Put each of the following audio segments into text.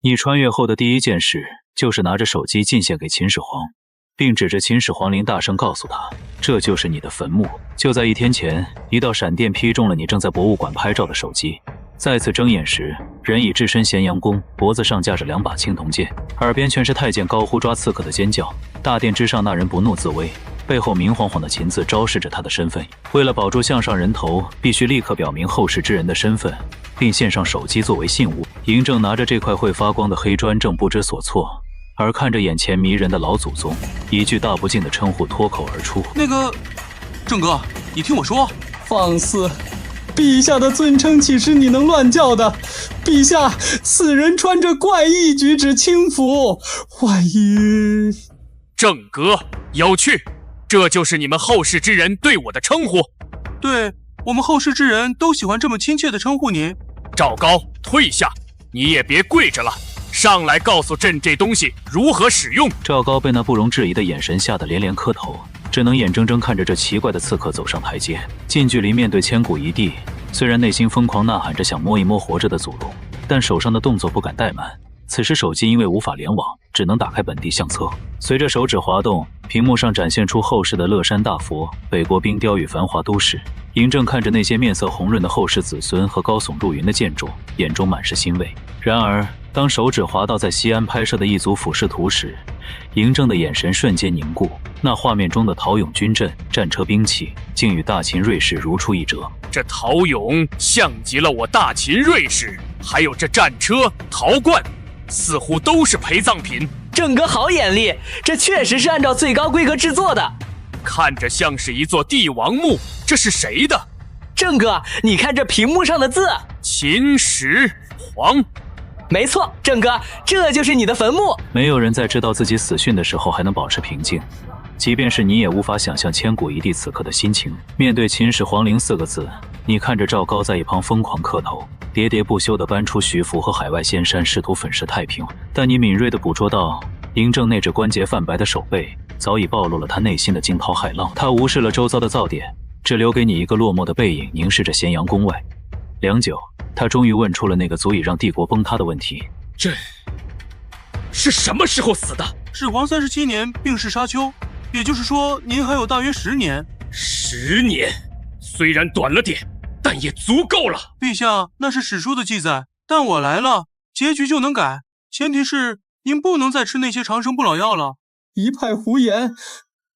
你穿越后的第一件事就是拿着手机进献给秦始皇，并指着秦始皇陵大声告诉他，这就是你的坟墓。就在1天前，一道闪电劈中了你正在博物馆拍照的手机。再次睁眼时，人已置身咸阳宫，脖子上架着2把青铜剑，耳边全是太监高呼抓刺客的尖叫。大殿之上那人不怒自威，背后明晃晃的秦字昭示着他的身份。为了保住项上人头，必须立刻表明后世之人的身份，并献上手机作为信物。嬴政拿着这块会发光的黑砖，正不知所措，而看着眼前迷人的老祖宗，一句大不敬的称呼脱口而出：“那个，郑哥，你听我说。”放肆！陛下的尊称岂是你能乱叫的？陛下，此人穿着怪异举止轻浮，万一……正阁，有趣，这就是你们后世之人对我的称呼。对，我们后世之人都喜欢这么亲切地称呼您。赵高，退下，你也别跪着了，上来告诉朕这东西如何使用。赵高被那不容置疑的眼神吓得连连磕头，只能眼睁睁看着这奇怪的刺客走上台阶，近距离面对千古一帝。虽然内心疯狂呐喊着想摸一摸活着的祖宗，但手上的动作不敢怠慢。此时手机因为无法联网，只能打开本地相册。随着手指滑动，屏幕上展现出后世的乐山大佛、北国冰雕与繁华都市。嬴政看着那些面色红润的后世子孙和高耸入云的建筑，眼中满是欣慰。然而当手指滑到在西安拍摄的一组俯视图时，嬴政的眼神瞬间凝固。那画面中的陶俑军阵、战车兵器，竟与大秦瑞士如出一辙。这陶俑像极了我大秦瑞士，还有这战车、陶罐，似乎都是陪葬品。郑哥好眼力，这确实是按照最高规格制作的。看着像是一座帝王墓，这是谁的？郑哥，你看这屏幕上的字，秦始皇。没错，郑哥，这就是你的坟墓。没有人在知道自己死讯的时候还能保持平静，即便是你也无法想象千古一帝此刻的心情。面对秦始皇陵4个字，你看着赵高在一旁疯狂磕头，喋喋不休地搬出徐福和海外仙山，试图粉饰太平。但你敏锐地捕捉到，嬴政那只关节泛白的手背早已暴露了他内心的惊涛骇浪。他无视了周遭的噪点，只留给你一个落寞的背影，凝视着咸阳宫外。良久，他终于问出了那个足以让帝国崩塌的问题：朕是什么时候死的？始皇37年病逝沙丘，也就是说您还有大约10年。10年，虽然短了点，但也足够了。陛下，那是史书的记载，但我来了，结局就能改，前提是您不能再吃那些长生不老药了。一派胡言，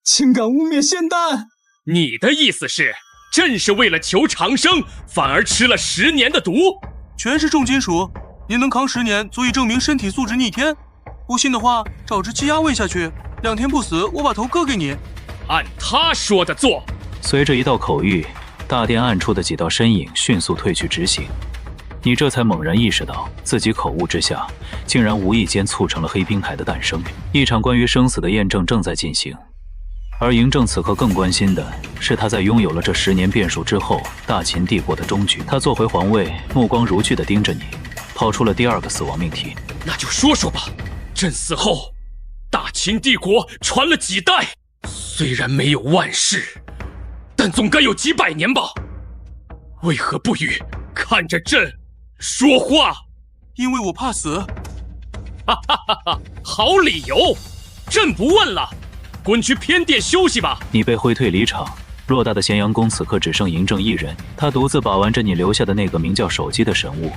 竟敢污蔑仙丹！你的意思是，朕是为了求长生，反而吃了10年的毒？全是重金属，您能扛10年，足以证明身体素质逆天。不信的话，找只鸡鸭喂下去，2天不死，我把头割给你。按他说的做。随着一道口谕，大殿暗处的几道身影迅速退去执行。你这才猛然意识到，自己口误之下，竟然无意间促成了黑冰台的诞生。一场关于生死的验证正在进行，而嬴政此刻更关心的是，他在拥有了这10年变数之后，大秦帝国的终局。他坐回皇位，目光如炬地盯着你，抛出了第2个死亡命题。那就说说吧，朕死后，大秦帝国传了几代？虽然没有万世，但总该有几百年吧？为何不与看着朕说话？因为我怕死。哈哈哈哈，好理由，朕不问了，滚去偏殿休息吧。你被挥退离场，偌大的咸阳宫此刻只剩嬴政一人，他独自把玩着你留下的那个名叫手机的神物。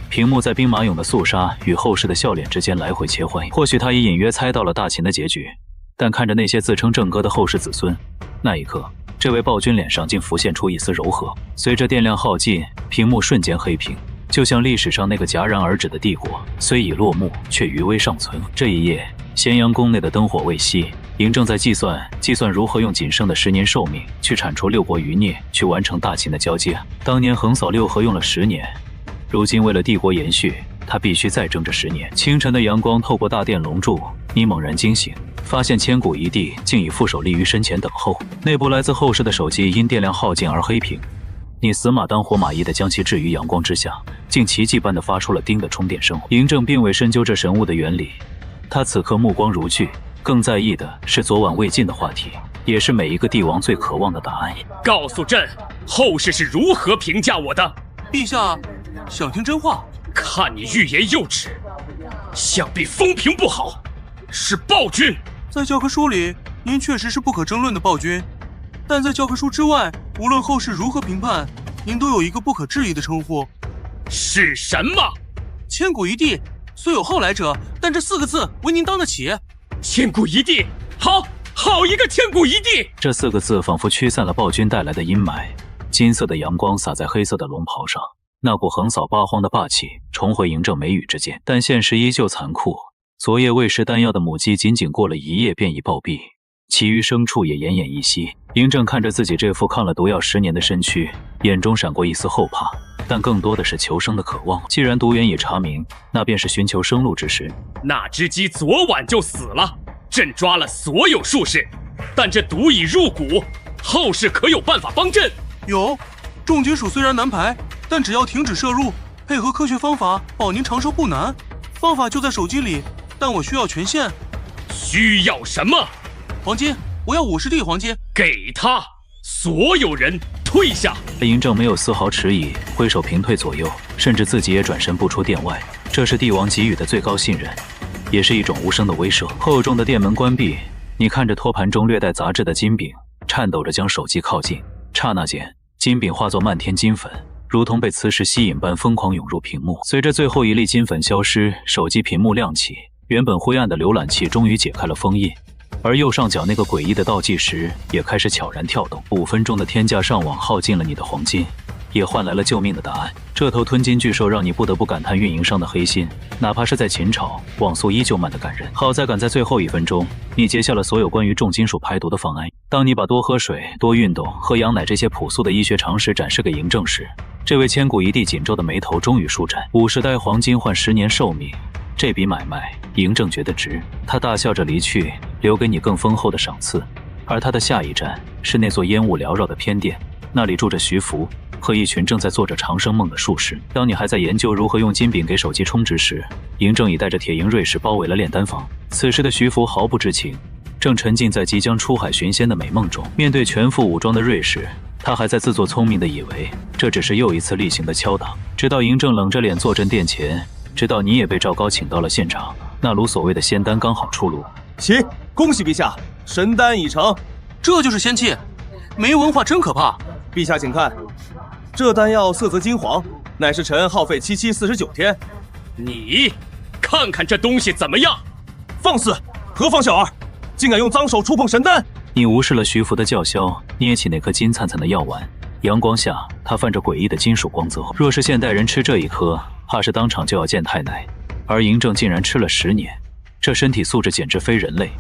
屏幕在兵马俑的肃杀与后世的笑脸之间来回切换，或许他已隐约猜到了大秦的结局，但看着那些自称正哥的后世子孙，那一刻，这位暴君脸上竟浮现出一丝柔和。随着电量耗尽，屏幕瞬间黑屏，就像历史上那个戛然而止的帝国，虽已落幕，却余威尚存。这一夜，咸阳宫内的灯火未熄，嬴政在计算如何用仅剩的10年寿命去铲除6国余孽，去完成大秦的交接。当年横扫6合用了10年，如今为了帝国延续，他必须再争这10年。清晨的阳光透过大殿笼柱，你猛然惊醒，发现千古一帝竟已负手立于身前等候。那部来自后世的手机因电量耗尽而黑屏，你死马当活马医地将其置于阳光之下，竟奇迹般地发出了叮的充电声。嬴政并未深究这神物的原理，他此刻目光如炬，更在意的是昨晚未尽的话题，也是每一个帝王最渴望的答案。告诉朕，后世是如何评价我的？陛下，想听真话？看你欲言又止，想必风评不好，是暴君。在教科书里，您确实是不可争论的暴君，但在教科书之外，无论后世如何评判，您都有一个不可置疑的称呼，是什么？千古一帝。虽有后来者，但这4个字为您当得起。千古一帝，好一个千古一帝！这4个字仿佛驱散了暴君带来的阴霾，金色的阳光洒在黑色的龙袍上，那股横扫八荒的霸气重回嬴政眉宇之间。但现实依旧残酷，昨夜喂食丹药的母鸡仅仅过了1夜便已暴毙，其余牲畜也奄奄一息。嬴政看着自己这副抗了毒药10年的身躯，眼中闪过一丝后怕，但更多的是求生的渴望。既然毒源已查明，那便是寻求生路之时。那只鸡昨晚就死了，朕抓了所有术士，但这毒已入骨，后世可有办法帮朕？有，重金属虽然难排，但只要停止摄入，配合科学方法，保您长寿不难。方法就在手机里，但我需要权限。需要什么？黄金，我要50锭黄金。给他！所有人退下！嬴政没有丝毫迟疑，挥手平退左右，甚至自己也转身不出殿外。这是帝王给予的最高信任，也是一种无声的威慑。厚重的殿门关闭，你看着托盘中略带杂质的金饼，颤抖着将手机靠近。刹那间，金饼化作漫天金粉，如同被磁石吸引般疯狂涌入屏幕。随着最后一粒金粉消失，手机屏幕亮起，原本灰暗的浏览器终于解开了封印。而右上角那个诡异的倒计时也开始悄然跳动。5分钟的天价上网耗尽了你的黄金，也换来了救命的答案。这头吞金巨兽让你不得不感叹运营商的黑心，哪怕是在秦朝，网速依旧慢得感人。好在赶在最后1分钟，你截下了所有关于重金属排毒的方案。当你把多喝水、多运动、喝羊奶这些朴素的医学常识展示给嬴政时，这位千古一帝紧皱的眉头终于舒展。50袋黄金换10年寿命，这笔买卖，嬴政觉得值。他大笑着离去，留给你更丰厚的赏赐。而他的下一站是那座烟雾缭绕的偏殿，那里住着徐福和一群正在做着长生梦的术士。当你还在研究如何用金饼给手机充值时，嬴政已带着铁营锐士包围了炼丹房。此时的徐福毫不知情，正沉浸在即将出海寻仙的美梦中。面对全副武装的锐士，他还在自作聪明地以为这只是又一次例行的敲打。直到嬴政冷着脸坐镇殿前，直到你也被赵高请到了现场，那炉所谓的仙丹刚好出炉。起，恭喜陛下，神丹已成。这就是仙气，没文化真可怕。陛下请看，这丹药色泽金黄，乃是臣耗费7期49天。你看看这东西怎么样？放肆！何方小儿，竟敢用脏手触碰神丹！你无视了徐福的叫嚣，捏起那颗金灿灿的药丸。阳光下，它泛着诡异的金属光泽。若是现代人吃这一颗，怕是当场就要见太奶。而嬴政竟然吃了10年，这身体素质简直非人类。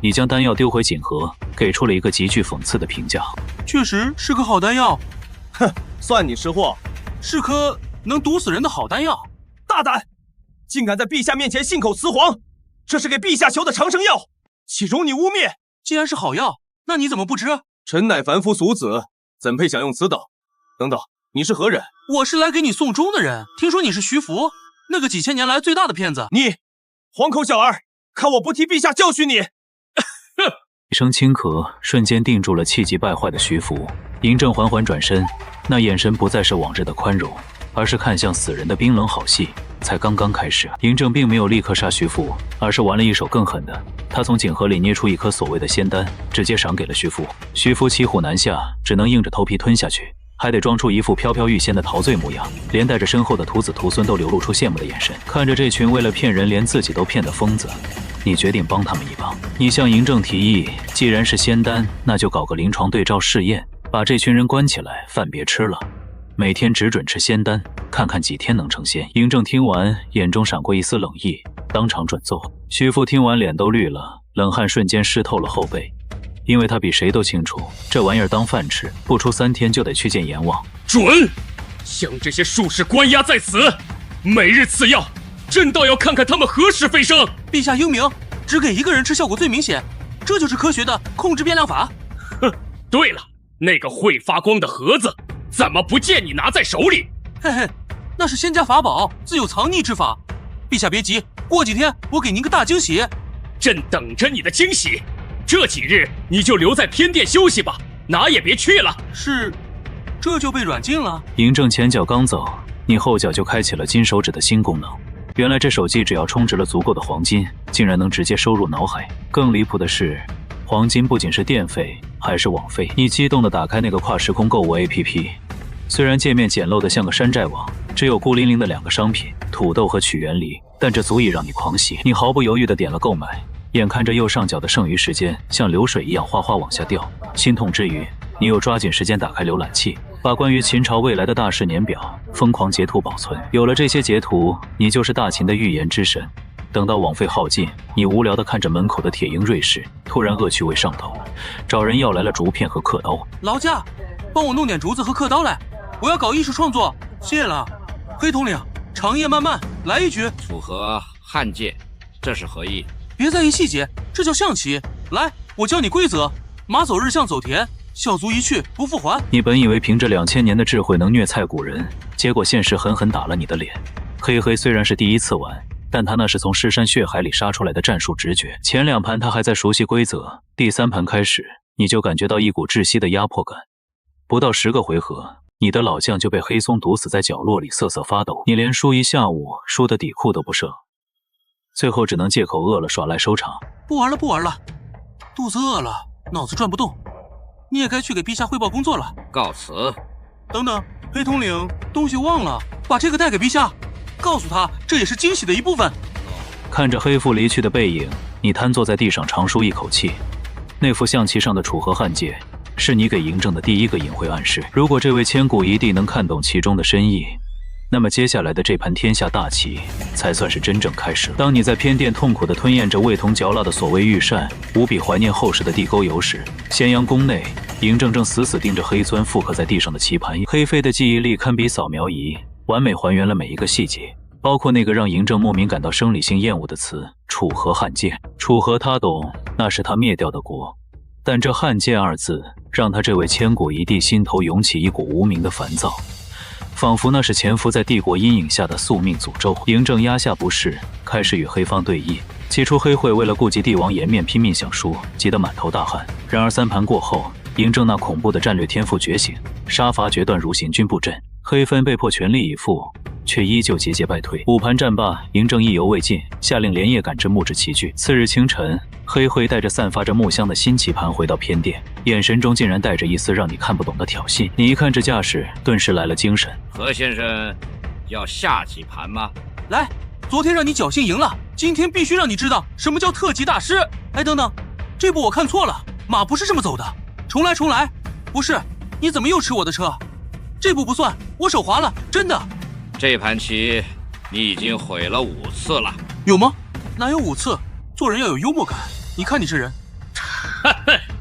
你将丹药丢回锦盒，给出了一个极具讽刺的评价。确实是颗好丹药。哼，算你识货，是颗能毒死人的好丹药。大胆，竟敢在陛下面前信口雌黄！这是给陛下求的长生药，岂容你污蔑？既然是好药，那你怎么不吃？臣乃凡夫俗子，怎配享用此等？等等，你是何人？我是来给你送终的人。听说你是徐福，那个几千年来最大的骗子。你，黄口小儿，看我不替陛下教训你！一声轻咳，瞬间定住了气急败坏的徐福。嬴政缓缓转身，那眼神不再是往日的宽容，而是看向死人的冰冷好戏才刚刚开始。嬴政并没有立刻杀徐福，而是玩了一手更狠的。他从锦盒里捏出一颗所谓的仙丹，直接赏给了徐福。徐福骑虎难下，只能硬着头皮吞下去，还得装出一副飘飘欲仙的陶醉模样，连带着身后的徒子徒孙都流露出羡慕的眼神。看着这群为了骗人连自己都骗的疯子，你决定帮他们一帮。你向嬴政提议，既然是仙丹，那就搞个临床对照试验，把这群人关起来，饭别吃了，每天只准吃仙丹，看看几天能成仙。嬴政听完，眼中闪过一丝冷意，当场准奏。徐福听完脸都绿了，冷汗瞬间湿透了后背，因为他比谁都清楚，这玩意儿当饭吃，不出3天就得去见阎王。准，将这些术士关押在此，每日赐药，朕倒要看看他们何时飞升。陛下英明，只给一个人吃效果最明显，这就是科学的控制变量法。哼，对了，那个会发光的盒子，怎么不见你拿在手里？嘿嘿，那是仙家法宝，自有藏匿之法。陛下别急，过几天我给您个大惊喜。朕等着你的惊喜。这几日你就留在偏殿休息吧，哪也别去了。是，这就被软禁了。嬴政前脚刚走，你后脚就开启了金手指的新功能。原来这手机只要充值了足够的黄金，竟然能直接收入脑海。更离谱的是，黄金不仅是电费，还是网费。你激动地打开那个跨时空购物 APP， 虽然界面简陋得像个山寨网，只有孤零零的2个商品，土豆和曲原梨，但这足以让你狂喜。你毫不犹豫地点了购买，眼看着右上角的剩余时间像流水一样哗哗往下掉，心痛之余，你又抓紧时间打开浏览器，把关于秦朝未来的大事年表疯狂截图保存。有了这些截图，你就是大秦的预言之神。等到网费耗尽，你无聊地看着门口的铁鹰瑞士，突然恶趣味上头，找人要来了竹片和刻刀。劳驾，帮我弄点竹子和刻刀来，我要搞艺术创作。谢了。黑统领，长夜漫漫，来一局。楚河汉界，这是何意？别在意细节，这叫象棋。来，我教你规则：马走日，象走田，笑足一去不复还。你本以为凭着2000年的智慧能虐菜古人，结果现实狠狠打了你的脸。黑黑虽然是第一次玩，但他那是从尸山血海里杀出来的战术直觉。前2盘他还在熟悉规则，第3盘开始，你就感觉到一股窒息的压迫感。不到10个回合，你的老将就被黑松毒死在角落里瑟瑟发抖。你连输一下午，输得底裤都不剩，最后只能借口饿了耍赖收场。不玩了，不玩了，肚子饿了，脑子转不动。你也该去给陛下汇报工作了。告辞。等等，黑统领，东西忘了，把这个带给陛下，告诉他这也是惊喜的一部分。看着黑父离去的背影，你瘫坐在地上长舒一口气。那副象棋上的楚河汉界，是你给嬴政的第一个隐晦暗示。如果这位千古一帝能看懂其中的深意，那么接下来的这盘天下大棋才算是真正开始。当你在偏殿痛苦地吞咽着味同嚼蜡的所谓御膳，无比怀念后世的地沟油时，咸阳宫内，嬴政正死死盯着黑钻复刻在地上的棋盘。黑飞的记忆力堪比扫描仪，完美还原了每一个细节，包括那个让嬴政莫名感到生理性厌恶的词“楚河汉界”。楚河他懂，那是他灭掉的国，但这汉界2字让他这位千古一帝心头涌起一股无名的烦躁，仿佛那是潜伏在帝国阴影下的宿命诅咒。嬴政压下不适，开始与黑方对弈。起初黑会为了顾及帝王颜面拼命想输，急得满头大汗。然而3盘过后，嬴政那恐怖的战略天赋觉醒，杀伐决断如行军布阵。黑分被迫全力以赴，却依旧节节败退。5盘战罢，嬴政意犹未尽，下令连夜赶制木质棋具。次日清晨，黑会带着散发着木香的新棋盘回到偏殿，眼神中竟然带着一丝让你看不懂的挑衅。你一看这架势，顿时来了精神。何先生，要下几盘吗？来，昨天让你侥幸赢了，今天必须让你知道什么叫特级大师。哎，等等，这步我看错了，马不是这么走的。重来，重来。不是，你怎么又吃我的车？这步不算，我手滑了，真的。这盘棋你已经毁了5次了。有吗？哪有5次？做人要有幽默感。你看你这人。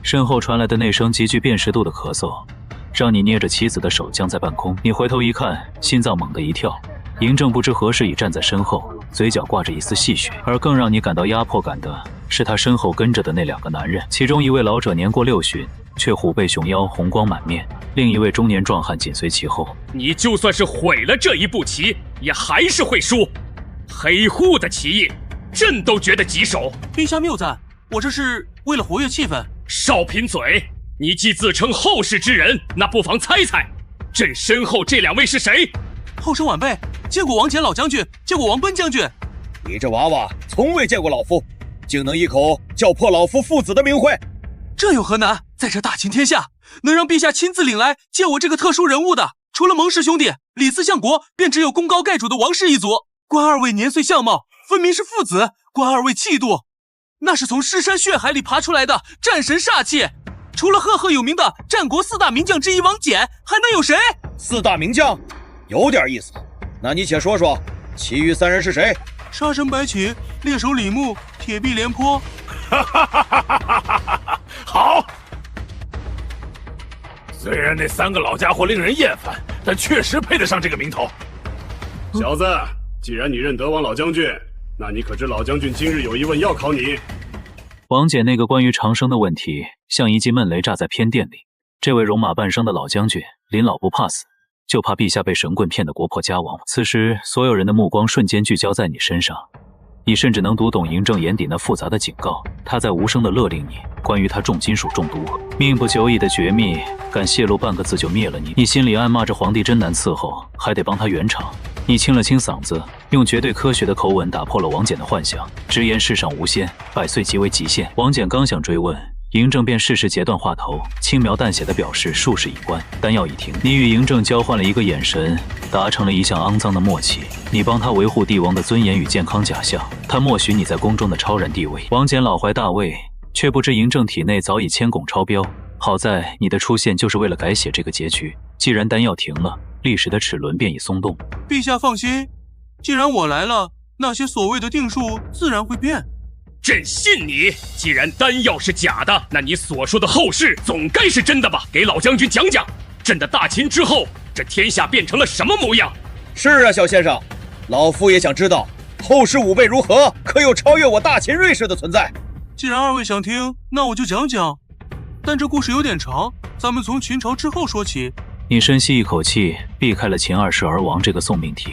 身后传来的那声极具辨识度的咳嗽，让你捏着棋子的手僵在半空。你回头一看，心脏猛地一跳。嬴政不知何时已站在身后，嘴角挂着一丝戏谑。而更让你感到压迫感的是他身后跟着的那2个男人，其中一位老者年过60，却虎背熊腰，红光满面；另一位中年壮汉紧随其后。你就算是毁了这一步棋，也还是会输。黑户的棋艺，朕都觉得棘手。陛下谬赞，我这是为了活跃气氛。少贫嘴！你既自称后世之人，那不妨猜猜，朕身后这2位是谁？后生晚辈见过王翦老将军，见过王奔将军。你这娃娃从未见过老夫，竟能一口叫破老夫父子的名讳，这有何难？在这大秦天下，能让陛下亲自领来见我这个特殊人物的，除了蒙氏兄弟、李斯相国，便只有功高盖主的王氏一族。关2位年岁相貌分明是父子，关2位气度那是从尸山血海里爬出来的战神煞气。除了赫赫有名的战国4大名将之一王翦，还能有谁？4大名将，有点意思。那你且说说，其余3人是谁？杀神白起、猎手李牧、铁臂廉颇。好。虽然那3个老家伙令人厌烦，但确实配得上这个名头。小子，既然你认得王老将军，那你可知老将军今日有一问要考你？王翦那个关于长生的问题，像一记闷雷炸在偏殿里。这位戎马半生的老将军，临老不怕死，就怕陛下被神棍骗得国破家亡。此时，所有人的目光瞬间聚焦在你身上。你甚至能读懂嬴政眼底那复杂的警告。他在无声地勒令你，关于他重金属中毒、命不久矣的绝密，敢泄露半个字就灭了你。你心里暗骂着皇帝真难伺候，还得帮他圆场。你清了清嗓子，用绝对科学的口吻打破了王翦的幻想，直言世上无仙，100岁即为极限。王翦刚想追问，嬴政便适时截断话头，轻描淡写地表示术士已关，丹药已停。你与嬴政交换了一个眼神，达成了一项肮脏的默契。你帮他维护帝王的尊严与健康假象，他默许你在宫中的超然地位。王翦老怀大慰，却不知嬴政体内早已千汞超标。好在你的出现就是为了改写这个结局。既然丹药停了，历史的齿轮便已松动。陛下放心，既然我来了，那些所谓的定数自然会变。朕信你。既然丹药是假的，那你所说的后事总该是真的吧？给老将军讲讲，朕的大秦之后，这天下变成了什么模样？是啊，小先生，老夫也想知道后世武备如何，可有超越我大秦瑞士的存在？既然二位想听，那我就讲讲。但这故事有点长，咱们从秦朝之后说起。你深吸一口气，避开了秦二世而亡这个送命题，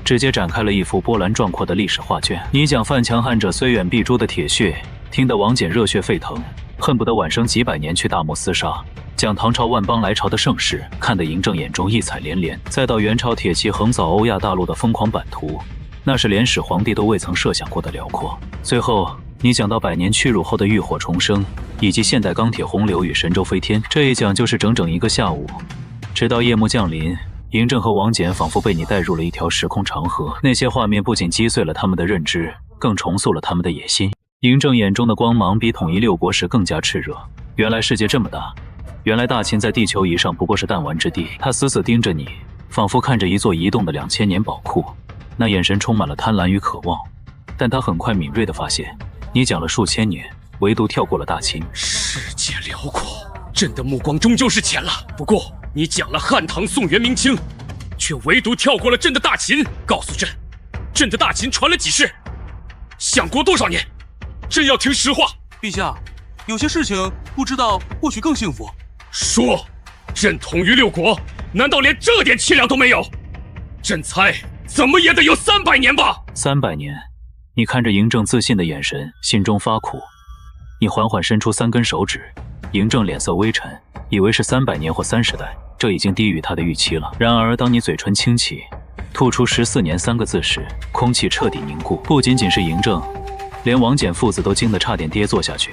直接展开了一幅波澜壮阔的历史画卷。你讲犯强汉者虽远必诛的铁血，听得王翦热血沸腾，恨不得晚生几百年去大漠厮杀。讲唐朝万邦来朝的盛世，看得嬴政眼中异彩连连。再到元朝铁骑横扫欧亚大陆的疯狂版图，那是连始皇帝都未曾设想过的辽阔。最后你讲到100年屈辱后的浴火重生，以及现代钢铁洪流与神舟飞天，这一讲就是整整1个下午。直到夜幕降临，嬴政和王翦仿佛被你带入了一条时空长河，那些画面不仅击碎了他们的认知，更重塑了他们的野心。嬴政眼中的光芒比统一6国时更加炽热。原来世界这么大，原来大秦在地球仪上不过是弹丸之地。他死死盯着你，仿佛看着一座移动的2000年宝库，那眼神充满了贪婪与渴望。但他很快敏锐地发现，你讲了数千年，唯独跳过了大秦。世界辽阔，朕的目光终究是浅了。不过你讲了汉唐宋元明清，却唯独跳过了朕的大秦。告诉朕，朕的大秦传了几世，相国多少年？朕要听实话。陛下，有些事情不知道或许更幸福。说，朕统于6国，难道连这点气量都没有？朕猜怎么也得有300年吧。300年。你看着嬴政自信的眼神，心中发苦。你缓缓伸出3根手指，嬴政脸色微沉，以为是300年或30代，这已经低于他的预期了。然而当你嘴唇轻启，吐出14年3个字时，空气彻底凝固。不仅仅是嬴政，连王翦父子都惊得差点跌坐下去。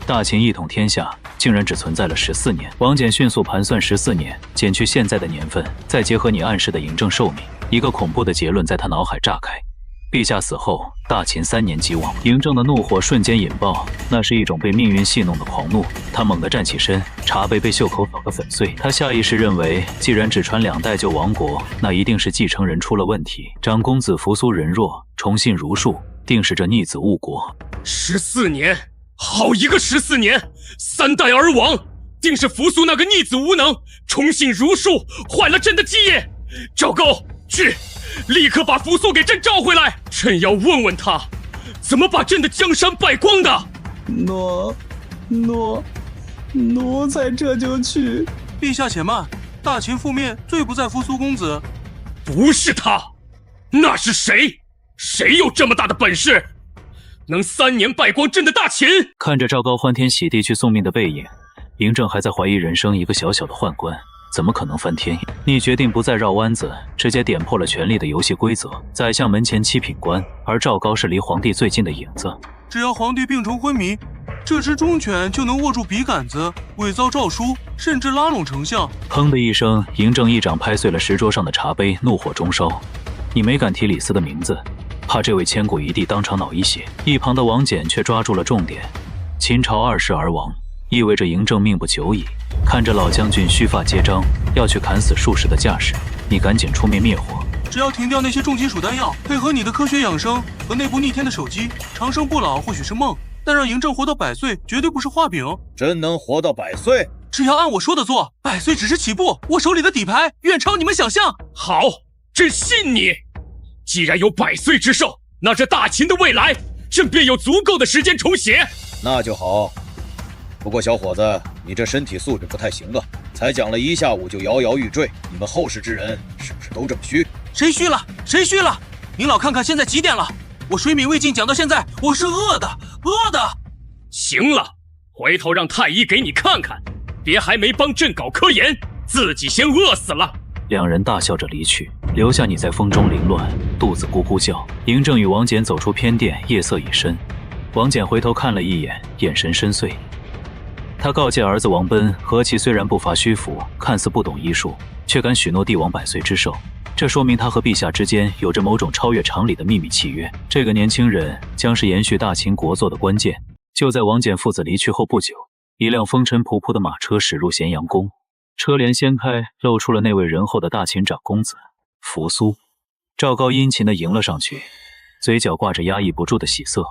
大秦一统天下竟然只存在了14年。王翦迅速盘算14年，减去现在的年份，再结合你暗示的嬴政寿命，一个恐怖的结论在他脑海炸开。陛下死后，大秦3年即亡。嬴政的怒火瞬间引爆，那是一种被命运戏弄的狂怒。他猛地站起身，茶杯被袖口扫得粉碎。他下意识认为，既然只传2代就亡国，那一定是继承人出了问题。长公子扶苏人弱，重信儒术，定是这逆子误国。14年，好一个14年！3代而亡，定是扶苏那个逆子无能，重信儒术，坏了朕的基业。赵高，去！立刻把扶苏给朕召回来！朕要问问他，怎么把朕的江山败光的。奴才这就去。陛下且慢，大秦覆灭罪不在扶苏公子。不是他，那是谁？谁有这么大的本事，能3年败光朕的大秦？看着赵高欢天喜地去送命的背影，嬴政还在怀疑人生，一个小小的宦官怎么可能翻天？你决定不再绕弯子，直接点破了权力的游戏规则。宰相门前7品官，而赵高是离皇帝最近的影子。只要皇帝病重昏迷，这只忠犬就能握住笔杆子，伪造诏书，甚至拉拢丞相。砰的一声，嬴政一掌拍碎了石桌上的茶杯，怒火中烧。你没敢提李斯的名字，怕这位千古一帝当场脑溢血。一旁的王翦却抓住了重点，秦朝2世而亡，意味着嬴政命不久矣。看着老将军须发皆张，要去砍死术士的架势，你赶紧出面灭火。只要停掉那些重金属丹药，配合你的科学养生和那部逆天的手机，长生不老或许是梦，但让嬴政活到100岁绝对不是画饼。真能活到100岁？只要按我说的做，100岁只是起步。我手里的底牌远超你们想象。好，朕信你。既然有100岁之寿，那这大秦的未来，朕便有足够的时间重写。那就好。不过小伙子，你这身体素质不太行啊，才讲了1下午就摇摇欲坠，你们后世之人是不是都这么虚？谁虚了？谁虚了？您老看看现在几点了？我水敏未进讲到现在，我是饿的。行了，回头让太医给你看看，别还没帮朕搞科研，自己先饿死了。两人大笑着离去，留下你在风中凌乱，肚子咕咕叫。嬴政与王翦走出偏殿，夜色已深。王翦回头看了一眼，眼神深邃。他告诫儿子王贲，何其虽然不乏虚浮，看似不懂医术，却敢许诺帝王100岁之寿。这说明他和陛下之间有着某种超越常理的秘密契约。这个年轻人将是延续大秦国祚的关键。就在王翦父子离去后不久，一辆风尘仆仆的马车驶入咸阳宫，车帘掀开，露出了那位仁厚的大秦长公子扶苏。赵高殷勤地迎了上去，嘴角挂着压抑不住的喜色。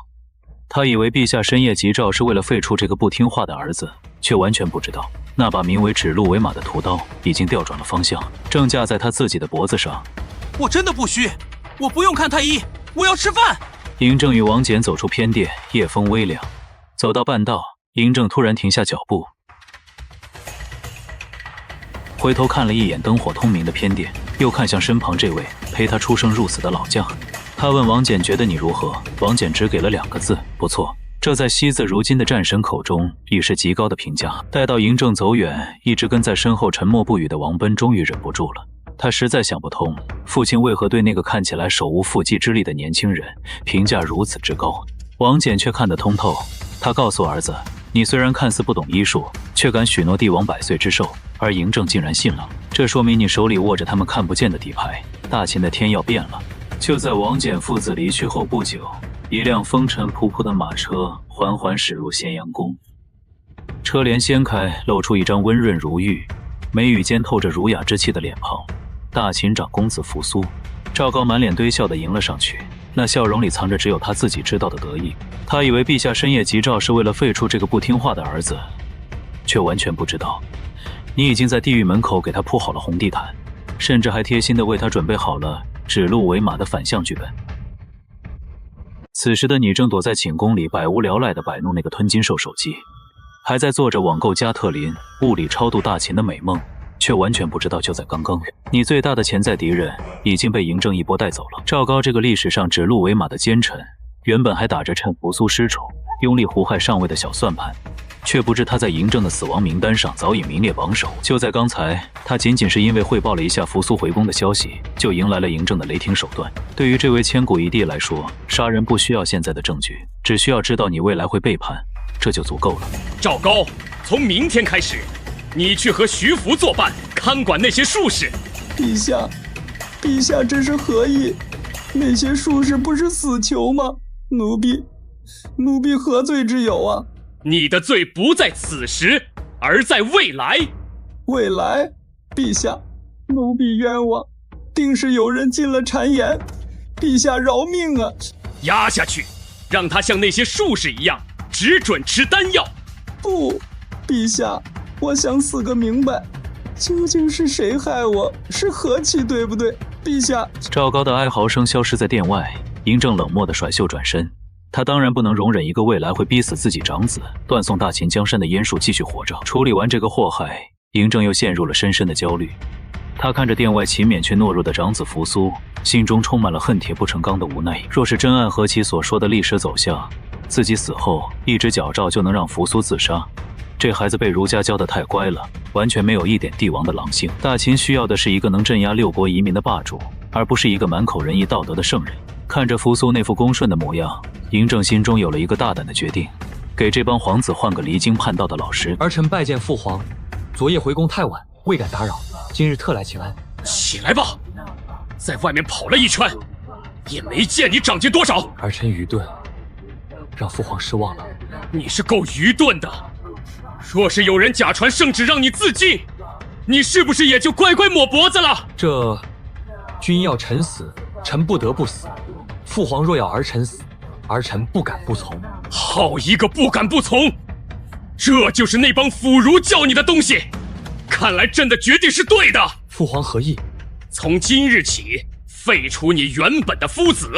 他以为陛下深夜急诏是为了废除这个不听话的儿子，却完全不知道那把名为指鹿为马的屠刀已经调转了方向，正架在他自己的脖子上。我真的不虚，我不用看太医，我要吃饭。嬴政与王翦走出偏殿，夜风微凉。走到半道，嬴政突然停下脚步，回头看了一眼灯火通明的偏殿，又看向身旁这位陪他出生入死的老将。他问王翦觉得你如何？王翦只给了2个字：不错。这在惜字如金的战神口中已是极高的评价。待到嬴政走远，一直跟在身后沉默不语的王贲终于忍不住了。他实在想不通，父亲为何对那个看起来手无缚鸡之力的年轻人评价如此之高。王翦却看得通透，他告诉儿子，你虽然看似不懂医术，却敢许诺帝王100岁之寿，而嬴政竟然信了。这说明你手里握着他们看不见的底牌。大秦的天要变了。就在王翦父子离去后不久，一辆风尘仆仆的马车缓缓驶入咸阳宫，车帘掀开，露出一张温润如玉、眉宇间透着儒雅之气的脸庞。大秦长公子扶苏。赵高满脸堆笑地迎了上去，那笑容里藏着只有他自己知道的得意。他以为陛下深夜急诏是为了废除这个不听话的儿子，却完全不知道你已经在地狱门口给他铺好了红地毯，甚至还贴心地为他准备好了指鹿为马的反向剧本。此时的你正躲在寝宫里，百无聊赖地摆弄那个吞金兽手机，还在做着网购加特林、物理超度大秦的美梦，却完全不知道就在刚刚，你最大的潜在敌人已经被嬴政一波带走了。赵高这个历史上指鹿为马的奸臣，原本还打着趁扶苏失宠、拥立胡亥上位的小算盘，却不知他在嬴政的死亡名单上早已名列榜首。就在刚才，他仅仅是因为汇报了一下扶苏回宫的消息，就迎来了嬴政的雷霆手段。对于这位千古一帝来说，杀人不需要现在的证据，只需要知道你未来会背叛，这就足够了。赵高，从明天开始，你去和徐福作伴，看管那些术士。陛下，陛下这是何意？那些术士不是死囚吗？奴婢何罪之有啊？你的罪不在此时，而在未来。未来，陛下，奴婢冤枉，定是有人进了谗言，陛下饶命啊！压下去，让他像那些术士一样，只准吃丹药。不，陛下，我想死个明白，究竟是谁害我？是何其对不对？陛下。赵高的哀嚎声消失在殿外，嬴政冷漠地甩袖转身。他当然不能容忍一个未来会逼死自己长子、断送大秦江山的阉术继续活着。处理完这个祸害，嬴政又陷入了深深的焦虑。他看着殿外勤勉却懦弱的长子扶苏，心中充满了恨铁不成钢的无奈。若是真按何其所说的历史走向，自己死后一纸矫诏就能让扶苏自杀。这孩子被儒家教得太乖了，完全没有一点帝王的狼性。大秦需要的是一个能镇压6国移民的霸主，而不是一个满口仁义道德的圣人。看着扶苏那副恭顺的模样，嬴政心中有了一个大胆的决定，给这帮皇子换个离经叛道的老师。儿臣拜见父皇，昨夜回宫太晚，未敢打扰，今日特来请安。起来吧，在外面跑了一圈，也没见你长进多少。儿臣愚钝，让父皇失望了。你是够愚钝的。若是有人假传圣旨让你自尽，你是不是也就乖乖抹脖子了？这君要臣死，臣不得不死。父皇若要儿臣死，儿臣不敢不从。好一个不敢不从！这就是那帮腐儒教你的东西。看来朕的决定是对的。父皇何意？从今日起，废除你原本的夫子，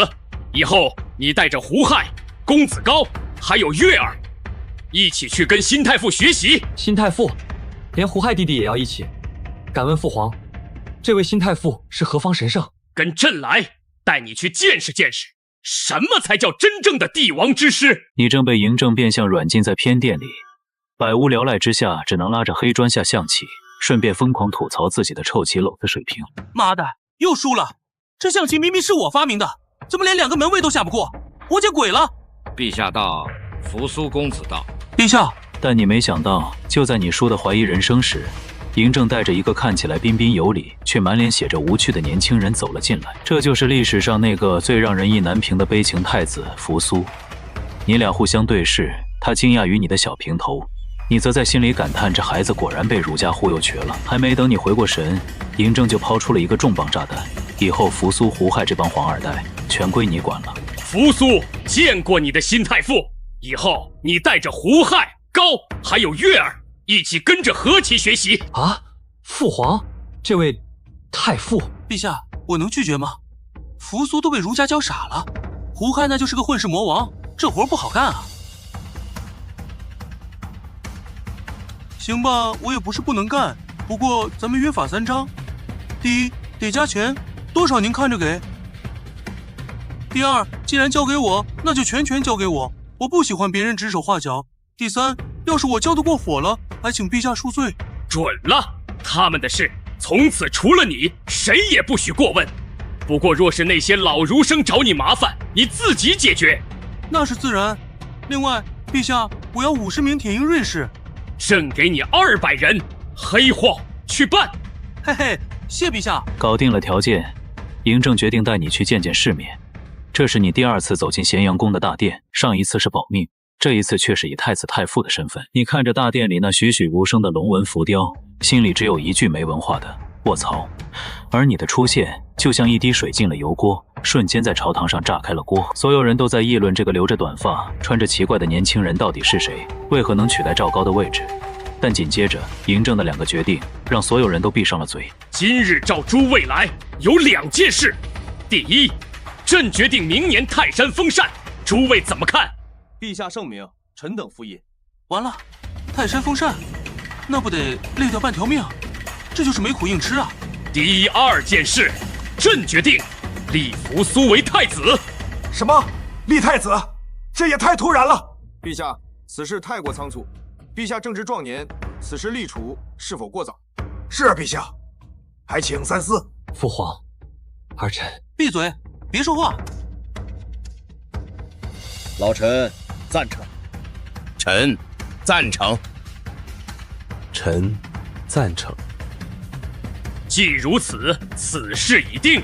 以后你带着胡亥、公子高还有月儿，一起去跟新太傅学习。新太傅，连胡亥弟弟也要一起。敢问父皇，这位新太傅是何方神圣？跟朕来，带你去见识见识什么才叫真正的帝王之师？你正被嬴政变相软禁在偏殿里，百无聊赖之下，只能拉着黑砖下象棋，顺便疯狂吐槽自己的臭棋篓子水平。妈的，又输了！这象棋明明是我发明的，怎么连2个门卫都下不过？我见鬼了！陛下到，扶苏公子到。陛下，但你没想到，就在你输得怀疑人生时，嬴政带着一个看起来彬彬有礼，却满脸写着无趣的年轻人走了进来。这就是历史上那个最让人意难平的悲情太子扶苏。你俩互相对视，他惊讶于你的小平头，你则在心里感叹这孩子果然被儒家忽悠瘸了。还没等你回过神，嬴政就抛出了一个重磅炸弹：以后扶苏胡亥这帮黄二代全归你管了。扶苏见过你的新太傅，以后你带着胡亥、高还有月儿一起跟着何其学习啊！父皇，这位太傅，陛下，我能拒绝吗？扶苏都被儒家教傻了，胡亥那就是个混世魔王，这活不好干啊。行吧，我也不是不能干，不过咱们约法3章：第一，得加钱，多少您看着给；第二，既然交给我，那就全交给我，我不喜欢别人指手画脚；第三，要是我交得过火了，还请陛下恕罪。准了，他们的事从此除了你，谁也不许过问。不过若是那些老儒生找你麻烦，你自己解决。那是自然。另外，陛下，我要50名铁鹰锐士。朕给你200人，黑货去办。嘿嘿，谢陛下。搞定了条件，嬴政决定带你去见见世面。这是你第2次走进咸阳宫的大殿，上一次是保命，这一次却是以太子太傅的身份。你看着大殿里那栩栩如生的龙纹浮雕，心里只有一句没文化的卧槽。而你的出现就像一滴水进了油锅，瞬间在朝堂上炸开了锅。所有人都在议论这个留着短发穿着奇怪的年轻人到底是谁，为何能取代赵高的位置。但紧接着嬴政的2个决定让所有人都闭上了嘴。今日召诸位来有2件事，第一，朕决定明年泰山封禅，诸位怎么看？陛下圣明，臣等附议。完了，泰山封禅，那不得累掉半条命？这就是没苦硬吃啊！第2件事，朕决定立扶苏为太子。什么？立太子？这也太突然了！陛下，此事太过仓促。陛下正值壮年，此事立储是否过早？是陛下，还请三思。父皇，儿臣闭嘴，别说话。老臣赞成。臣赞成。臣赞成。既如此，此事已定。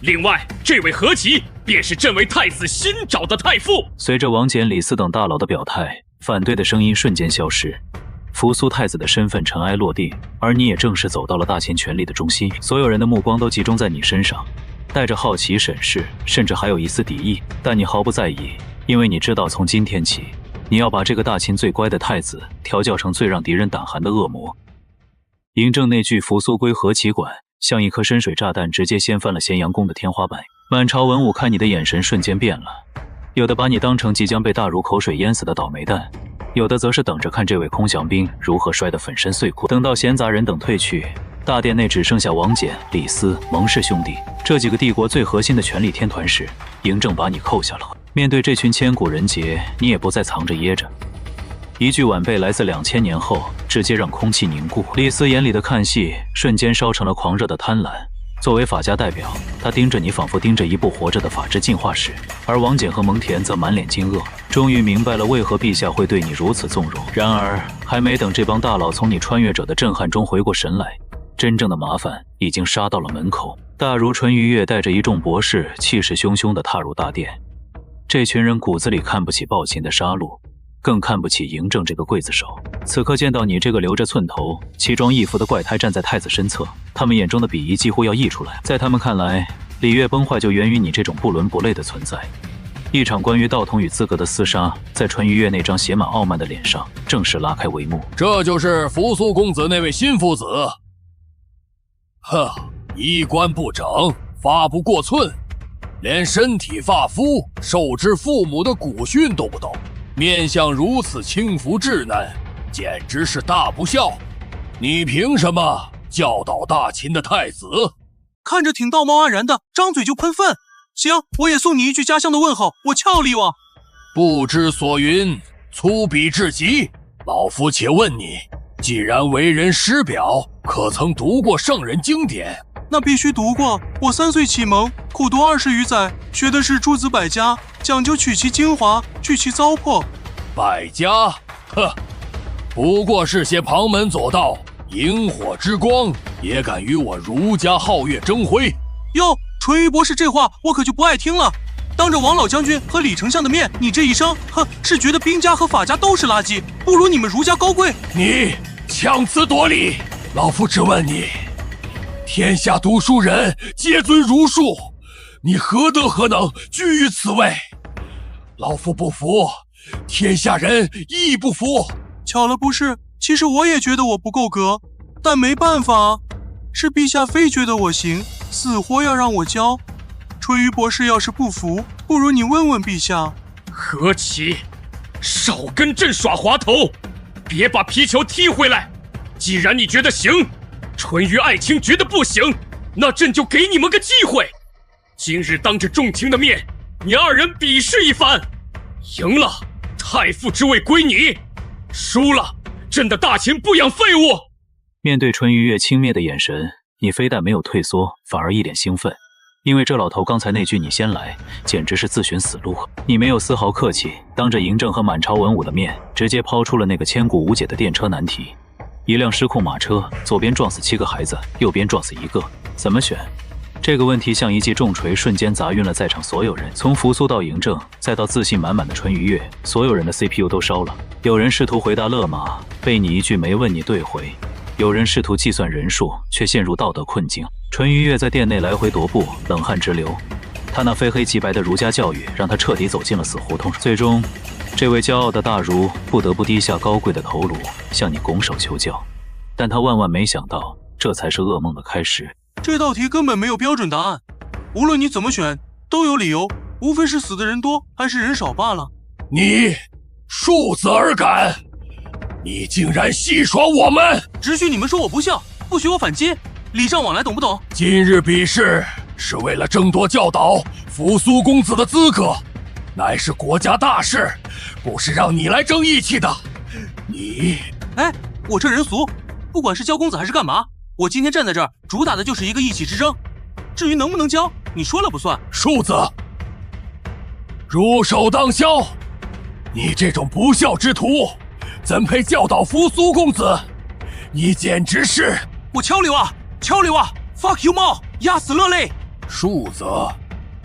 另外，这位何其便是朕为太子新找的太傅。随着王翦、李斯等大佬的表态，反对的声音瞬间消失，扶苏太子的身份尘埃落定，而你也正式走到了大秦权力的中心。所有人的目光都集中在你身上，带着好奇审视，甚至还有一丝敌意。但你毫不在意，因为你知道从今天起，你要把这个大秦最乖的太子调教成最让敌人胆寒的恶魔。嬴政那句扶苏归何其管，像一颗深水炸弹，直接掀翻了咸阳宫的天花板。满朝文武看你的眼神瞬间变了，有的把你当成即将被大儒口水淹死的倒霉蛋，有的则是等着看这位空降兵如何摔得粉身碎骨。等到闲杂人等退去，大殿内只剩下王翦、李斯、蒙氏兄弟这几个帝国最核心的权力天团时，嬴政把你扣下了。面对这群千古人杰，你也不再藏着掖着。一句晚辈来自2000年后，直接让空气凝固。李斯眼里的看戏瞬间烧成了狂热的贪婪。作为法家代表，他盯着你，仿佛盯着一部活着的法治进化史。而王翦和蒙恬则满脸惊愕，终于明白了为何陛下会对你如此纵容。然而，还没等这帮大佬从你穿越者的震撼中回过神来，真正的麻烦已经杀到了门口。大儒淳于越带着一众博士，气势汹汹地踏入大殿。这群人骨子里看不起暴秦的杀戮，更看不起嬴政这个刽子手。此刻见到你这个留着寸头、奇装异服的怪胎站在太子身侧，他们眼中的鄙夷几乎要溢出来。在他们看来，礼乐崩坏就源于你这种不伦不类的存在。一场关于道统与资格的厮杀，在淳于越那张写满傲慢的脸上正式拉开帷幕。这就是扶苏公子那位新夫子。哼，衣冠不整，发不过寸，连身体发肤、受之父母的古训都不懂，面相如此轻浮稚嫩，简直是大不孝！你凭什么教导大秦的太子？看着挺道貌岸然的，张嘴就喷粪，行，我也送你一句家乡的问候，我俏丽哇。不知所云，粗鄙至极。老夫且问你，既然为人师表，可曾读过圣人经典？那必须读过。我3岁启蒙，苦读20余载，学的是诸子百家，讲究取其精华，去其糟粕。百家，呵，不过是些旁门左道，萤火之光，也敢与我儒家皓月争辉？哟，淳于博士这话我可就不爱听了。当着王老将军和李丞相的面，你这一生，是觉得兵家和法家都是垃圾，不如你们儒家高贵。你强词夺理，老夫只问你，天下读书人皆尊儒术，你何德何能居于此位？老夫不服，天下人亦不服。巧了不是，其实我也觉得我不够格，但没办法，是陛下非觉得我行，死活要让我教。淳于博士要是不服，不如你问问陛下。何其，少跟朕耍滑头，别把皮球踢回来。既然你觉得行，淳于爱卿觉得不行，那朕就给你们个机会。今日当着众卿的面，你2人比试一番，赢了，太傅之位归你；输了，朕的大秦不养废物。面对淳于越轻蔑的眼神，你非但没有退缩，反而一脸兴奋。因为这老头刚才那句你先来，简直是自寻死路。你没有丝毫客气，当着嬴政和满朝文武的面，直接抛出了那个千古无解的电车难题。一辆失控马车，左边撞死7个孩子，右边撞死1个，怎么选？这个问题像一记重锤，瞬间砸晕了在场所有人。从扶苏到嬴政，再到自信满满的淳于越，所有人的 CPU 都烧了。有人试图回答勒马，被你一句没问你怼回；有人试图计算人数，却陷入道德困境。淳于越在殿内来回踱步，冷汗直流。他那非黑即白的儒家教育，让他彻底走进了死胡同。最终，这位骄傲的大儒不得不低下高贵的头颅，向你拱手求教。但他万万没想到，这才是噩梦的开始。这道题根本没有标准答案，无论你怎么选，都有理由，无非是死的人多还是人少罢了。你庶子而敢，你竟然戏耍我们！只许你们说我不孝，不许我反击，礼尚往来，懂不懂？今日比试是为了争夺教导扶苏公子的资格，乃是国家大事，不是让你来争义气的。你，哎，我这人俗，不管是教公子还是干嘛，我今天站在这儿，主打的就是一个义气之争。至于能不能教，你说了不算。庶子，入手当宵！你这种不孝之徒，怎配教导扶苏公子？你简直是……我敲你哇！fuck you 猫，压死乐泪！庶子，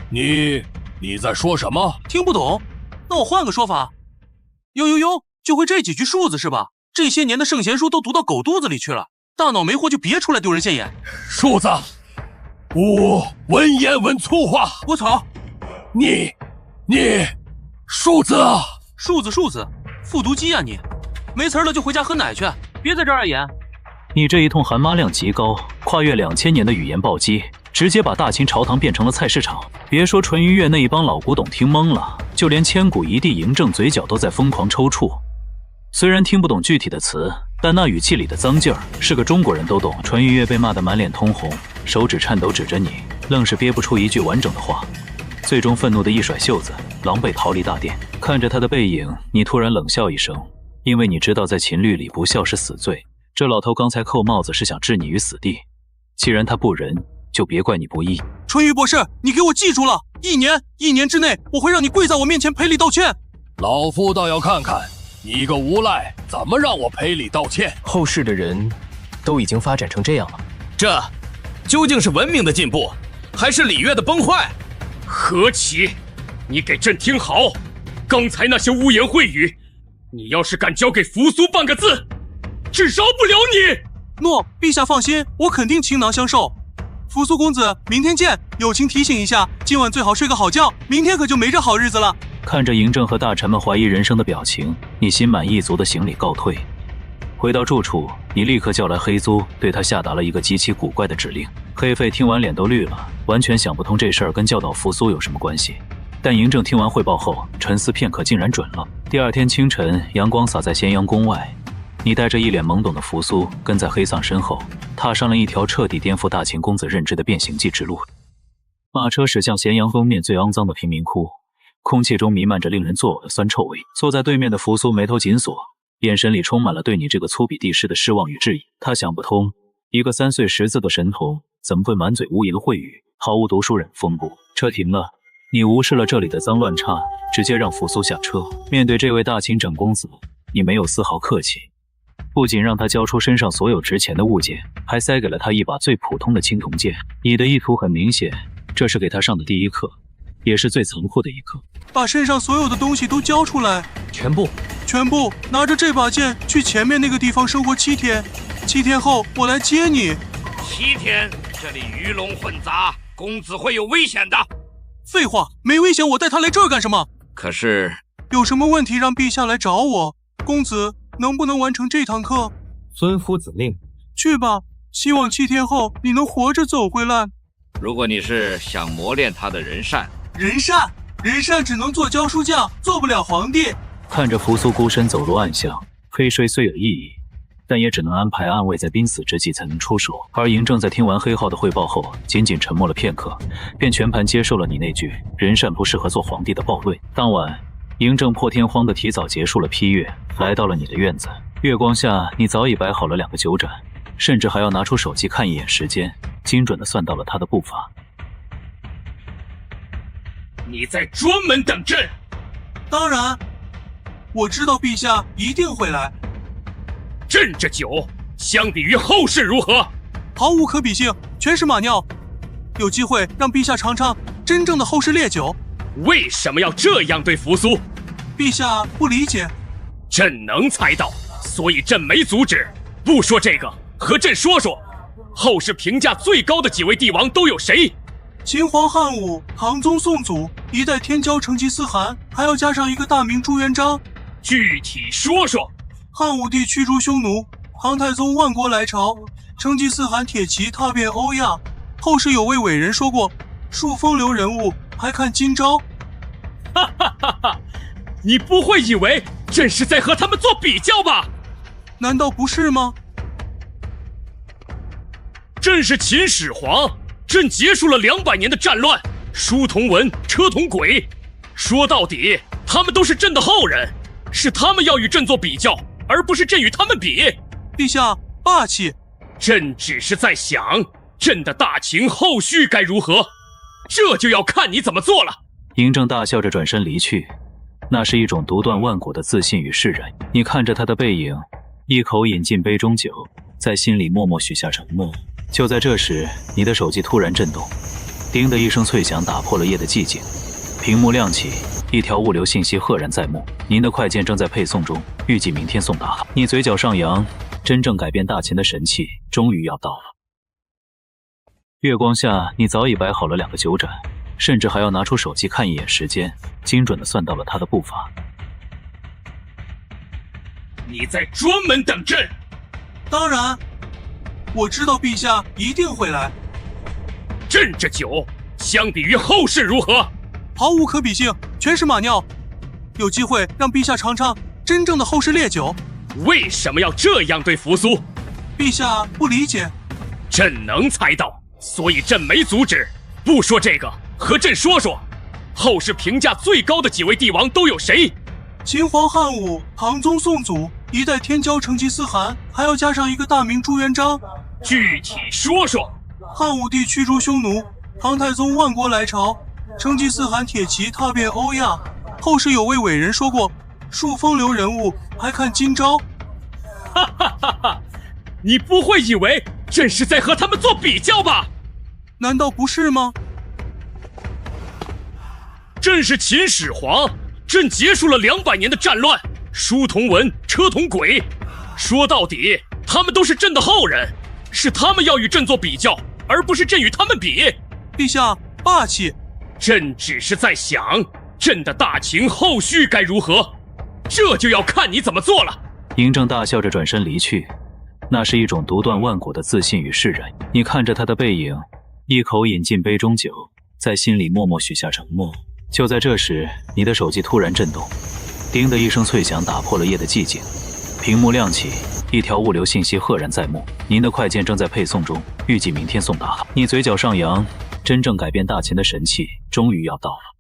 你在说什么？听不懂？那我换个说法。呦，就会这几句数字是吧？这些年的圣贤书都读到狗肚子里去了，大脑没货就别出来丢人现眼。庶子，勿文言文粗话！我操！你，庶子啊！庶子，复读机啊你！没词了就回家喝奶去，别在这儿碍眼。你这一通含妈量极高，跨越2000年的语言暴击，直接把大秦朝堂变成了菜市场。别说淳于越那一帮老古董听懵了，就连千古一帝嬴政嘴角都在疯狂抽搐。虽然听不懂具体的词，但那语气里的脏劲儿，是个中国人都懂。淳于越被骂得满脸通红，手指颤抖指着你，愣是憋不出一句完整的话。最终愤怒的一甩袖子，狼狈逃离大殿。看着他的背影，你突然冷笑一声，因为你知道在秦律里不孝是死罪。这老头刚才扣帽子是想置你于死地，既然他不仁，就别怪你不义。淳于博士，你给我记住了，一年之内，我会让你跪在我面前赔礼道歉。老夫倒要看看你个无赖怎么让我赔礼道歉。后世的人都已经发展成这样了，这究竟是文明的进步，还是礼乐的崩坏？何其！你给朕听好，刚才那些污言秽语，你要是敢交给扶苏半个字，朕饶不了你。诺，陛下放心，我肯定倾囊相授。扶苏公子，明天见。友情提醒一下，今晚最好睡个好觉，明天可就没这好日子了。看着嬴政和大臣们怀疑人生的表情，你心满意足的行礼告退。回到住处，你立刻叫来黑租，对他下达了一个极其古怪的指令。黑费听完脸都绿了，完全想不通这事儿跟教导扶苏有什么关系。但嬴政听完汇报后，沉思片刻，竟然准了。第二天清晨，阳光洒在咸阳宫外，你带着一脸懵懂的扶苏跟在黑丧身后，踏上了一条彻底颠覆大秦公子认知的变形记之路。马车驶向咸阳东面最肮脏的贫民窟，空气中弥漫着令人作呕的酸臭味。坐在对面的扶苏眉头紧锁，眼神里充满了对你这个粗鄙帝师的失望与质疑。他想不通，一个3岁识字的神童怎么会满嘴污言秽语，毫无读书人风骨。车停了，你无视了这里的脏乱差，直接让扶苏下车。面对这位大秦长公子，你没有丝毫客气，不仅让他交出身上所有值钱的物件，还塞给了他一把最普通的青铜剑。你的意图很明显，这是给他上的第一课，也是最残酷的一课。把身上所有的东西都交出来，全部，拿着这把剑去前面那个地方生活7天，7天后我来接你。7天，这里鱼龙混杂，公子会有危险的。废话，没危险，我带他来这儿干什么？可是有什么问题让陛下来找我，公子能不能完成这堂课？遵夫子令。去吧，希望7天后你能活着走回来。如果你是想磨练他的人善只能做教书匠，做不了皇帝。看着扶苏孤身走入暗巷，黑水虽有意义，但也只能安排暗卫在濒死之际才能出手。而嬴政在听完黑浩的汇报后，仅仅沉默了片刻，便全盘接受了你那句人善不适合做皇帝的暴论。当晚，嬴政破天荒地提早结束了批阅，来到了你的院子。月光下，你早已摆好了2个酒盏，甚至还要拿出手机看一眼时间，精准地算到了他的步伐。你在专门等朕？当然，我知道陛下一定会来。朕这酒相比于后世如何？毫无可比性，全是马尿。有机会让陛下尝尝真正的后世烈酒。为什么要这样对扶苏？陛下不理解。朕能猜到，所以朕没阻止。不说这个，和朕说说，后世评价最高的几位帝王都有谁？秦皇汉武、唐宗宋祖、一代天骄成吉思汗，还要加上一个大明朱元璋。具体说说。汉武帝驱逐匈奴，唐太宗万国来朝，成吉思汗铁骑踏遍欧亚。后世有位伟人说过，数风流人物还看今朝。哈哈哈哈！你不会以为朕是在和他们做比较吧？难道不是吗？朕是秦始皇，朕结束了200年的战乱，书同文，车同轨。说到底，他们都是朕的后人，是他们要与朕做比较，而不是朕与他们比。陛下霸气。朕只是在想，朕的大秦后续该如何，这就要看你怎么做了。嬴政大笑着转身离去，那是一种独断万古的自信与释然。你看着他的背影，一口饮尽杯中酒，在心里默默许下承诺。就在这时，你的手机突然震动，叮的一声脆响打破了夜的寂静，屏幕亮起，一条物流信息赫然在目：您的快件正在配送中，预计明天送达。你嘴角上扬，真正改变大秦的神器终于要到了。月光下，你早已摆好了2个酒盏，甚至还要拿出手机看一眼时间，精准地算到了他的步伐。你在专门等朕？当然，我知道陛下一定会来。朕这酒相比于后世如何？毫无可比性，全是马尿。有机会让陛下尝尝真正的后世烈酒。为什么要这样对扶苏？陛下不理解。朕能猜到，所以朕没阻止。不说这个，和朕说说，后世评价最高的几位帝王都有谁？秦皇汉武、唐宗宋祖、一代天骄成吉思汗，还要加上一个大明朱元璋。具体说说。汉武帝驱逐匈奴，唐太宗万国来朝，成吉思汗铁骑踏遍欧亚。后世有位伟人说过，数风流人物还看今朝。哈哈哈哈！你不会以为朕是在和他们做比较吧？难道不是吗？朕是秦始皇，朕结束了200年的战乱，书同文，车同轨。说到底，他们都是朕的后人，是他们要与朕做比较，而不是朕与他们比。陛下霸气。朕只是在想，朕的大秦后续该如何，这就要看你怎么做了。嬴政大笑着转身离去，那是一种独断万古的自信与释然。你看着他的背影，一口饮尽杯中酒，在心里默默许下承诺。就在这时，你的手机突然震动，叮的一声脆响打破了夜的寂静，屏幕亮起，一条物流信息赫然在目：您的快件正在配送中，预计明天送达。你嘴角上扬，真正改变大秦的神器终于要到了。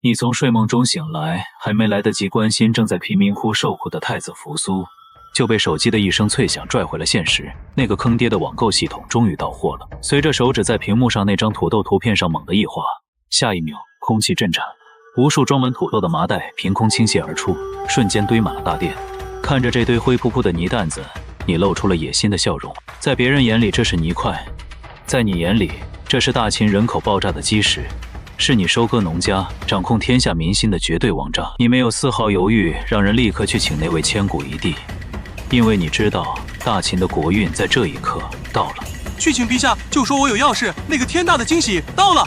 你从睡梦中醒来，还没来得及关心正在贫民窟受苦的太子扶苏，就被手机的一声脆响拽回了现实。那个坑爹的网购系统终于到货了。随着手指在屏幕上那张土豆图片上猛地一划，下一秒空气震颤，无数装满土豆的麻袋凭空倾泻而出，瞬间堆满了大殿。看着这堆灰扑扑的泥蛋子，你露出了野心的笑容。在别人眼里这是泥块，在你眼里这是大秦人口爆炸的基石，是你收割农家、掌控天下民心的绝对王炸。你没有丝毫犹豫，让人立刻去请那位千古一帝，因为你知道大秦的国运在这一刻到了。去请陛下，就说我有要事，那个天大的惊喜到了。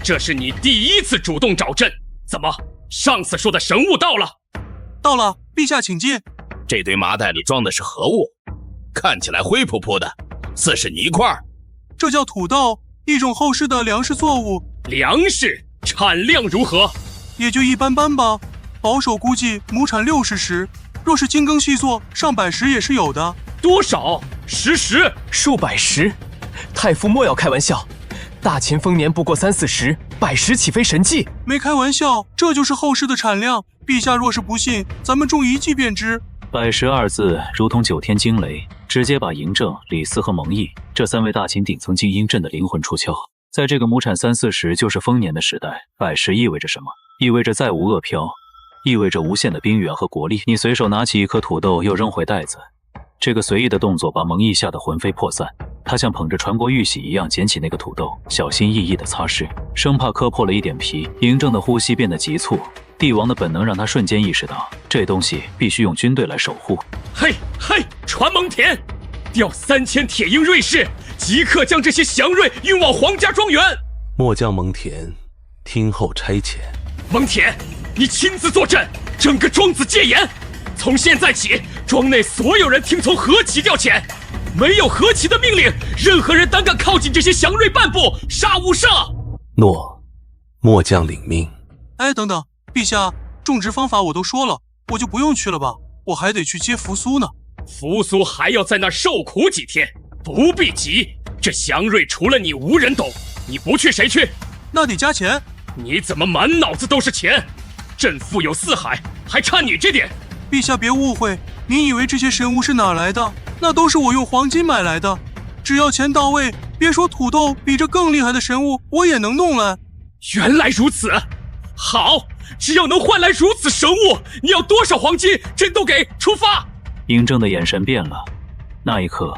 这是你第一次主动找朕，怎么上次说的神物到了？到了，陛下请进。这堆麻袋里装的是何物？看起来灰扑扑的，似是泥块。这叫土豆，一种后世的粮食作物。粮食产量如何？也就一般般吧，保守估计亩产60石，若是精耕细作，上百石也是有的。多少？10石？数百石？太傅莫要开玩笑，大秦丰年不过30-40石，100石岂非神迹？没开玩笑，这就是后世的产量。陛下若是不信，咱们种1季便知。100石2字如同9天惊雷，直接把嬴政、李斯和蒙毅这3位大秦顶层精英震得灵魂出窍。在这个亩产3-4石就是丰年的时代，100石意味着什么？意味着再无饿殍，意味着无限的兵源和国力。你随手拿起一颗土豆，又扔回袋子，这个随意的动作把蒙毅吓得魂飞魄散。他像捧着传国玉玺一样捡起那个土豆，小心翼翼地擦拭，生怕磕破了一点皮。嬴政的呼吸变得急促，帝王的本能让他瞬间意识到，这东西必须用军队来守护。嘿，传蒙恬，调3000铁鹰锐士，即刻将这些祥瑞运往皇家庄园。末将蒙恬听候差遣。蒙恬，你亲自坐镇，整个庄子戒严。从现在起，庄内所有人听从何启调遣，没有何启的命令，任何人胆敢靠近这些祥瑞半步，杀无赦。诺，末将领命。哎，等等，陛下，种植方法我都说了，我就不用去了吧？我还得去接扶苏呢。扶苏还要在那儿受苦几天，不必急。这祥瑞除了你无人懂，你不去谁去？那得加钱。你怎么满脑子都是钱？朕富有4海，还差你这点。陛下别误会，您以为这些神物是哪来的？那都是我用黄金买来的。只要钱到位，别说土豆，比这更厉害的神物我也能弄来。原来如此，好，只要能换来如此神物，你要多少黄金，朕都给。出发！嬴政的眼神变了，那一刻，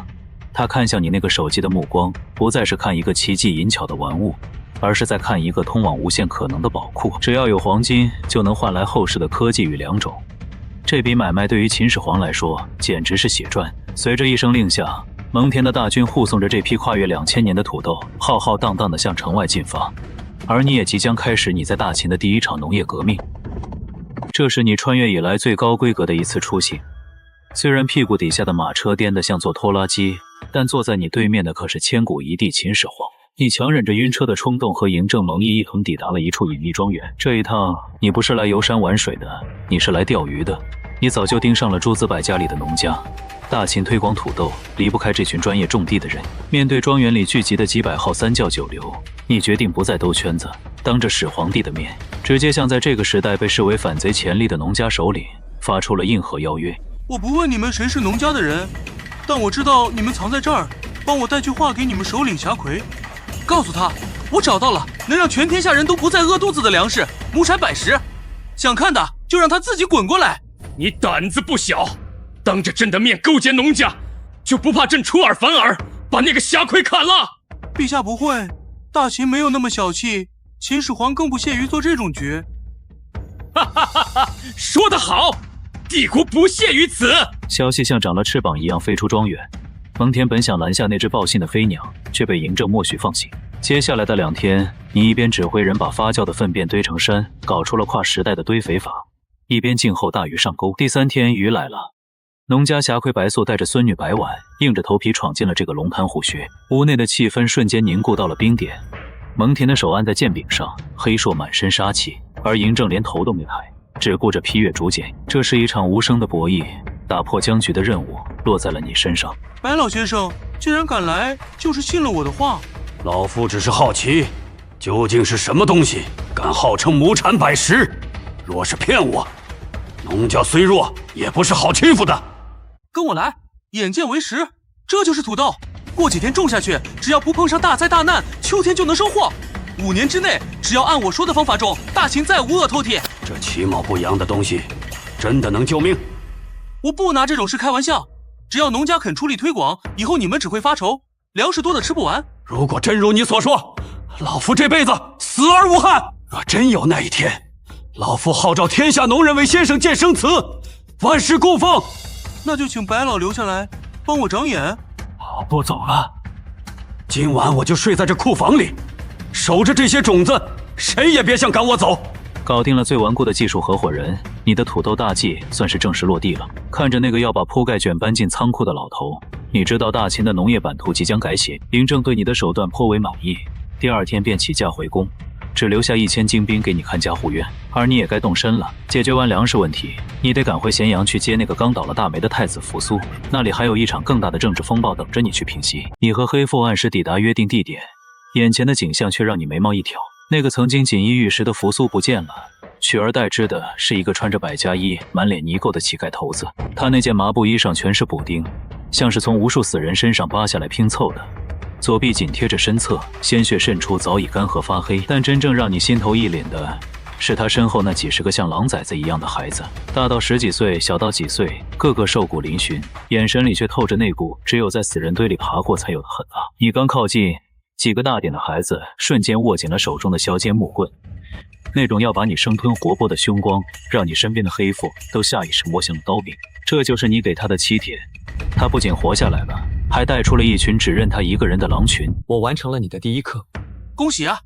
他看向你那个手机的目光，不再是看一个奇技淫巧的玩物，而是在看一个通往无限可能的宝库。只要有黄金，就能换来后世的科技与良种。这笔买卖对于秦始皇来说简直是血赚。随着一声令下，蒙恬的大军护送着这批跨越2000年的土豆，浩浩荡荡地向城外进发。而你也即将开始你在大秦的第一场农业革命。这是你穿越以来最高规格的一次出行。虽然屁股底下的马车颠得像坐拖拉机，但坐在你对面的可是千古一帝秦始皇。你强忍着晕车的冲动，和嬴政、蒙毅一同抵达了一处隐秘庄园。这一趟，你不是来游山玩水的，你是来钓鱼的。你早就盯上了诸子百家里的农家。大秦推广土豆，离不开这群专业种地的人。面对庄园里聚集的几百号3教9流，你决定不再兜圈子，当着始皇帝的面，直接向在这个时代被视为反贼前例的农家首领发出了硬核邀约。我不问你们谁是农家的人，但我知道你们藏在这儿，帮我带句话给你们首领霞奎，告诉他，我找到了能让全天下人都不再饿肚子的粮食，亩产100石。想看的就让他自己滚过来。你胆子不小，当着朕的面勾结农家，就不怕朕出尔反尔，把那个霞奎砍了？陛下不会，大秦没有那么小气，秦始皇更不屑于做这种局。哈哈哈哈！说得好，帝国不屑于此。消息像长了翅膀一样飞出庄园。蒙恬本想拦下那只报信的飞鸟，却被嬴政默许放行。接下来的2天，你一边指挥人把发酵的粪便堆成山，搞出了跨时代的堆肥法，一边静候大鱼上钩。第3天，鱼来了。农家霞奎白素带着孙女白婉，硬着头皮闯进了这个龙潭虎穴。屋内的气氛瞬间凝固到了冰点。蒙恬的手按在剑柄上，黑硕满身杀气，而嬴政连头都没抬，只顾着批阅竹简。这是一场无声的博弈，打破僵局的任务落在了你身上。白老先生既然敢来，就是信了我的话。老夫只是好奇，究竟是什么东西敢号称亩产100石？若是骗我，农家虽弱，也不是好欺负的。跟我来，眼见为实，这就是土豆。过几天种下去，只要不碰上大灾大难，秋天就能收获。5年之内，只要按我说的方法种，大秦再无恶透体。这其貌不扬的东西，真的能救命？我不拿这种事开玩笑。只要农家肯出力推广，以后你们只会发愁，粮食多的吃不完。如果真如你所说，老夫这辈子死而无憾。若真有那一天，老夫号召天下农人为先生建生祠，万事供奉。那就请白老留下来帮我长眼。我不走了，今晚我就睡在这库房里，守着这些种子，谁也别想赶我走。搞定了最顽固的技术合伙人，你的土豆大计算是正式落地了。看着那个要把铺盖卷搬进仓库的老头，你知道大秦的农业版图即将改写。嬴政对你的手段颇为满意，第2天便起驾回宫，只留下1000精兵给你看家护院。而你也该动身了，解决完粮食问题，你得赶回咸阳去接那个刚倒了大霉的太子扶苏，那里还有一场更大的政治风暴等着你去平息。你和黑父按时抵达约定地点，眼前的景象却让你眉毛一挑。那个曾经锦衣玉食的扶苏不见了，取而代之的是一个穿着百家衣、满脸泥垢的乞丐头子。他那件麻布衣上全是补丁，像是从无数死人身上扒下来拼凑的。左臂紧贴着身侧，鲜血渗出，早已干涸发黑。但真正让你心头一凛的是他身后那几十个像狼崽子一样的孩子，大到10几岁，小到几岁，个个瘦骨嶙峋，眼神里却透着那股只有在死人堆里爬过才有的狠辣。你刚靠近，几个大点的孩子瞬间握紧了手中的削尖木棍，那种要把你生吞活剥的凶光，让你身边的黑父都下意识摸向了刀柄。这就是你给他的欺帖，他不仅活下来了，还带出了一群只认他一个人的狼群。我完成了你的第1课，恭喜啊！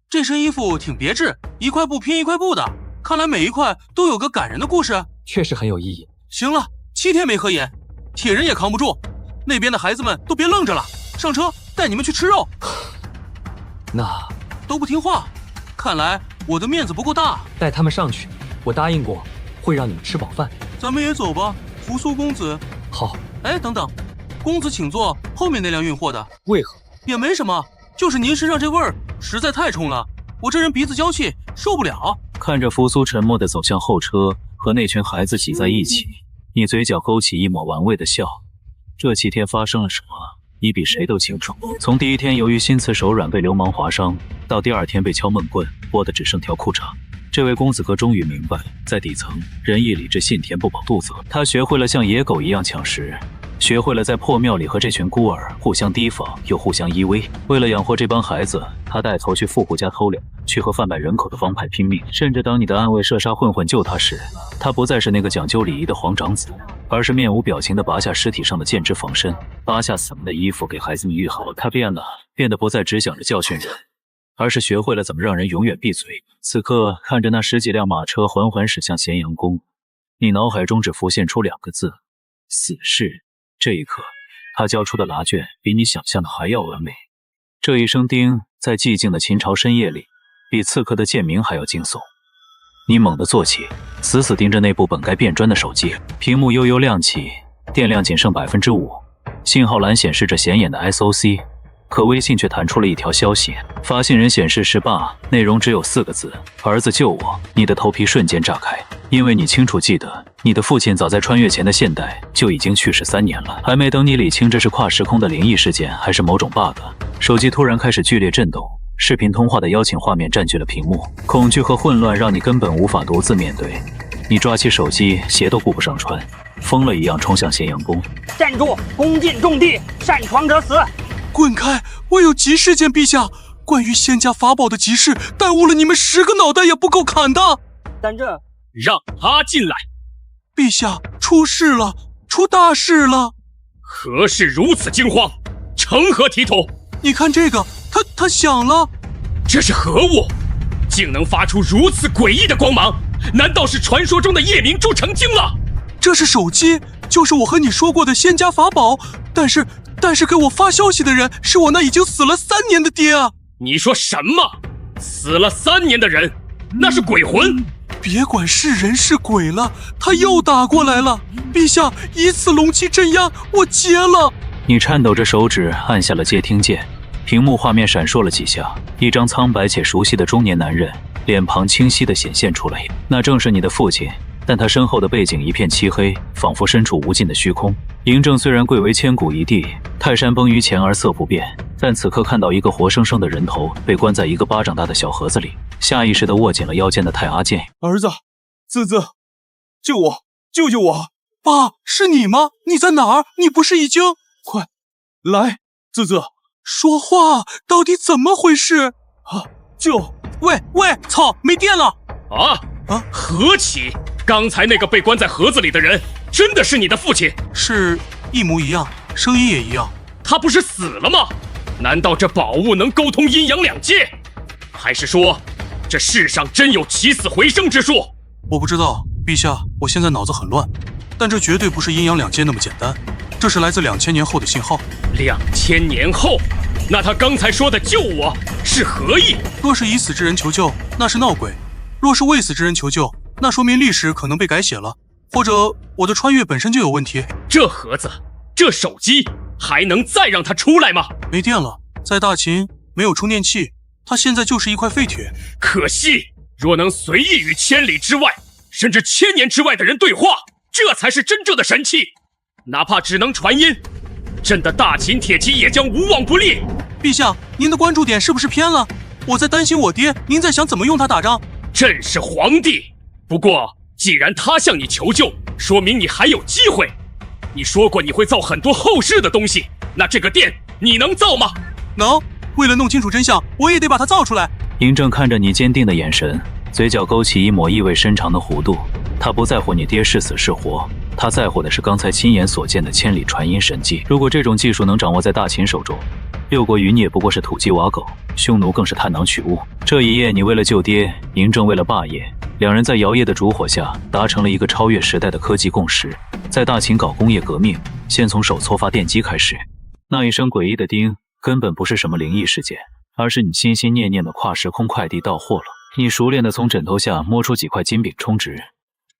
这身衣服挺别致，一块布拼一块布的，看来每一块都有个感人的故事，确实很有意义。行了，7天没合眼，铁人也扛不住。那边的孩子们都别愣着了，上车带你们去吃肉。那都不听话，看来我的面子不够大。带他们上去，我答应过会让你们吃饱饭。咱们也走吧，扶苏公子。好。哎，等等，公子请坐，后面那辆运货的。为何？也没什么，就是您身上这味儿实在太冲了，我这人鼻子娇气，受不了。看着扶苏沉默地走向后车，和那群孩子挤在一起，你嘴角勾起一抹玩味的笑。这7天发生了什么，你比谁都清楚。从第1天由于心慈手软被流氓划伤，到第2天被敲闷棍，剥得只剩条裤衩。这位公子哥终于明白，在底层，仁义礼智信填不饱肚子。他学会了像野狗一样抢食，学会了在破庙里和这群孤儿互相提防又互相依偎。为了养活这帮孩子，他带头去富户家偷粮，去和贩卖人口的帮派拼命。甚至当你的暗卫射杀混混救他时，他不再是那个讲究礼仪的皇长子，而是面无表情地拔下尸体上的剑枝防身，扒下死人的衣服给孩子们愈合。他变了，变得不再只想着教训人，而是学会了怎么让人永远闭嘴。此刻看着那10几辆马车缓缓驶向咸阳宫，你脑海中只浮现出2个字：死士。这一刻，他交出的答卷比你想象的还要完美。这一声叮，在寂静的秦朝深夜里，比刺客的剑鸣还要惊悚。你猛地坐起，死死盯着那部本该变砖的手机，屏幕悠悠亮起，电量仅剩5%，信号栏显示着显眼的 SOC。可微信却弹出了一条消息，发信人显示是爸，内容只有4个字：儿子救我。你的头皮瞬间炸开，因为你清楚记得，你的父亲早在穿越前的现代就已经去世3年了。还没等你理清这是跨时空的灵异事件还是某种 bug， 手机突然开始剧烈震动，视频通话的邀请画面占据了屏幕，恐惧和混乱让你根本无法独自面对。你抓起手机，鞋都顾不上穿，疯了一样冲向咸阳宫。站住！恭进重地，擅闯者死！滚开！我有急事见陛下，关于仙家法宝的急事，耽误了你们10个脑袋也不够砍的。但这让他进来。陛下，出事了，出大事了！何事如此惊慌？成何体统？你看这个，它响了。这是何物？竟能发出如此诡异的光芒？难道是传说中的夜明珠成精了？这是手机，就是我和你说过的仙家法宝，但是给我发消息的人是我那已经死了3年的爹啊！你说什么？死了3年的人，那是鬼魂？别管是人是鬼了，他又打过来了。陛下，以此龙气镇压，我结了。你颤抖着手指按下了接听键，屏幕画面闪烁了几下，一张苍白且熟悉的中年男人脸庞清晰地显现出来，那正是你的父亲。但他身后的背景一片漆黑，仿佛身处无尽的虚空。嬴政虽然贵为千古一帝，泰山崩于前而色不变，但此刻看到一个活生生的人头被关在一个巴掌大的小盒子里，下意识地握紧了腰间的太阿剑。儿子，子，救我，救救我！爸，是你吗？你在哪儿？你不是已经……快来，子，说话，到底怎么回事？啊，喂，操，没电了！何启？刚才那个被关在盒子里的人，真的是你的父亲？是一模一样，声音也一样。他不是死了吗？难道这宝物能沟通阴阳两界？还是说，这世上真有起死回生之术？我不知道，陛下，我现在脑子很乱，但这绝对不是阴阳两界那么简单，这是来自2000年后的信号。2000年后？那他刚才说的救我是何意？若是已死之人求救，那是闹鬼；若是未死之人求救，那说明历史可能被改写了，或者我的穿越本身就有问题。这盒子，这手机，还能再让它出来吗？没电了，在大秦没有充电器，它现在就是一块废铁。可惜，若能随意与千里之外，甚至1000年之外的人对话，这才是真正的神器。哪怕只能传音，朕的大秦铁骑也将无往不利。陛下，您的关注点是不是偏了？我在担心我爹，您在想怎么用它打仗？朕是皇帝。不过，既然他向你求救，说明你还有机会。你说过你会造很多后世的东西，那这个殿你能造吗？能。为了弄清楚真相，我也得把它造出来。嬴政看着你坚定的眼神，嘴角勾起一抹意味深长的弧度。他不在乎你爹是死是活，他在乎的是刚才亲眼所见的千里传音神技。如果这种技术能掌握在大秦手中，6国余孽不过是土鸡瓦狗，匈奴更是探囊取物。这一夜，你为了救爹，嬴政为了霸业，两人在姚烨的烛火下达成了一个超越时代的科技共识。在大秦搞工业革命，先从手搓发电机开始。那一声诡异的叮，根本不是什么灵异事件，而是你心心念念的跨时空快递到货了。你熟练地从枕头下摸出几块金饼充值，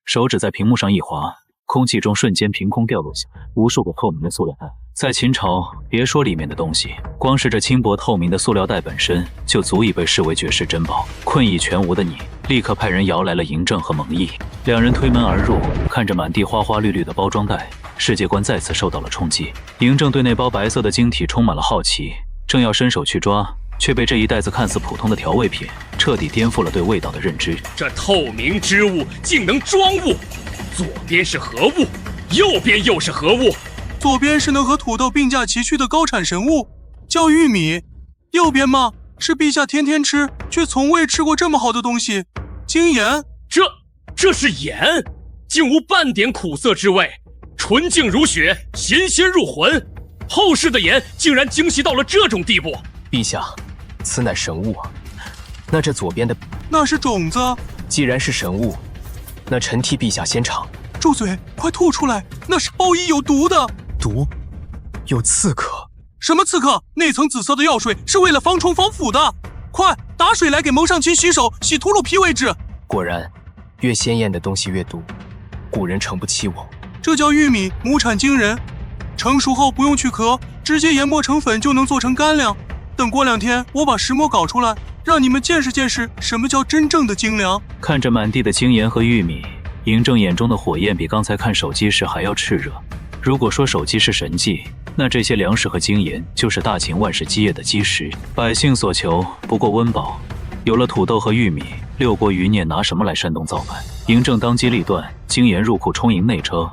手指在屏幕上一滑，空气中瞬间凭空掉落下无数个透明的塑料袋。在秦朝，别说里面的东西，光是这轻薄透明的塑料袋本身就足以被视为绝世珍宝。困意全无的你，立刻派人摇来了嬴政和蒙毅。两人推门而入，看着满地花花绿绿的包装袋，世界观再次受到了冲击。嬴政对那包白色的晶体充满了好奇，正要伸手去抓，却被这一袋子看似普通的调味品彻底颠覆了对味道的认知。这透明之物竟能装物，左边是何物，右边又是何物？左边是能和土豆并驾齐驱的高产神物，叫玉米；右边嘛，是陛下天天吃却从未吃过这么好的东西，精盐。这是盐，竟无半点苦涩之味，纯净如雪，咸鲜入魂。后世的盐竟然精细到了这种地步。陛下，此乃神物啊！那这左边的，那是种子。既然是神物，那臣替陛下先尝。住嘴！快吐出来！那是包衣有毒的。毒？有刺客？什么刺客？那层紫色的药水是为了防虫防腐的。快打水来给蒙上卿洗手，洗秃噜皮为止。果然，越鲜艳的东西越毒，古人诚不欺我。这叫玉米，亩产惊人，成熟后不用去壳，直接研磨成粉就能做成干粮。等过2天，我把石磨搞出来，让你们见识见识什么叫真正的精粮。看着满地的精盐和玉米，嬴政眼中的火焰比刚才看手机时还要炽热。如果说手机是神迹，那这些粮食和精盐就是大秦万世基业的基石。百姓所求不过温饱，有了土豆和玉米，6国余孽拿什么来煽动造反？嬴政当机立断，精盐入库充盈内车，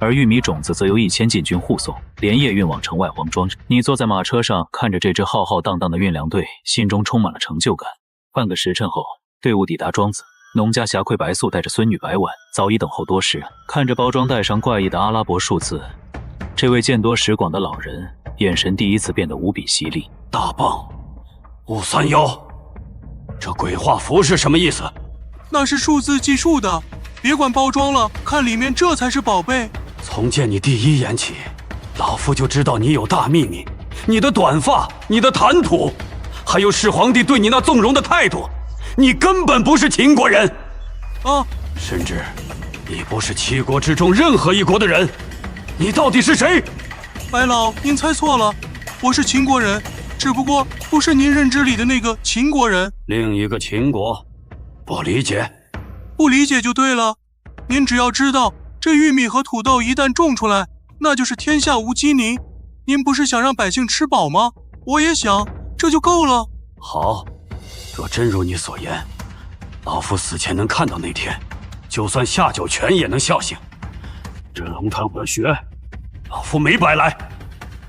而玉米种子则由1000禁军护送，连夜运往城外黄庄。你坐在马车上，看着这支浩浩荡荡的运粮队，心中充满了成就感。半个时辰后，队伍抵达庄子。农家霞帔白素带着孙女白婉早已等候多时，看着包装袋上怪异的阿拉伯数字，这位见多识广的老人眼神第一次变得无比犀利。大棒531，这鬼画符是什么意思？那是数字计数的，别管包装了，看里面这才是宝贝。从见你第一眼起，老夫就知道你有大秘密，你的短发，你的谈吐，还有始皇帝对你那纵容的态度。你根本不是秦国人，甚至你不是7国之中任何一国的人，你到底是谁？白老，您猜错了，我是秦国人，只不过不是您认知里的那个秦国人。另一个秦国，不理解。不理解就对了。您只要知道，这玉米和土豆一旦种出来，那就是天下无饥民。您不是想让百姓吃饱吗？我也想，这就够了。好，若真如你所言，老夫死前能看到那天，就算下九泉也能笑醒。这龙潭火穴，老夫没白来。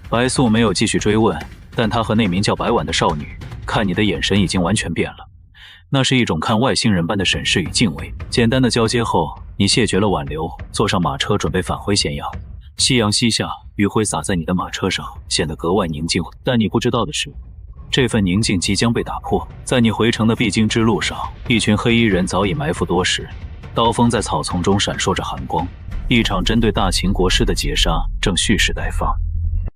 白素没有继续追问，但她和那名叫白婉的少女看你的眼神已经完全变了，那是一种看外星人般的审视与敬畏。简单的交接后，你谢绝了挽留，坐上马车准备返回咸阳。夕阳西下，余晖洒在你的马车上，显得格外宁静。但你不知道的是，这份宁静即将被打破。在你回城的必经之路上，一群黑衣人早已埋伏多时，刀锋在草丛中闪烁着寒光。一场针对大秦国师的劫杀正蓄势待发。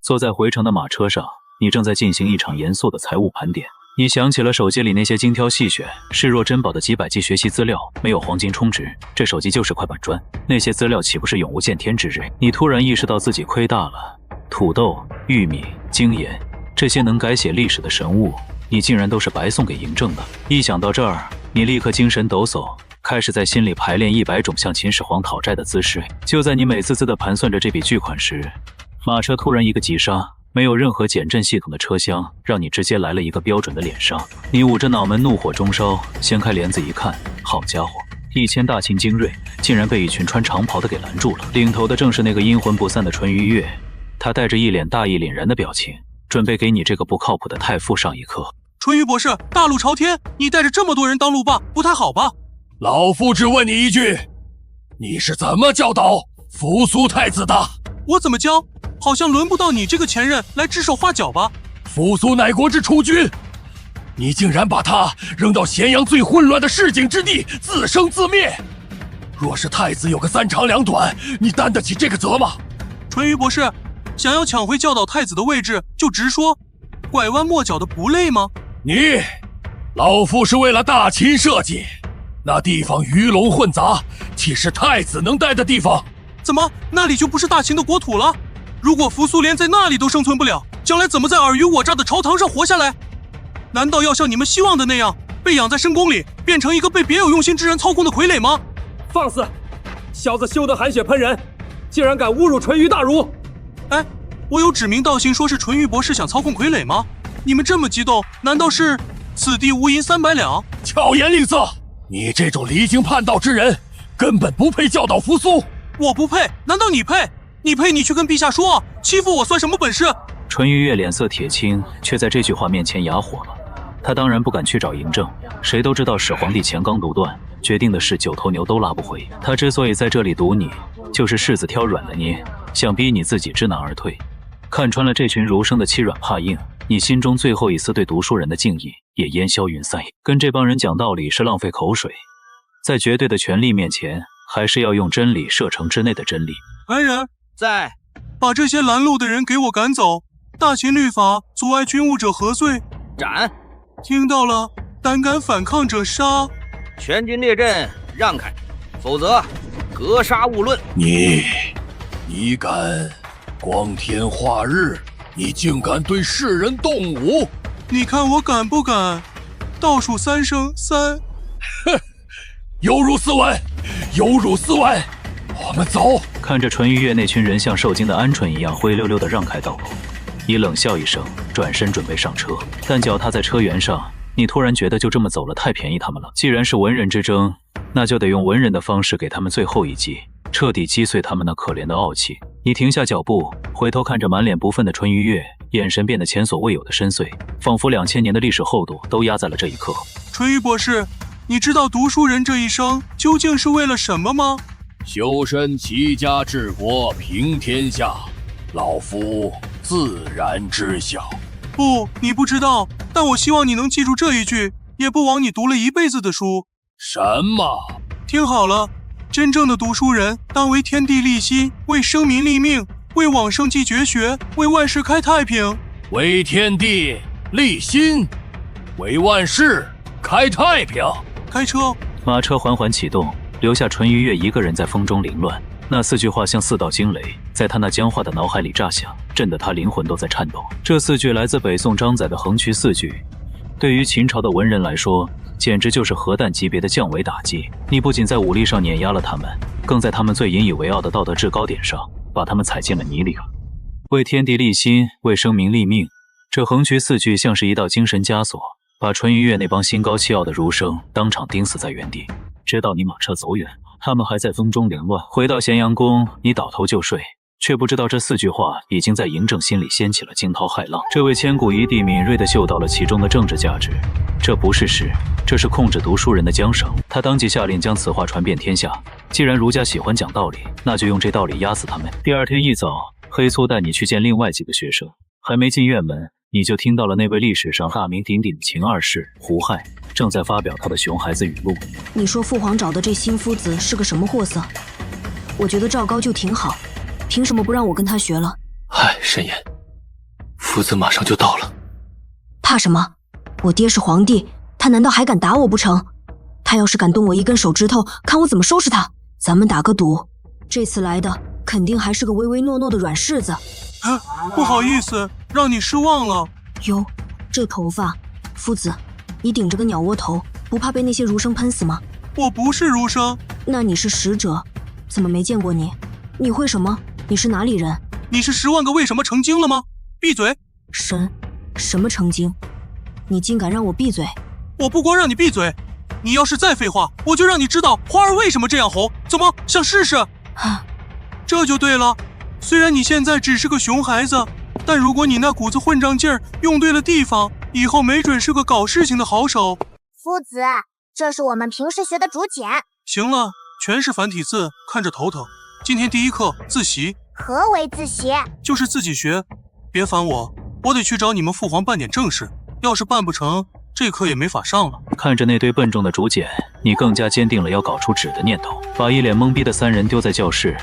坐在回城的马车上，你正在进行一场严肃的财务盘点。你想起了手机里那些精挑细选、视若珍宝的几百 G 学习资料，没有黄金充值，这手机就是块板砖。那些资料岂不是永无见天之日？你突然意识到自己亏大了。土豆、玉米、精盐，这些能改写历史的神物，你竟然都是白送给嬴政的。一想到这儿，你立刻精神抖擞，开始在心里排练100种向秦始皇讨债的姿势。就在你美滋滋地盘算着这笔巨款时，马车突然一个急刹。没有任何减震系统的车厢，让你直接来了一个标准的脸刹。你捂着脑门，怒火中烧，掀开帘子一看，好家伙，1000大秦精锐竟然被一群穿长袍的给拦住了。领头的正是那个阴魂不散的淳于越，他带着一脸大义凛然的表情，准备给你这个不靠谱的太傅上一课。淳于博士，大路朝天，你带着这么多人当路霸，不太好吧？老夫只问你一句，你是怎么教导扶苏太子的？我怎么教？好像轮不到你这个前任来指手画脚吧？扶苏乃国之储君，你竟然把他扔到咸阳最混乱的市井之地，自生自灭。若是太子有个3长2短，你担得起这个责吗？淳于博士，想要抢回教导太子的位置，就直说，拐弯抹角的不累吗？老夫是为了大秦设计，那地方鱼龙混杂，岂是太子能待的地方？怎么，那里就不是大秦的国土了？如果扶苏连在那里都生存不了，将来怎么在尔虞我诈的朝堂上活下来？难道要像你们希望的那样，被养在深宫里，变成一个被别有用心之人操控的傀儡吗？放肆！小子休得含血喷人，竟然敢侮辱淳于大儒！哎，我有指名道姓说是淳于博士想操控傀儡吗？你们这么激动，难道是此地无银300两？巧言令色！你这种离经叛道之人，根本不配教导扶苏。我不配？难道你配？你配你去跟陛下说，欺负我算什么本事？淳于越脸色铁青，却在这句话面前哑火了。他当然不敢去找嬴政，谁都知道始皇帝钱纲独断，决定的事9头牛都拉不回。他之所以在这里堵你，就是柿子挑软了捏，想逼你自己知难而退。看穿了这群儒生的欺软怕硬，你心中最后一丝对读书人的敬意也烟消云散。跟这帮人讲道理是浪费口水，在绝对的权力面前，还是要用真理射程之内的真理。来人，在，把这些拦路的人给我赶走！大秦律法，阻碍军务者何罪？斩！听到了，胆敢反抗者杀！全军列阵，让开，否则格杀勿论！你敢光天化日？你竟敢对世人动武？你看我敢不敢？倒数3声，3。哼，有辱斯文，有辱斯文！我们走。看着淳于越那群人像受惊的鹌鹑一样灰溜溜地让开道路，你冷笑一声，转身准备上车。但脚踏在车辕上，你突然觉得就这么走了太便宜他们了。既然是文人之争，那就得用文人的方式给他们最后一击，彻底击碎他们那可怜的傲气。你停下脚步，回头看着满脸不忿的淳于越，眼神变得前所未有的深邃，仿佛2000年的历史厚度都压在了这一刻。淳于博士，你知道读书人这一生究竟是为了什么吗？修身齐家治国平天下，老夫自然知晓。不，你不知道，但我希望你能记住这一句，也不枉你读了一辈子的书。什么？听好了，真正的读书人当为天地立心，为生民立命，为往圣继绝学，为万世开太平。为天地立心，为万世开太平。开车。马车缓缓启动，留下淳于越一个人在风中凌乱。那4句话像4道惊雷，在他那僵化的脑海里炸响，震得他灵魂都在颤抖。这4句来自北宋张载的横渠4句，对于秦朝的文人来说，简直就是核弹级别的降维打击。你不仅在武力上碾压了他们，更在他们最引以为傲的道德制高点上，把他们踩进了泥里了。为天地立心，为生民立命，这横渠4句像是一道精神枷锁，把淳于越那帮心高气傲的儒生当场钉死在原地。直到你马车走远，他们还在风中凌乱。回到咸阳宫，你倒头就睡，却不知道这4句话已经在嬴政心里掀起了惊涛骇浪。这位千古一帝敏锐地嗅到了其中的政治价值，这不是诗，这是控制读书人的缰绳。他当即下令将此话传遍天下。既然儒家喜欢讲道理，那就用这道理压死他们。第二天一早，黑粗带你去见另外几个学生，还没进院门，你就听到了那位历史上大名鼎鼎的秦二世胡亥正在发表他的熊孩子语录。你说父皇找的这新夫子是个什么货色？我觉得赵高就挺好，凭什么不让我跟他学了？唉，慎言，夫子马上就到了。怕什么？我爹是皇帝，他难道还敢打我不成？他要是敢动我一根手指头，看我怎么收拾他。咱们打个赌，这次来的肯定还是个唯唯诺诺的软柿子。不好意思，让你失望了。哟，这头发，夫子，你顶着个鸟窝头，不怕被那些儒生喷死吗？我不是儒生。那你是使者，怎么没见过你？你会什么？你是哪里人？你是10万个为什么成精了吗？闭嘴！什么成精？你竟敢让我闭嘴？我不光让你闭嘴，你要是再废话，我就让你知道花儿为什么这样红。怎么，想试试？这就对了。虽然你现在只是个熊孩子，但如果你那股子混账劲儿用对了地方，以后没准是个搞事情的好手。夫子，这是我们平时学的竹简。行了，全是繁体字，看着头疼。今天第一课自习。何为自习？就是自己学。别烦我，我得去找你们父皇办点正事。要是办不成，这课也没法上了。看着那堆笨重的竹简，你更加坚定了要搞出纸的念头。把一脸懵逼的3人丢在教室，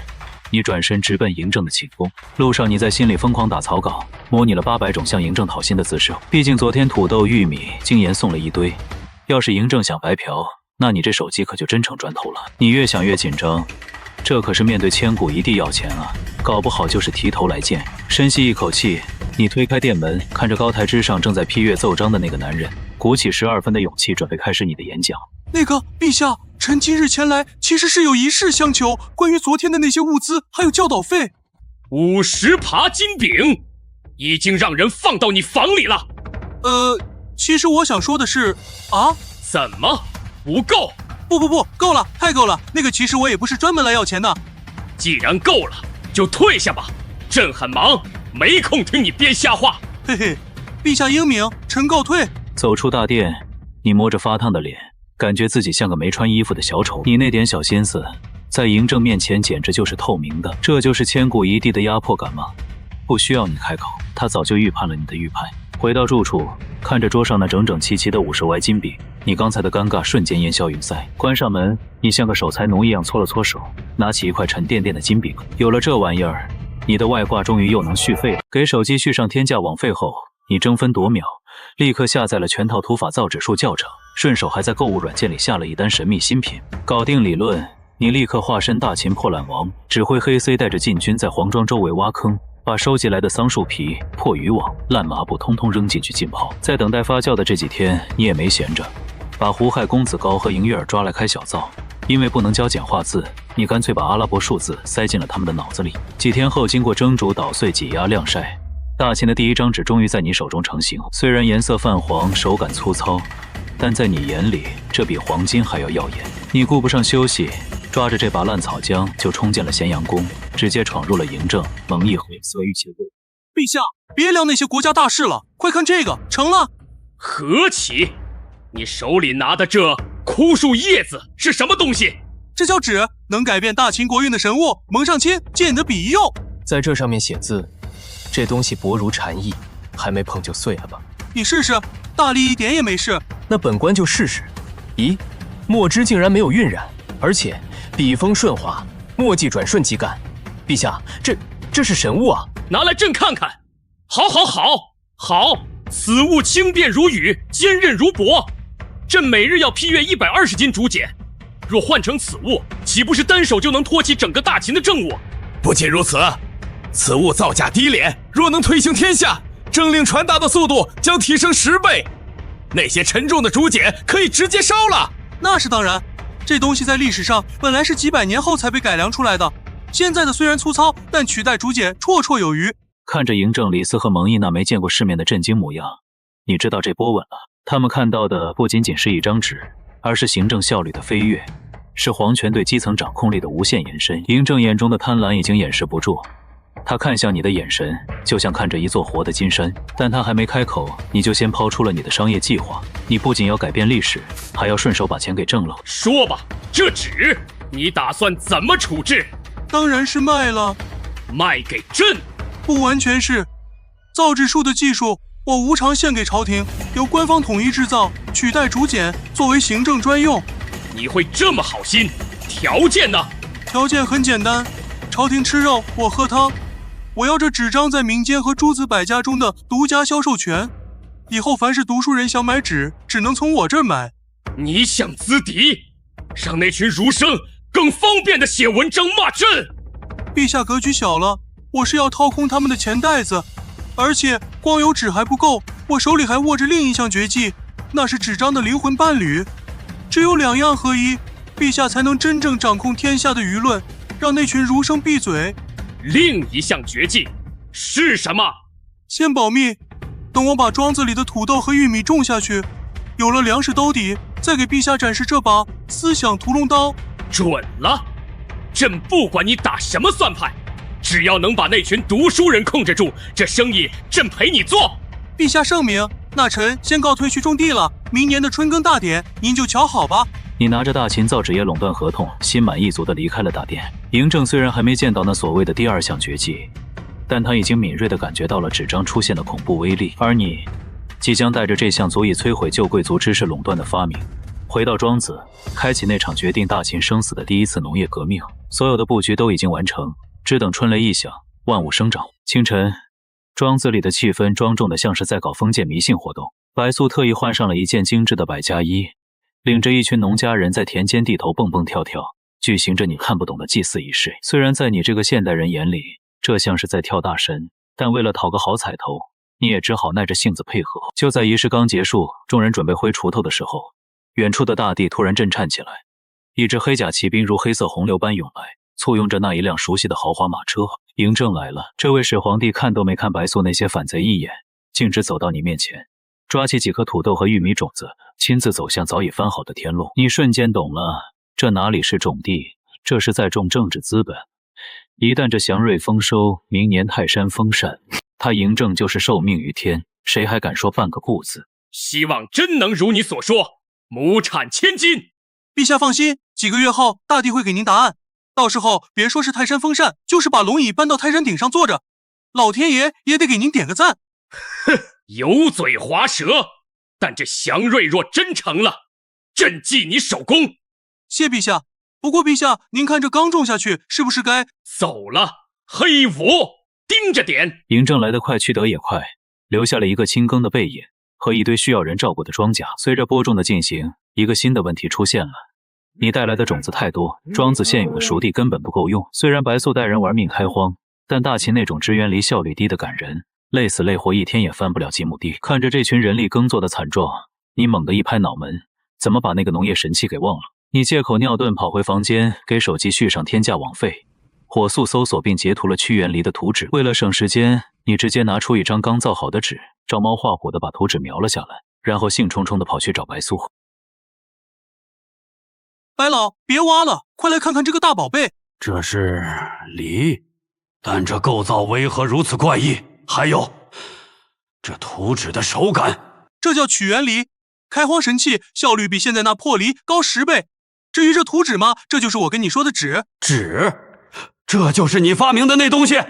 你转身直奔嬴政的寝宫。路上你在心里疯狂打草稿，模拟了800种向嬴政讨薪的姿势。毕竟昨天土豆、玉米、精盐送了一堆，要是嬴政想白嫖，那你这手机可就真成砖头了。你越想越紧张，这可是面对千古一帝要钱啊，搞不好就是提头来见。深吸一口气，你推开殿门，看着高台之上正在批阅奏章的那个男人，鼓起12分的勇气，准备开始你的演讲。那个陛下，臣今日前来其实是有一事相求，关于昨天的那些物资还有教导费。50耙金饼已经让人放到你房里了。其实我想说的是啊，怎么不够？不，够了，太够了。那个其实我也不是专门来要钱的。既然够了，就退下吧。朕很忙，没空听你编瞎话。嘿嘿，陛下英明，臣告退。走出大殿，你摸着发烫的脸，感觉自己像个没穿衣服的小丑。你那点小心思，在嬴政面前简直就是透明的。这就是千古一帝的压迫感吗？不需要你开口，他早就预判了你的预判。回到住处，看着桌上那整整齐齐的50歪金币，你刚才的尴尬瞬间烟消云散。关上门，你像个守财奴一样搓了搓手，拿起一块沉甸甸的金饼。有了这玩意儿，你的外挂终于又能续费了。给手机续上天价网费后，你争分夺秒，立刻下载了全套土法造纸术教程，顺手还在购物软件里下了一单神秘新品。搞定理论，你立刻化身大秦破烂王，指挥黑 C 带着禁军在黄庄周围挖坑，把收集来的桑树皮、破渔网、烂麻布通通扔进去浸泡。在等待发酵的这几天，你也没闲着，把胡亥、公子高和嬴月儿抓来开小灶。因为不能教简化字，你干脆把阿拉伯数字塞进了他们的脑子里。几天后，经过蒸煮、捣碎、挤压、晾晒，大秦的第一张纸终于在你手中成型。虽然颜色泛黄，手感粗糙，但在你眼里，这比黄金还要耀眼。你顾不上休息，抓着这把烂草浆就冲进了咸阳宫，直接闯入了嬴政，蒙一回色欲切腹。陛下，别聊那些国家大事了，快看这个，成了。何启，你手里拿的这枯树叶子是什么东西？这叫纸，能改变大秦国运的神物。蒙上亲，借你的笔一用。在这上面写字，这东西薄如蝉翼，还没碰就碎了吧？你试试，大力一点也没事。那本官就试试。咦，墨汁竟然没有晕染，而且笔锋顺滑，墨迹转瞬即干。陛下，这是神物啊！拿来朕看看。好，此物轻便如雨，坚韧如帛。朕每日要批阅120斤竹简，若换成此物，岂不是单手就能托起整个大秦的政务？不仅如此，此物造价低廉，若能推行天下，政令传达的速度将提升10倍。那些沉重的竹简可以直接烧了。那是当然，这东西在历史上本来是几百年后才被改良出来的。现在的虽然粗糙，但取代竹简绰绰有余。看着嬴政、李斯和蒙毅那没见过世面的震惊模样，你知道这波稳了。他们看到的不仅仅是一张纸，而是行政效率的飞跃，是皇权对基层掌控力的无限延伸。嬴政眼中的贪婪已经掩饰不住，他看向你的眼神就像看着一座活的金山，但他还没开口，你就先抛出了你的商业计划。你不仅要改变历史，还要顺手把钱给挣了。说吧，这纸你打算怎么处置？当然是卖了。卖给朕？不完全是，造纸术的技术我无偿献给朝廷，由官方统一制造，取代竹简作为行政专用。你会这么好心？条件呢？条件很简单，朝廷吃肉，我喝汤。我要这纸张在民间和诸子百家中的独家销售权，以后凡是读书人想买纸，只能从我这儿买。你想资敌，让那群儒生更方便地写文章骂朕？陛下格局小了，我是要掏空他们的钱袋子，而且光有纸还不够，我手里还握着另一项绝技，那是纸张的灵魂伴侣。只有2样合一，陛下才能真正掌控天下的舆论，让那群儒生闭嘴。另一项绝技是什么？先保密，等我把庄子里的土豆和玉米种下去，有了粮食兜底，再给陛下展示这把思想屠龙刀。准了，朕不管你打什么算盘，只要能把那群读书人控制住，这生意朕陪你做。陛下圣明，那臣先告退去种地了，明年的春耕大典您就瞧好吧。你拿着大秦造纸业垄断合同，心满意足地离开了大殿。嬴政虽然还没见到那所谓的第2项绝技，但他已经敏锐地感觉到了纸张出现的恐怖威力。而你即将带着这项足以摧毁旧贵族知识垄断的发明，回到庄子，开启那场决定大秦生死的第1次农业革命。所有的布局都已经完成，只等春雷一响，万物生长。清晨，庄子里的气氛庄重的像是在搞封建迷信活动。白素特意换上了一件精致的百家衣，领着一群农家人在田间地头蹦蹦跳跳，举行着你看不懂的祭祀仪式。虽然在你这个现代人眼里，这像是在跳大神，但为了讨个好彩头，你也只好耐着性子配合。就在仪式刚结束，众人准备挥锄头的时候，远处的大地突然震颤起来，一支黑甲骑兵如黑色洪流般涌来，簇拥着那一辆熟悉的豪华马车。嬴政来了。这位始皇帝看都没看白素那些反贼一眼，径直走到你面前，抓起几颗土豆和玉米种子，亲自走向早已翻好的田路。你瞬间懂了，这哪里是种地，这是在种政治资本。一旦这祥瑞丰收，明年泰山丰善，他嬴政就是受命于天，谁还敢说半个不字？希望真能如你所说，亩产1000斤。陛下放心，几个月后大帝会给您答案。到时候别说是泰山丰善，就是把龙椅搬到泰山顶上坐着，老天爷也得给您点个赞。哼，油嘴滑舌，但这祥瑞若真成了，朕记你首功。谢陛下。不过陛下，您看这刚种下去，是不是该走了？黑武，盯着点。嬴政来得快，去得也快，留下了一个清耕的背影和一堆需要人照顾的庄稼。随着播种的进行，一个新的问题出现了。你带来的种子太多，庄子现有的熟地根本不够用。虽然白素带人玩命开荒，但大秦那种支援离效率低的赶人，累死累活一天也翻不了几亩地。看着这群人力耕作的惨状，你猛地一拍脑门，怎么把那个农业神器给忘了？你借口尿遁跑回房间，给手机续上天价网费，火速搜索并截图了屈原离的图纸。为了省时间，你直接拿出一张刚造好的纸，照猫画虎的把图纸描了下来，然后兴冲冲地跑去找白素。白老，别挖了，快来看看这个大宝贝。这是梨，但这构造为何如此怪异？还有，这图纸的手感，这叫曲原梨，开荒神器，效率比现在那破梨高10倍。至于这图纸嘛，这就是我跟你说的纸。纸？这就是你发明的那东西？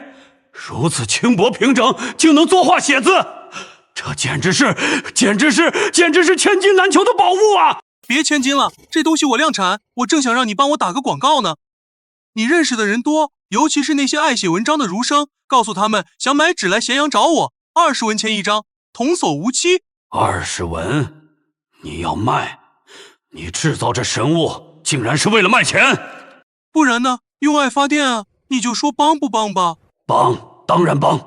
如此轻薄平整，竟能作画写字，这简直是千金难求的宝物啊！别千金了，这东西我量产，我正想让你帮我打个广告呢。你认识的人多，尤其是那些爱写文章的儒生，告诉他们想买纸来咸阳找我，20文钱一张，童叟无欺。20文？你要卖？你制造这神物竟然是为了卖钱？不然呢？用爱发电啊！你就说帮不帮吧？帮，当然帮。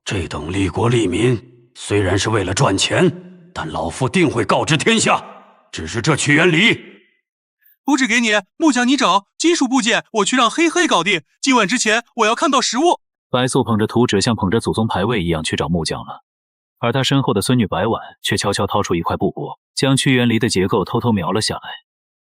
这等利国利民，虽然是为了赚钱，但老夫定会告知天下。只是这屈原离，图纸给你，木匠你找，金属部件我去让黑黑搞定。今晚之前我要看到实物。白素捧着图纸，像捧着祖宗牌位一样去找木匠了。而他身后的孙女白婉却悄悄掏出一块布帛，将屈原离的结构偷偷描了下来。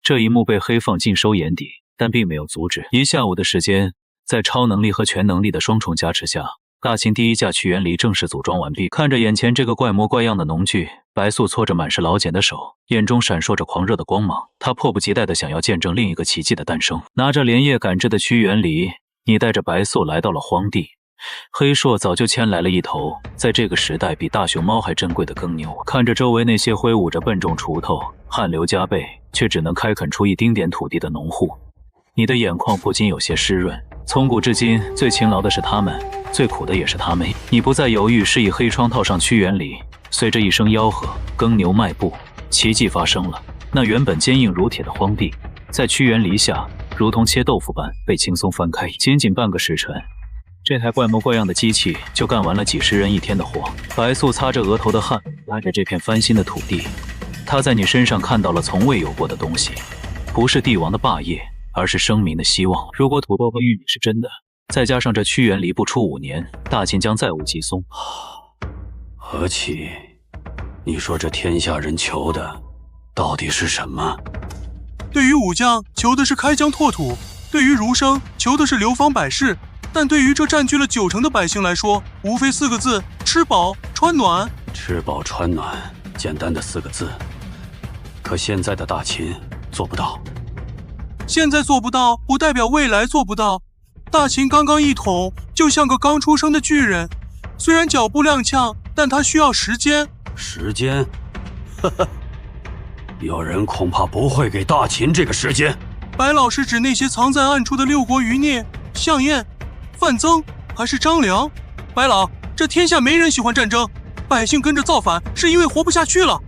这一幕被黑凤尽收眼底，但并没有阻止。一下午的时间，在超能力和全能力的双重加持下，大秦第一架屈原离正式组装完毕。看着眼前这个怪模怪样的农具，白素搓着满是老茧的手，眼中闪烁着狂热的光芒。她迫不及待地想要见证另一个奇迹的诞生。拿着连夜赶制的屈原离，你带着白素来到了荒地。黑硕早就牵来了一头在这个时代比大熊猫还珍贵的耕牛，看着周围那些挥舞着笨重锄头、汗流浃背却只能开垦出一丁点土地的农户，你的眼眶不禁有些湿润。从古至今，最勤劳的是他们，最苦的也是他们。你不再犹豫，示意黑窗套上屈原离。随着一声吆喝，耕牛迈步，奇迹发生了。那原本坚硬如铁的荒地，在屈原离下，如同切豆腐般被轻松翻开。仅仅半个时辰，这台怪模怪样的机器就干完了几十人一天的活。白素擦着额头的汗，拉着这片翻新的土地，她在你身上看到了从未有过的东西，不是帝王的霸业，而是生民的希望。如果土豆和玉米是真的，再加上这屈原离不出5年，大秦将再无疾松。何其，你说这天下人求的到底是什么？对于武将，求的是开疆拓土；对于儒生，求的是流芳百世。但对于这占据了90%的百姓来说，无非4个字：吃饱穿暖。吃饱穿暖，简单的4个字。可现在的大秦做不到。现在做不到，不代表未来做不到。大秦刚刚一统，就像个刚出生的巨人，虽然脚步踉跄，但他需要时间。时间？呵呵，有人恐怕不会给大秦这个时间。白老是指那些藏在暗处的6国余孽，项燕、范增还是张良？白老，这天下没人喜欢战争，百姓跟着造反是因为活不下去了。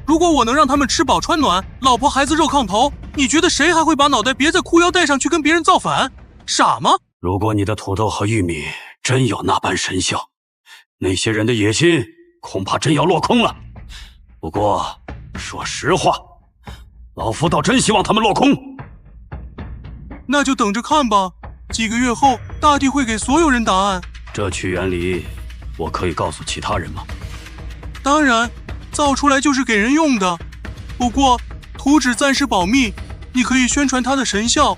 如果我能让他们吃饱穿暖，老婆孩子热炕头，你觉得谁还会把脑袋别在裤腰带上去跟别人造反？傻吗？如果你的土豆和玉米真有那般神效，那些人的野心恐怕真要落空了。不过说实话，老夫倒真希望他们落空。那就等着看吧，几个月后大帝会给所有人答案。这屈原离我可以告诉其他人吗？当然，造出来就是给人用的。不过图纸暂时保密，你可以宣传它的神效，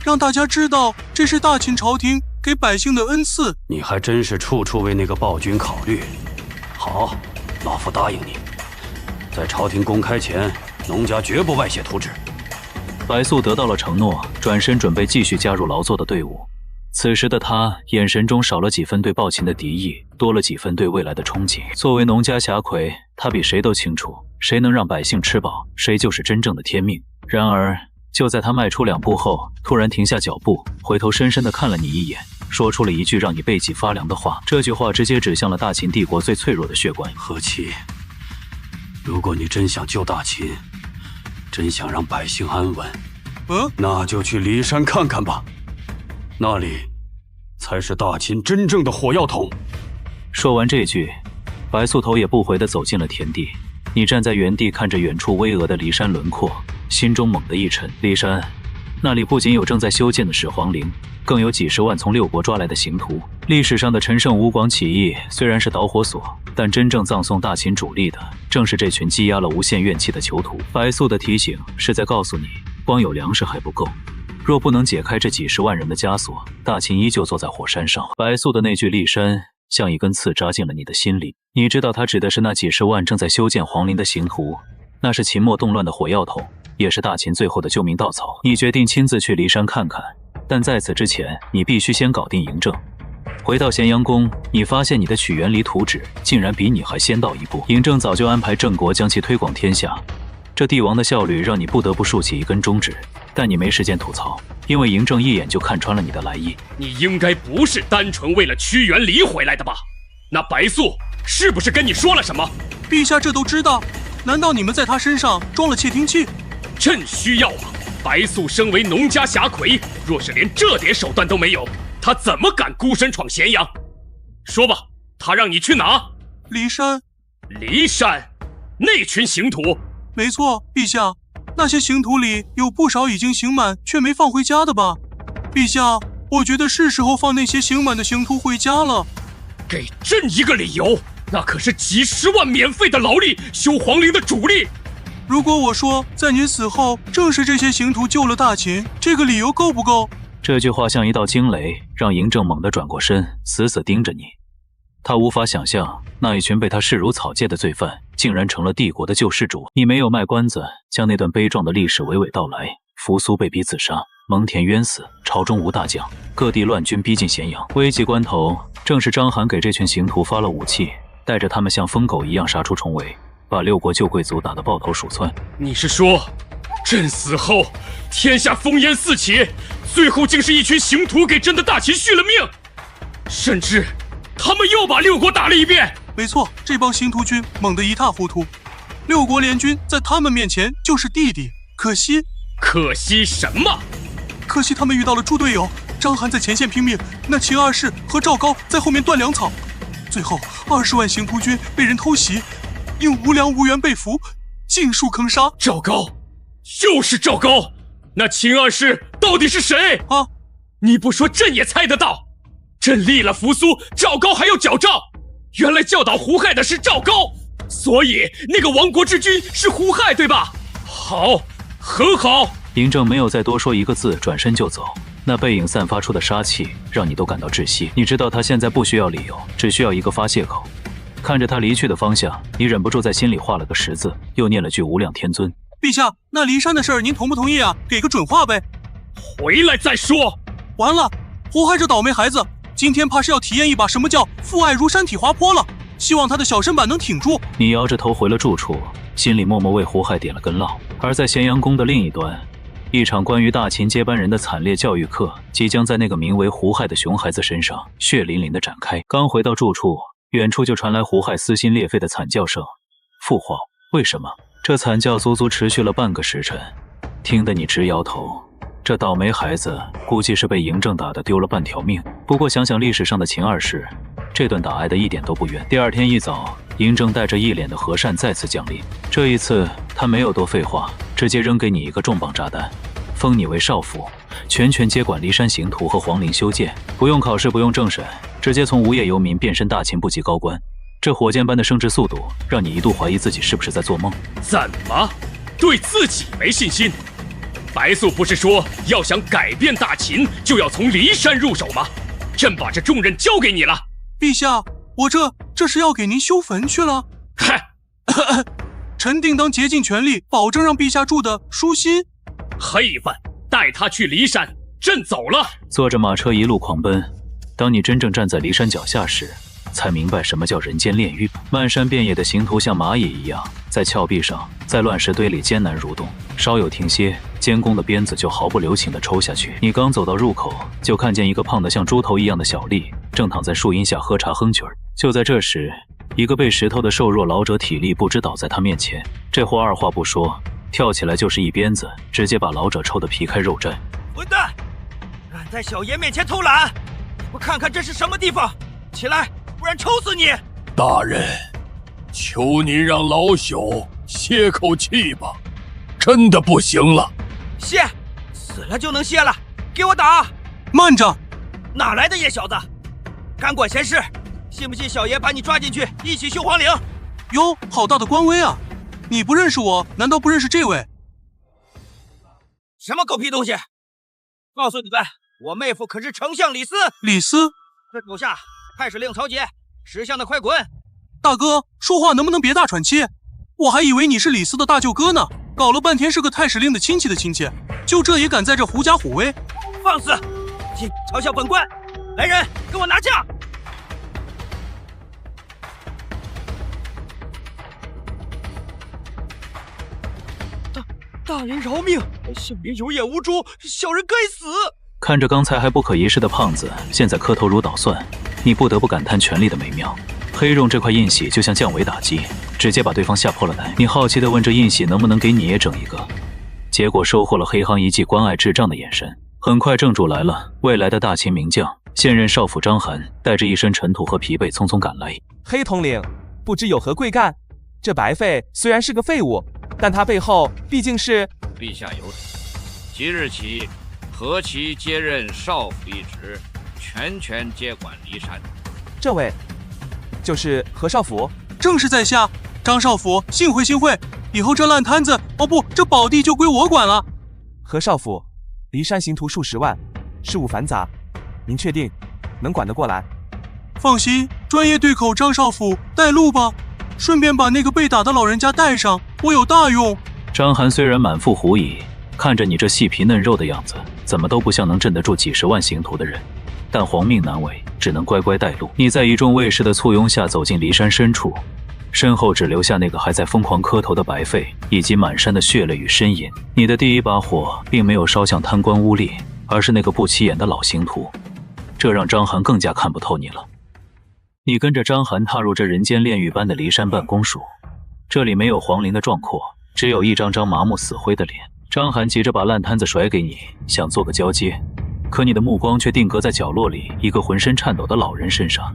让大家知道这是大秦朝廷给百姓的恩赐。你还真是处处为那个暴君考虑。好，老夫答应你，在朝廷公开前，农家绝不外泄图纸。白素得到了承诺，转身准备继续加入劳作的队伍。此时的他眼神中少了几分对暴秦的敌意，多了几分对未来的憧憬。作为农家侠魁，他比谁都清楚，谁能让百姓吃饱，谁就是真正的天命。然而就在他迈出2步后，突然停下脚步，回头深深地看了你一眼，说出了一句让你背脊发凉的话。这句话直接指向了大秦帝国最脆弱的血管。何其，如果你真想救大秦，真想让百姓安稳，那就去骊山看看吧，那里才是大秦真正的火药桶。说完这句，白素头也不回地走进了田地。你站在原地看着远处巍峨的骊山轮廓，心中猛地一沉。骊山，那里不仅有正在修建的始皇陵，更有几十万从6国抓来的刑徒。历史上的陈胜吴广起义虽然是导火索，但真正葬送大秦主力的，正是这群积压了无限怨气的囚徒。白素的提醒是在告诉你，光有粮食还不够，若不能解开这几十万人的枷锁，大秦依旧坐在火山上。白素的那句骊山像一根刺扎进了你的心里。你知道他指的是那几十万正在修建皇陵的刑徒，那是秦末动乱的火药桶，也是大秦最后的救命稻草。你决定亲自去骊山看看，但在此之前，你必须先搞定嬴政。回到咸阳宫，你发现你的屈原离图纸竟然比你还先到一步。嬴政早就安排郑国将其推广天下，这帝王的效率让你不得不竖起一根中指，但你没时间吐槽，因为嬴政一眼就看穿了你的来意。你应该不是单纯为了屈原离回来的吧？那白素是不是跟你说了什么？陛下这都知道，难道你们在他身上装了窃听器？朕需要啊！白素身为农家侠魁，若是连这点手段都没有，他怎么敢孤身闯咸阳？说吧，他让你去哪？骊山。骊山？那群刑徒？没错，陛下，那些刑徒里有不少已经刑满却没放回家的吧？陛下，我觉得是时候放那些刑满的刑徒回家了。给朕一个理由，那可是几十万免费的劳力，修皇陵的主力。如果我说在您死后，正是这些刑徒救了大秦，这个理由够不够？这句话像一道惊雷，让嬴政猛地转过身，死死盯着你。他无法想象，那一群被他视如草芥的罪犯，竟然成了帝国的救世主。你没有卖关子，将那段悲壮的历史娓娓道来。扶苏被逼自杀，蒙恬冤死，朝中无大将，各地乱军逼近咸阳。危急关头，正是章邯给这群刑徒发了武器，带着他们像疯狗一样杀出重围，把6国旧贵族打得抱头鼠窜。你是说，朕死后，天下烽烟四起，最后竟是一群刑徒给朕的大秦续了命，甚至他们又把6国打了一遍。没错，这帮刑徒军猛得一塌糊涂，6国联军在他们面前就是弟弟。可惜什么？可惜他们遇到了猪队友，章邯在前线拼命，那秦二世和赵高在后面断粮草，最后20万刑徒军被人偷袭，因无粮无援被俘，尽数坑杀。赵高，又是赵高，那秦二世到底是谁啊？你不说朕也猜得到。朕立了扶苏，赵高还要矫诏，原来教导胡亥的是赵高，所以那个亡国之君是胡亥，对吧？好，很好。嬴政没有再多说一个字，转身就走。那背影散发出的杀气，让你都感到窒息。你知道他现在不需要理由，只需要一个发泄口。看着他离去的方向，你忍不住在心里画了个十字，又念了句无量天尊。陛下，那骊山的事儿您同不同意啊？给个准话呗。回来再说。完了，胡亥这倒霉孩子，今天怕是要体验一把什么叫父爱如山体滑坡了。希望他的小身板能挺住。你摇着头回了住处，心里默默为胡亥点了根烙。而在咸阳宫的另一端，一场关于大秦接班人的惨烈教育课，即将在那个名为胡亥的熊孩子身上血淋淋地展开。刚回到住处，远处就传来胡亥撕心裂肺的惨叫声。父皇，为什么？这惨叫足足持续了半个时辰，听得你直摇头。这倒霉孩子估计是被嬴政打得丢了半条命。不过想想历史上的秦二世，这顿打挨得一点都不冤。第二天一早，嬴政带着一脸的和善再次降临。这一次他没有多废话，直接扔给你一个重磅炸弹，封你为少府，全权接管骊山刑徒和皇陵修建，不用考试，不用政审，直接从无业游民变身大秦部级高官。这火箭般的升职速度，让你一度怀疑自己是不是在做梦。怎么，对自己没信心？白素不是说要想改变大秦，就要从骊山入手吗？朕把这重任交给你了。陛下，我这是要给您修坟去了。嗨，臣定当竭尽全力，保证让陛下住得舒心。黑饭，带他去骊山，朕走了。坐着马车一路狂奔，当你真正站在骊山脚下时，才明白什么叫人间炼狱。漫山遍野的刑徒像蚂蚁一样，在峭壁上，在乱石堆里艰难蠕动，稍有停歇，监工的鞭子就毫不留情地抽下去。你刚走到入口，就看见一个胖得像猪头一样的小吏正躺在树荫下喝茶哼曲儿。就在这时，一个被石头的瘦弱老者体力不支倒在他面前，这货二话不说，跳起来就是一鞭子，直接把老者抽得皮开肉绽。混蛋，敢在小爷面前偷懒，你不看看这是什么地方？起来，不然抽死你！大人，求您让老朽歇口气吧，真的不行了。歇？死了就能歇了？给我打！慢着！哪来的野小子？敢管闲事？信不信小爷把你抓进去一起修皇陵？哟，好大的官威啊！你不认识我，难道不认识这位？什么狗屁东西！告诉你们，我妹夫可是丞相李斯。李斯？这手下太史令曹节，识相的快滚！大哥，说话能不能别大喘气？我还以为你是李斯的大舅哥呢，搞了半天是个太史令的亲戚的亲戚，就这也敢在这狐假虎威？放肆！请嘲笑本官！来人，给我拿枪！大人饶命！小人有眼无珠，小人该死！看着刚才还不可一世的胖子，现在磕头如捣蒜，你不得不感叹权力的美妙。黑肉这块印玺就像降维打击，直接把对方吓破了胆。你好奇地问这印玺能不能给你也整一个？结果收获了黑行一记关爱智障的眼神。很快正主来了，未来的大秦名将，现任少府张邯带着一身尘土和疲惫匆匆赶来。黑统领，不知有何贵干？这白费虽然是个废物，但他背后毕竟是……陛下有旨，即日起，何其接任少府一职，全权接管骊山。这位就是何少府？正是在下张少府，幸会幸会。以后这烂摊子，哦不，这宝地就归我管了。何少府，骊山刑徒数十万，事务繁杂，您确定能管得过来？放心，专业对口张少府带路吧，顺便把那个被打的老人家带上，我有大用。张邯虽然满腹狐疑，看着你这细皮嫩肉的样子，怎么都不像能镇得住几十万刑徒的人，但皇命难违，只能乖乖带路。你在一众卫士的簇拥下走进骊山深处，身后只留下那个还在疯狂磕头的白费，以及满山的血泪与呻吟。你的第一把火并没有烧向贪官污吏，而是那个不起眼的老刑徒，这让张邯更加看不透你了。你跟着张邯踏入这人间炼狱般的骊山办公署，这里没有皇陵的壮阔，只有一张张麻木死灰的脸。张邯急着把烂摊子甩给你，想做个交接，可你的目光却定格在角落里一个浑身颤抖的老人身上。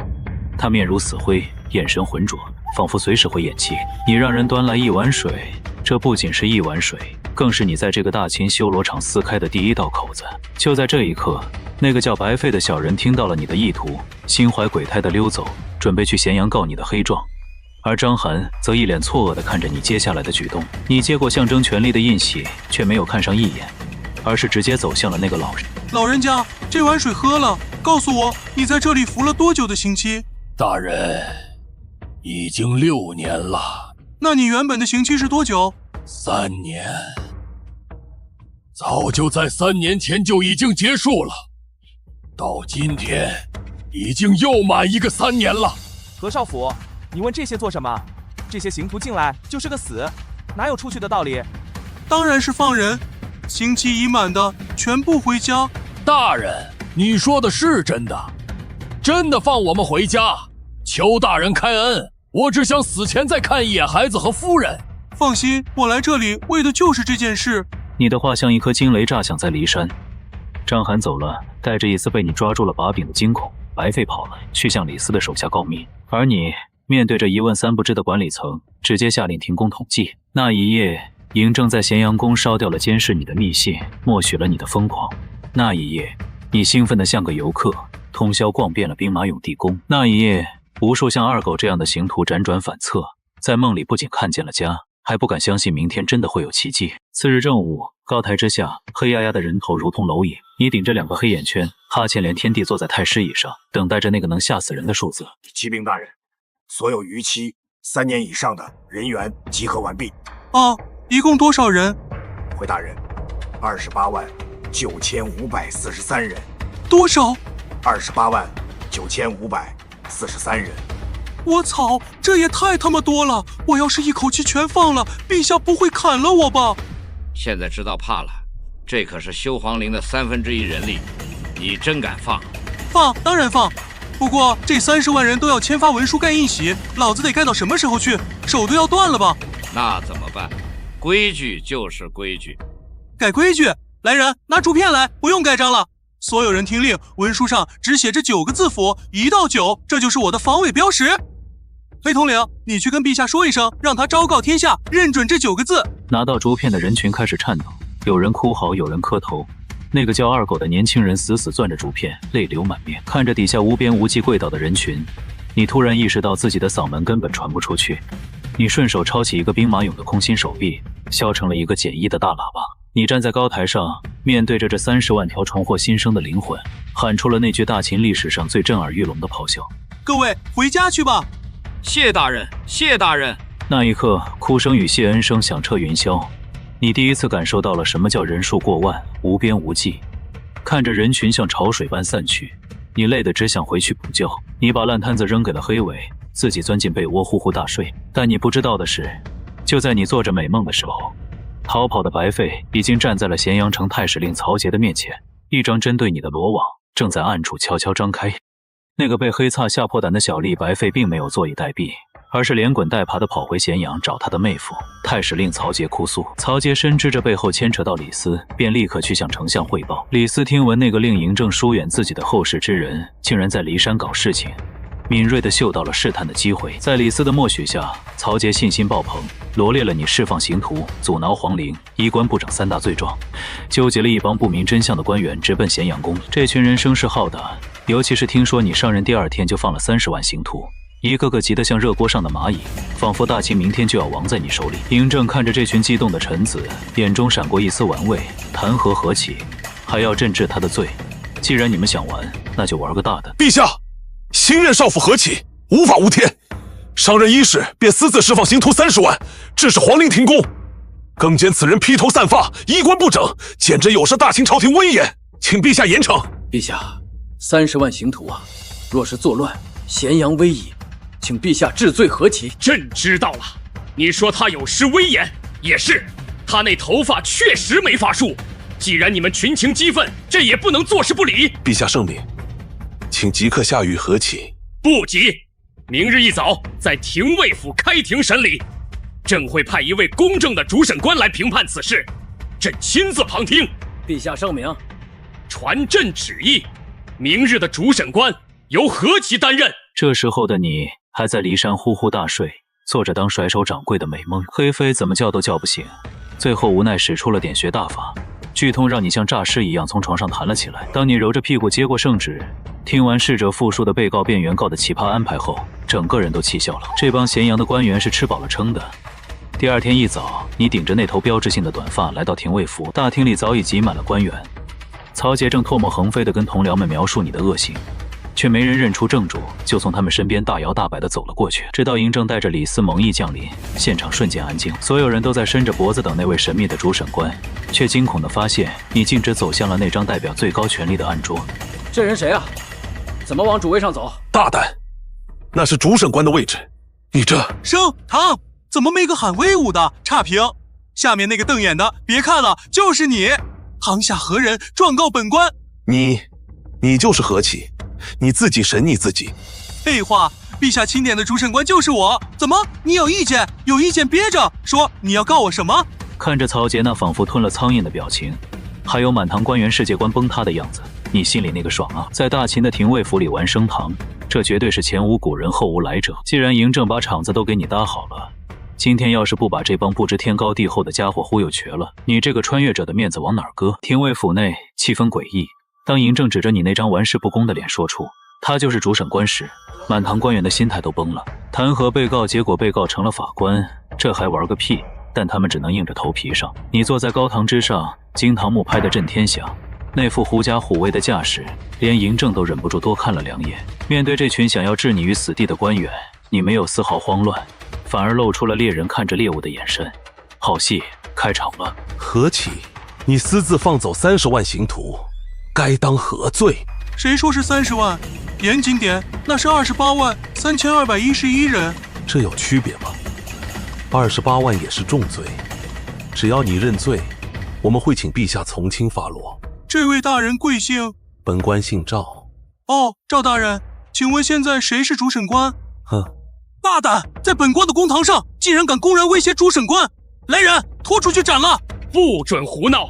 他面如死灰，眼神浑浊，仿佛随时会咽气。你让人端来一碗水，这不仅是一碗水，更是你在这个大秦修罗场撕开的第一道口子。就在这一刻，那个叫白费的小人听到了你的意图，心怀鬼胎的溜走，准备去咸阳告你的黑状。而张邯则一脸错愕地看着你接下来的举动。你接过象征权力的印玺，却没有看上一眼，而是直接走向了那个老人。老人家，这碗水喝了，告诉我你在这里服了多久的刑期？大人，已经6年了。那你原本的刑期是多久？3年。早就在3年前就已经结束了，到今天已经又满一个3年了。何少府，你问这些做什么？这些刑徒进来就是个死，哪有出去的道理？当然是放人，刑期已满的全部回家。大人，你说的是真的？真的放我们回家？求大人开恩，我只想死前再看一眼孩子和夫人。放心，我来这里为的就是这件事。你的话像一颗惊雷炸响在骊山。张邯走了，带着一丝被你抓住了把柄的惊恐。白费跑了，去向李斯的手下告密。而你面对着一问三不知的管理层，直接下令停工统计。那一夜，嬴政在咸阳宫烧掉了监视你的密信，默许了你的疯狂。那一夜，你兴奋得像个游客，通宵逛遍了兵马俑地宫。那一夜，无数像二狗这样的刑徒辗转反侧，在梦里不仅看见了家，还不敢相信明天真的会有奇迹。次日正午，高台之下，黑压压的人头如同蝼蚁，你顶着2个黑眼圈，哈欠连天地坐在太师椅上，等待着那个能吓死人的数字。启禀大人，所有逾期3年以上的人员集合完毕。一共多少人？回大人，289543人。多少？289543人。我操，这也太他妈多了！我要是一口气全放了，陛下不会砍了我吧？现在知道怕了，这可是修皇陵的1/3人力，你真敢放？放，当然放。不过这30万人都要签发文书盖印玺，老子得盖到什么时候去？手都要断了吧？那怎么办？规矩就是规矩。改规矩？来人，拿竹片来，不用盖章了。所有人听令，文书上只写着9个字符，1到9，这就是我的防伪标识。黑统领，你去跟陛下说一声，让他昭告天下，认准这9个字。拿到竹片的人群开始颤抖，有人哭嚎，有人磕头。那个叫二狗的年轻人死死攥着竹片，泪流满面。看着底下无边无际跪倒的人群，你突然意识到自己的嗓门根本传不出去。你顺手抄起一个兵马俑的空心手臂，削成了一个简易的大喇叭。你站在高台上，面对着这30万条重获新生的灵魂，喊出了那句大秦历史上最震耳欲聋的咆哮：各位回家去吧！谢大人，谢大人！那一刻，哭声与谢恩声响彻云霄。你第一次感受到了什么叫人数过万，无边无际。看着人群像潮水般散去，你累得只想回去补觉。你把烂摊子扔给了黑尾，自己钻进被窝呼呼大睡。但你不知道的是，就在你做着美梦的时候，逃跑的白费已经站在了咸阳城太史令曹节的面前，一张针对你的罗网正在暗处悄悄张开。那个被黑擦吓破胆的小吏白费并没有坐以待毙，而是连滚带爬地跑回咸阳找他的妹夫太史令曹节哭诉。曹节深知这背后牵扯到李斯，便立刻去向丞相汇报。李斯听闻那个令嬴政疏远自己的后世之人竟然在骊山搞事情，敏锐地嗅到了试探的机会。在李斯的默许下，曹节信心爆棚，罗列了你释放刑徒、阻挠皇陵、衣冠不整3大罪状，纠集了一帮不明真相的官员直奔咸阳宫。这群人声势浩大，尤其是听说你上任第2天就放了30万刑徒，一个个急得像热锅上的蚂蚁，仿佛大秦明天就要亡在你手里。嬴政看着这群激动的臣子，眼中闪过一丝玩味，弹劾何起，还要朕治他的罪。既然你们想玩，那就玩个大的。陛下，新任少府何起无法无天，上任伊始便私自释放刑徒30万，致使皇陵停工。更兼此人披头散发，衣冠不整，简直有失大秦朝廷威严，请陛下严惩。陛下，30万刑徒啊，若是作乱，咸阳危矣，请陛下治罪何起？朕知道了，你说他有失威严，也是，他那头发确实没法梳。既然你们群情激愤，朕也不能坐视不理。陛下圣明，请即刻下狱何起。不急，明日一早在廷尉府开庭审理，朕会派一位公正的主审官来评判此事，朕亲自旁听。陛下圣明，传朕旨意，明日的主审官由何其担任。这时候的你还在骊山呼呼大睡，做着当甩手掌柜的美梦，黑妃怎么叫都叫不醒，最后无奈使出了点穴大法，剧痛让你像诈尸一样从床上弹了起来。当你揉着屁股接过圣旨，听完逝者复述的被告辩原告的奇葩安排后，整个人都气笑了。这帮咸阳的官员是吃饱了撑的。第2天一早，你顶着那头标志性的短发来到廷尉府，大厅里早已挤满了官员。曹节正唾沫横飞地跟同僚们描述你的恶行，却没人认出正主，就从他们身边大摇大摆地走了过去。直到嬴政带着李斯蒙毅降临，现场瞬间安静，所有人都在伸着脖子等那位神秘的主审官，却惊恐地发现你径直走向了那张代表最高权力的案桌。这人谁啊？怎么往主位上走？大胆，那是主审官的位置，你这升堂怎么没个喊威武的？差评！下面那个瞪眼的，别看了，就是你！堂下何人状告本官？你就是何起，你自己审你自己。废话，陛下钦点的主审官就是我，怎么你有意见？有意见憋着说，你要告我什么？看着曹节那仿佛吞了苍蝇的表情，还有满堂官员世界观崩塌的样子，你心里那个爽啊！在大秦的廷尉府里玩升堂，这绝对是前无古人后无来者。既然嬴政把场子都给你搭好了，今天要是不把这帮不知天高地厚的家伙忽悠瘸了，你这个穿越者的面子往哪儿搁？廷尉府内气氛诡异，当嬴政指着你那张玩世不恭的脸说出他就是主审官时，满堂官员的心态都崩了。弹劾被告，结果被告成了法官，这还玩个屁！但他们只能硬着头皮上。你坐在高堂之上，惊堂木拍得震天响，那副狐假虎威的架势，连嬴政都忍不住多看了2眼。面对这群想要置你于死地的官员，你没有丝毫慌乱，反而露出了猎人看着猎物的眼神。好戏开场了。何起，你私自放走30万刑徒，该当何罪？谁说是30万？严谨点，那是28万3211人。这有区别吗？28万也是重罪，只要你认罪，我们会请陛下从轻发落。这位大人贵姓？本官姓赵。哦，赵大人，请问现在谁是主审官？哼，大胆，在本官的公堂上竟然敢公然威胁主审官！来人，拖出去斩了！不准胡闹！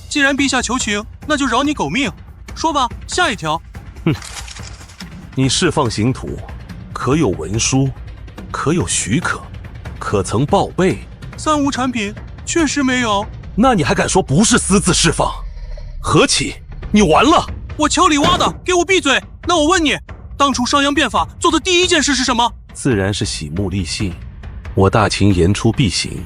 既然陛下求情，那就饶你狗命。说吧，下一条。你释放刑徒，可有文书？可有许可？可曾报备？暂无产品，确实没有。那你还敢说不是私自释放？何起，你完了！我瞧里挖的，给我闭嘴！那我问你，当初商鞅变法做的第一件事是什么？自然是洗目立信。我大秦言出必行，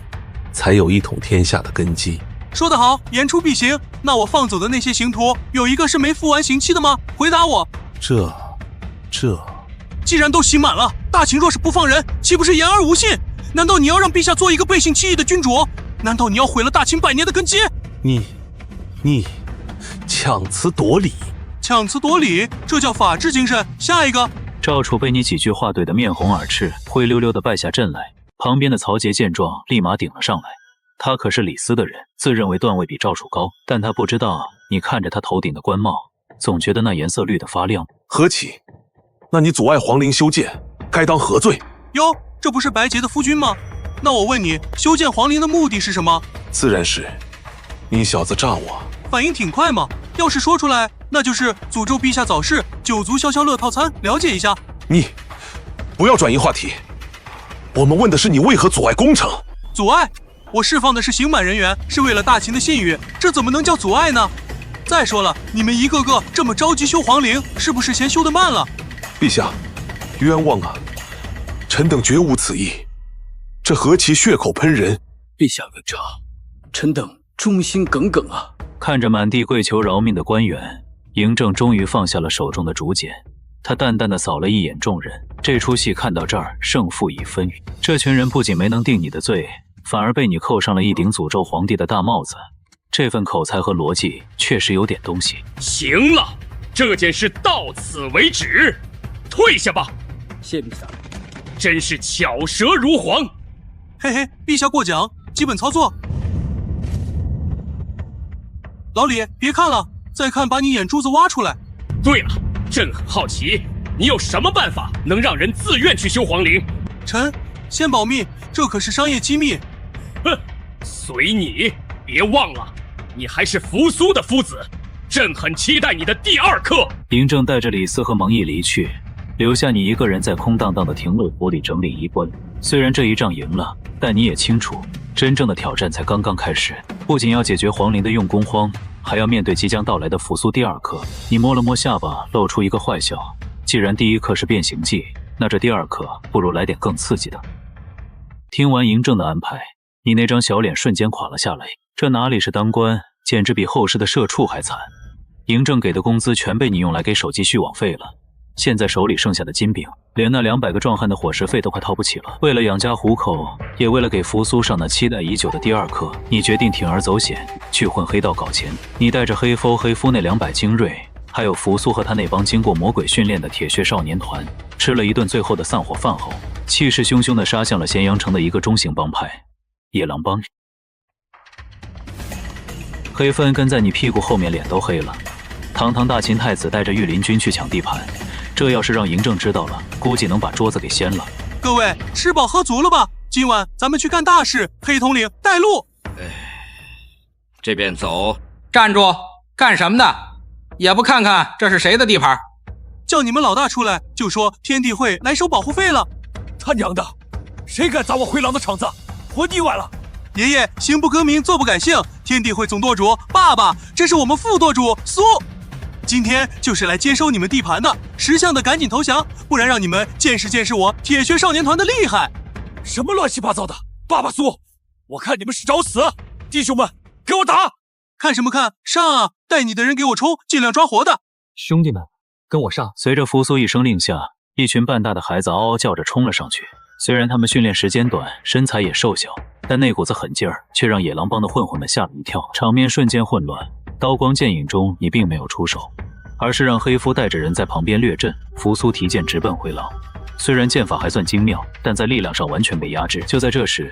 才有一统天下的根基。说得好，言出必行。那我放走的那些刑徒，有一个是没服完刑期的吗？回答我。这，既然都刑满了，大秦若是不放人，岂不是言而无信？难道你要让陛下做一个背信弃义的君主？难道你要毁了大秦100年的根基？你强词夺理！强词夺理，这叫法治精神。下一个。赵楚被你几句话怼得面红耳赤，灰溜溜地败下阵来。旁边的曹节见状，立马顶了上来。他可是李斯的人，自认为段位比赵楚高，但他不知道，你看着他头顶的官帽，总觉得那颜色绿得发亮。何起，那你阻碍皇陵修建，该当何罪？哟，这不是白洁的夫君吗？那我问你，修建皇陵的目的是什么？自然是，你小子诈我。反应挺快嘛，要是说出来，那就是诅咒陛下早逝，九族消消乐套餐，了解一下。你不要转移话题，我们问的是你为何阻碍工程。阻碍？我释放的是刑满人员，是为了大秦的信誉，这怎么能叫阻碍呢？再说了，你们一个个这么着急修皇陵，是不是嫌修得慢了？陛下，冤枉啊！臣等绝无此意，这何其血口喷人！陛下恩诏，臣等忠心耿耿啊！看着满地跪求饶命的官员，嬴政终于放下了手中的竹简。他淡淡的扫了一眼众人，这出戏看到这儿，胜负已分。这群人不仅没能定你的罪，反而被你扣上了一顶诅咒皇帝的大帽子。这份口才和逻辑确实有点东西。行了，这件事到此为止，退下吧。谢陛下。真是巧舌如簧。嘿嘿，陛下过奖，基本操作。老李，别看了，再看把你眼珠子挖出来。对了，朕很好奇，你有什么办法能让人自愿去修皇陵？臣先保密，这可是商业机密。哼，随你，别忘了，你还是扶苏的夫子，朕很期待你的第二课。嬴政带着李斯和蒙毅离去，留下你一个人在空荡荡的廷乐府里整理衣冠。虽然这一仗赢了，但你也清楚，真正的挑战才刚刚开始。不仅要解决皇陵的用工荒，还要面对即将到来的扶苏第二课。你摸了摸下巴，露出一个坏笑。既然第一课是变形计，那这第二课不如来点更刺激的。听完嬴政的安排，你那张小脸瞬间垮了下来。这哪里是当官，简直比后世的社畜还惨。嬴政给的工资全被你用来给手机续网费了。现在手里剩下的金饼，连那200个壮汉的伙食费都快掏不起了。为了养家糊口，也为了给扶苏上那期待已久的第二课，你决定铤而走险，去混黑道搞钱。你带着黑夫那200精锐，还有扶苏和他那帮经过魔鬼训练的铁血少年团，吃了一顿最后的散伙饭后，气势汹汹地杀向了咸阳城的一个中型帮派——野狼帮。黑芬跟在你屁股后面，脸都黑了。堂堂大秦太子带着御林军去抢地盘，这要是让嬴政知道了，估计能把桌子给掀了。各位吃饱喝足了吧？今晚咱们去干大事，黑统领带路。这边走。站住！干什么的？也不看看这是谁的地盘？叫你们老大出来，就说天地会来收保护费了。他娘的，谁敢砸我灰狼的场子？活腻歪了！爷爷，行不革命，坐不改姓。天地会总舵主爸爸，这是我们副舵主苏。今天就是来接收你们地盘的，识相的赶紧投降，不然让你们见识见识我铁血少年团的厉害。什么乱七八糟的！爸爸苏，我看你们是找死！弟兄们，给我打！看什么看？上啊！带你的人给我冲，尽量抓活的。兄弟们，跟我上！随着扶苏一声令下，一群半大的孩子嗷嗷叫着冲了上去。虽然他们训练时间短，身材也瘦小，但那股子狠劲儿却让野狼帮的混混们吓了一跳，场面瞬间混乱。刀光剑影中，你并没有出手，而是让黑夫带着人在旁边掠阵。扶苏提剑直奔灰狼，虽然剑法还算精妙，但在力量上完全被压制。就在这时，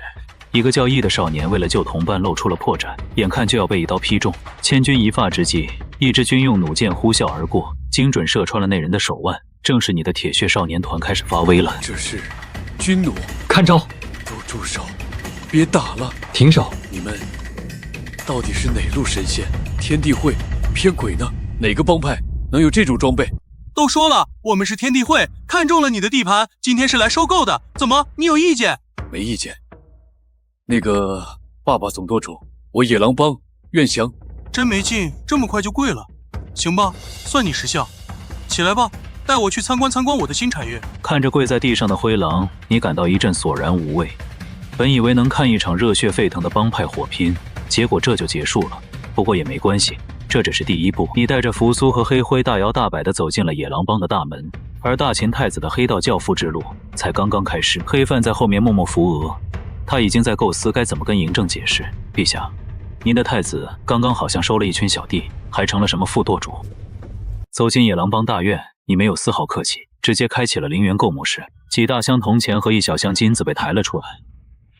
一个叫羿的少年为了救同伴露出了破绽，眼看就要被一刀劈中。千钧一发之际，一支军用弩箭呼啸而过，精准射穿了那人的手腕。正是你的铁血少年团开始发威了。这是军弩，看招！都住手，别打了！停手！你们到底是哪路神仙？天地会偏鬼呢？哪个帮派能有这种装备？都说了，我们是天地会，看中了你的地盘，今天是来收购的。怎么，你有意见？没意见。那个爸爸总舵主，我野狼帮愿降。真没劲，这么快就跪了。行吧，算你识相。起来吧，带我去参观参观我的新产业。看着跪在地上的灰狼，你感到一阵索然无味。本以为能看一场热血沸腾的帮派火拼，结果这就结束了。不过也没关系，这只是第一步。你带着扶苏和黑灰大摇大摆地走进了野狼帮的大门，而大秦太子的黑道教父之路才刚刚开始。黑范在后面默默扶额，他已经在构思该怎么跟嬴政解释。陛下，您的太子刚刚好像收了一群小弟，还成了什么副舵主。走进野狼帮大院，你没有丝毫客气，直接开启了陵园购物室。几大箱铜钱和一小箱金子被抬了出来。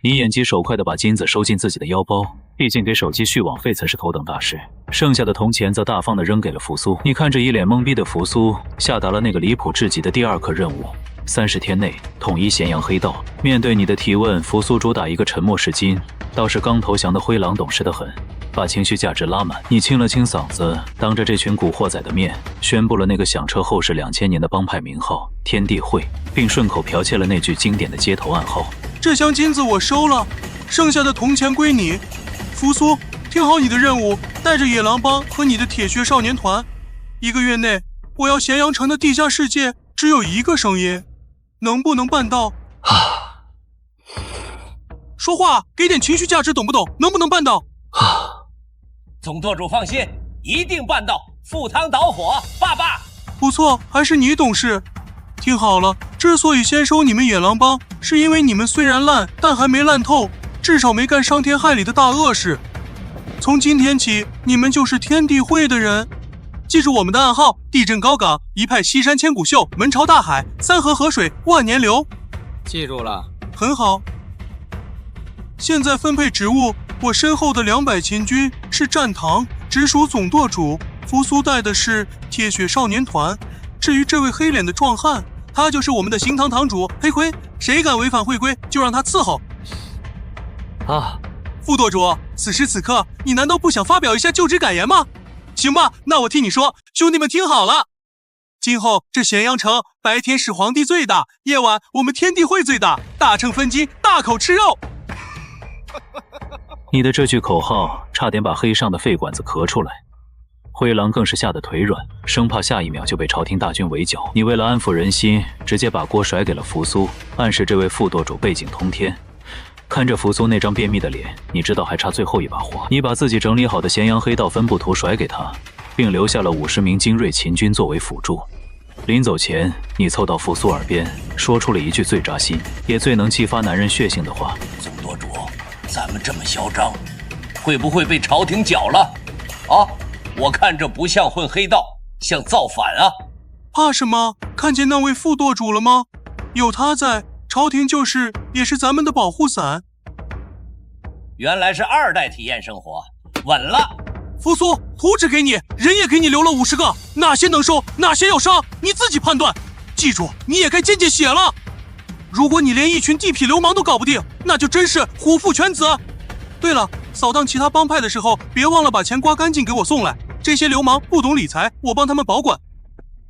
你眼疾手快地把金子收进自己的腰包，毕竟给手机续网费才是头等大事。剩下的铜钱则大方地扔给了扶苏。你看着一脸懵逼的扶苏，下达了那个离谱至极的第二课任务： 30天内统一咸阳黑道。面对你的提问，扶苏主打一个沉默是金。倒是刚投降的灰狼懂事得很，把情绪价值拉满。你清了清嗓子，当着这群古惑仔的面，宣布了那个响彻后世2000年的帮派名号——天地会，并顺口剽窃了那句经典的街头暗号。这箱金子我收了，剩下的铜钱归你。扶苏，听好你的任务，带着野狼帮和你的铁血少年团，1个月内，我要咸阳城的地下世界只有1个声音，能不能办到？说话给点情绪价值，懂不懂？能不能办到？总舵主放心，一定办到。赴汤蹈火，爸爸。不错，还是你懂事。听好了，之所以先收你们野狼帮，是因为你们虽然烂，但还没烂透，至少没干伤天害理的大恶事。从今天起，你们就是天地会的人。记住我们的暗号：地震高岗，一派西山千古秀，门朝大海，三河河水万年流。记住了。很好。现在分配职务，我身后的200秦军是战堂，直属总舵主。扶苏带的是铁血少年团。至于这位黑脸的壮汉，他就是我们的行堂堂主黑盔，谁敢违反会规，就让他伺候。副舵主，此时此刻，你难道不想发表一下就职感言吗？行吧，那我替你说，兄弟们听好了。今后这咸阳城，白天始皇帝最大，夜晚我们天地会最大，大秤分金，大口吃肉。你的这句口号差点把黑上的肺管子咳出来。灰狼更是吓得腿软，生怕下一秒就被朝廷大军围剿。你为了安抚人心，直接把锅甩给了扶苏，暗示这位副舵主背景通天。看着扶苏那张便秘的脸，你知道还差最后一把火。你把自己整理好的咸阳黑道分部图甩给他，并留下了50名精锐秦军作为辅助。临走前，你凑到扶苏耳边，说出了一句最扎心，也最能激发男人血性的话：总舵主，咱们这么嚣张，会不会被朝廷剿了？啊，我看这不像混黑道，像造反啊！怕什么？看见那位副舵主了吗？有他在，朝廷也是咱们的保护伞。原来是2代体验生活，稳了。扶苏，图纸给你，人也给你留了50个，哪些能收，哪些要杀，你自己判断。记住，你也该见见血了。如果你连一群地痞流氓都搞不定，那就真是虎父犬子。对了，扫荡其他帮派的时候，别忘了把钱刮干净给我送来。这些流氓不懂理财，我帮他们保管。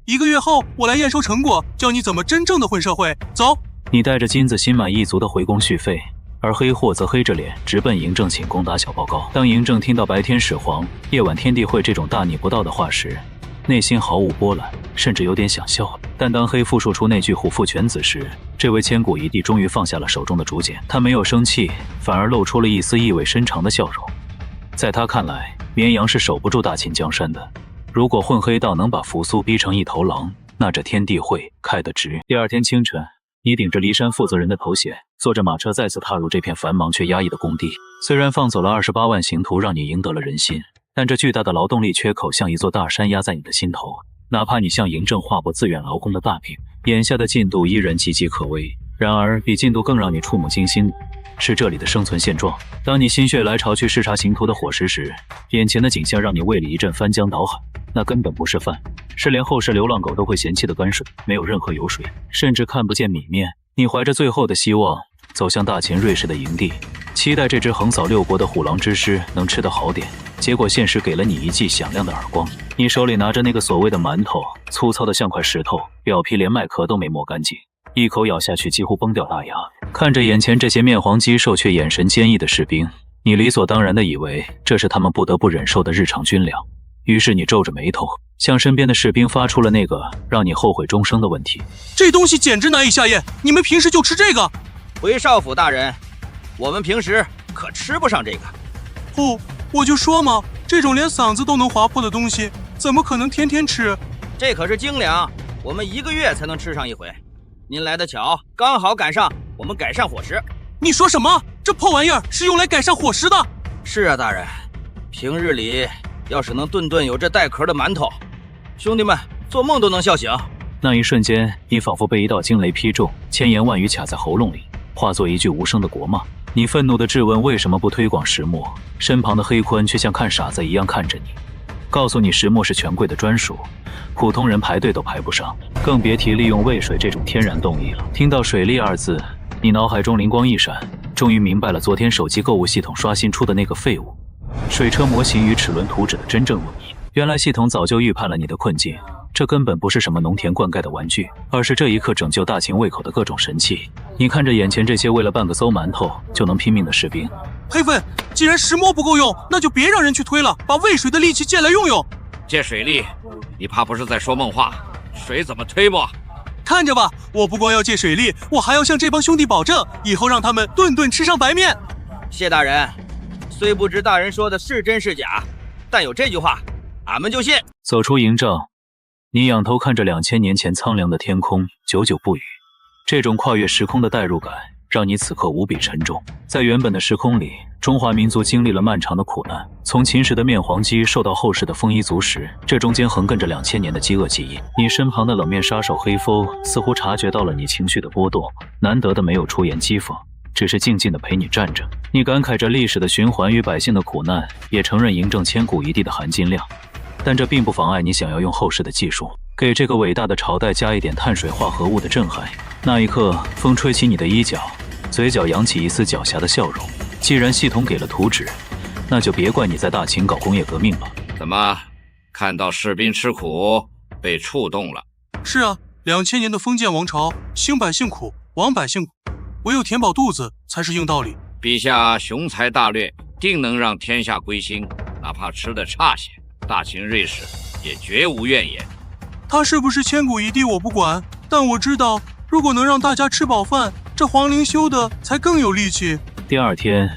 1个月后，我来验收成果，教你怎么真正的混社会。走。你带着金子心满意足的回宫续费，而黑货则黑着脸直奔嬴政寝宫打小报告。当嬴政听到白天始皇，夜晚天地会这种大逆不道的话时，内心毫无波澜，甚至有点想笑。但当黑复述出那句虎父犬子时，这位千古一帝终于放下了手中的竹简。他没有生气，反而露出了一丝意味深长的笑容。在他看来，绵阳是守不住大秦江山的。如果混黑道能把扶苏逼成一头狼，那这天地会开得值。第2天清晨，你顶着骊山负责人的头衔，坐着马车再次踏入这片繁忙却压抑的工地。虽然放走了28万刑徒，让你赢得了人心，但这巨大的劳动力缺口像一座大山压在你的心头。哪怕你向嬴政划拨自愿劳工的大饼，眼下的进度依然岌岌可危。然而，比进度更让你触目惊心的是这里的生存现状。当你心血来潮去视察刑徒的伙食时，眼前的景象让你胃里一阵翻江倒海。那根本不是饭，是连后世流浪狗都会嫌弃的泔水，没有任何油水，甚至看不见米面。你怀着最后的希望走向大秦瑞士的营地，期待这只横扫6国的虎狼之师能吃得好点。结果现实给了你一记响亮的耳光。你手里拿着那个所谓的馒头，粗糙的像块石头，表皮连麦壳都没磨干净，一口咬下去几乎崩掉大牙。看着眼前这些面黄肌瘦却眼神坚毅的士兵，你理所当然地以为这是他们不得不忍受的日常军粮。于是你皱着眉头，向身边的士兵发出了那个让你后悔终生的问题：这东西简直难以下咽，你们平时就吃这个？回少府大人，我们平时可吃不上这个。不，我就说嘛，这种连嗓子都能划破的东西，怎么可能天天吃？这可是精粮，我们1个月才能吃上一回。您来得巧，刚好赶上我们改善伙食。你说什么？这破玩意儿是用来改善伙食的？是啊，大人，平日里要是能顿顿有这带壳的馒头，兄弟们做梦都能笑醒。那一瞬间，你仿佛被一道惊雷劈中，千言万语卡在喉咙里，化作一句无声的国骂。你愤怒地质问为什么不推广石墨，身旁的黑坤却像看傻子一样看着你。告诉你石墨是权贵的专属，普通人排队都排不上，更别提利用渭水这种天然动力了。听到水利二字，你脑海中灵光一闪，终于明白了昨天手机购物系统刷新出的那个废物水车模型与齿轮图纸的真正用意。原来系统早就预判了你的困境，这根本不是什么农田灌溉的玩具，而是这一刻拯救大秦胃口的各种神器。你看着眼前这些为了半个馊馒头就能拼命的士兵，黑粉，既然石墨不够用，那就别让人去推了，把渭水的力气借来用用。借水力？你怕不是在说梦话？水怎么推磨？看着吧，我不光要借水力，我还要向这帮兄弟保证，以后让他们顿顿吃上白面。谢大人，虽不知大人说的是真是假，但有这句话，俺们就信。走出营帐，你仰头看着2000年前苍凉的天空，久久不语。这种跨越时空的代入感，让你此刻无比沉重。在原本的时空里，中华民族经历了漫长的苦难，从秦时的面黄肌瘦到后世的丰衣足食，这中间横亘着2000年的饥饿记忆。你身旁的冷面杀手黑风似乎察觉到了你情绪的波动，难得的没有出言讥讽，只是静静的陪你站着。你感慨着历史的循环与百姓的苦难，也承认嬴政千古一帝的含金量，但这并不妨碍你想要用后世的技术给这个伟大的朝代加一点碳水化合物的震撼。那一刻，风吹起你的衣角，嘴角扬起一丝狡黠的笑容。既然系统给了图纸，那就别怪你在大秦搞工业革命了。怎么，看到士兵吃苦，被触动了？是啊，2000年的封建王朝，兴百姓苦，亡百姓苦，唯有填饱肚子才是硬道理。陛下雄才大略，定能让天下归心，哪怕吃得差些，大秦瑞士也绝无怨言。他是不是千古一帝我不管，但我知道，如果能让大家吃饱饭，这皇陵修的才更有力气。第二天，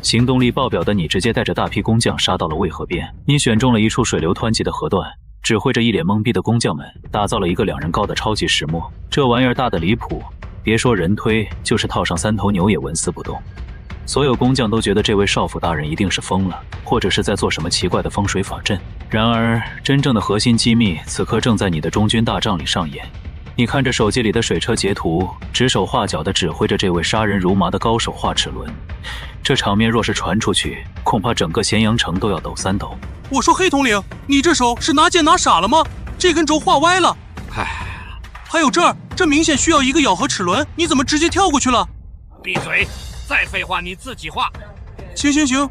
行动力爆表的你直接带着大批工匠杀到了渭河边。你选中了一处水流湍急的河段，指挥着一脸懵逼的工匠们打造了一个2人高的超级石磨。这玩意儿大的离谱，别说人推，就是套上3头牛也纹丝不动。所有工匠都觉得这位少府大人一定是疯了，或者是在做什么奇怪的风水法阵。然而，真正的核心机密此刻正在你的中军大帐里上演。你看着手机里的水车截图，指手画脚地指挥着这位杀人如麻的高手画齿轮。这场面若是传出去，恐怕整个咸阳城都要抖3抖。我说黑统领，你这手是拿剑拿傻了吗？这根轴画歪了。唉，还有这儿，这明显需要一个咬合齿轮，你怎么直接跳过去了？闭嘴！再废话你自己画。行，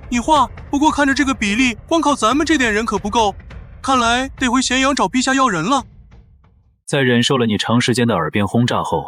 你画。不过看着这个比例，光靠咱们这点人可不够，看来得回咸阳找陛下要人了。在忍受了你长时间的耳边轰炸后，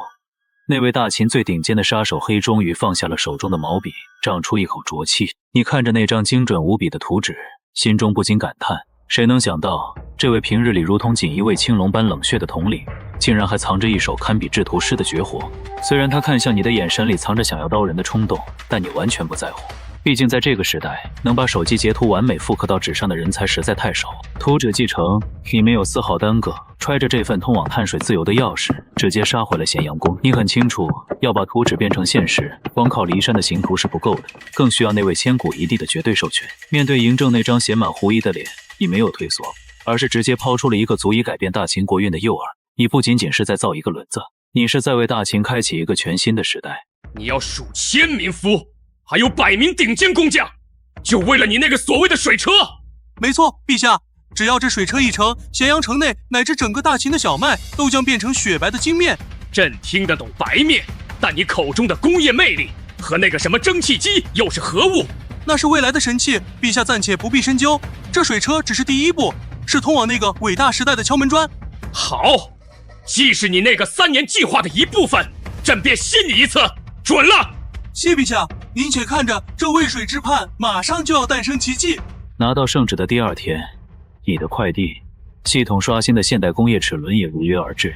那位大秦最顶尖的杀手黑终于放下了手中的毛笔，长出一口浊气。你看着那张精准无比的图纸，心中不禁感叹：谁能想到，这位平日里如同锦衣卫青龙般冷血的统领，竟然还藏着一手堪比制图师的绝活。虽然他看向你的眼神里藏着想要刀人的冲动，但你完全不在乎。毕竟在这个时代，能把手机截图完美复刻到纸上的人才实在太少。图纸继承，你没有丝毫耽搁，揣着这份通往碳水自由的钥匙，直接杀回了咸阳宫。你很清楚，要把图纸变成现实，光靠骊山的刑图是不够的，更需要那位千古一帝的绝对授权。面对嬴政那张写满狐疑的脸，你没有退缩，而是直接抛出了一个足以改变大秦国运的诱饵。你不仅仅是在造一个轮子，你是在为大秦开启一个全新的时代。你要数千民夫，还有100名顶尖工匠，就为了你那个所谓的水车？没错，陛下，只要这水车一成，咸阳城内乃至整个大秦的小麦都将变成雪白的精面。朕听得懂白面，但你口中的工业魅力和那个什么蒸汽机又是何物？那是未来的神器，陛下暂且不必深究。这水车只是第一步，是通往那个伟大时代的敲门砖。好，既是你那个3年计划的一部分，朕便信你一次，准了。谢陛下，您且看着，这渭水之畔马上就要诞生奇迹。拿到圣旨的第2天，你的快递，系统刷新的现代工业齿轮也如约而至。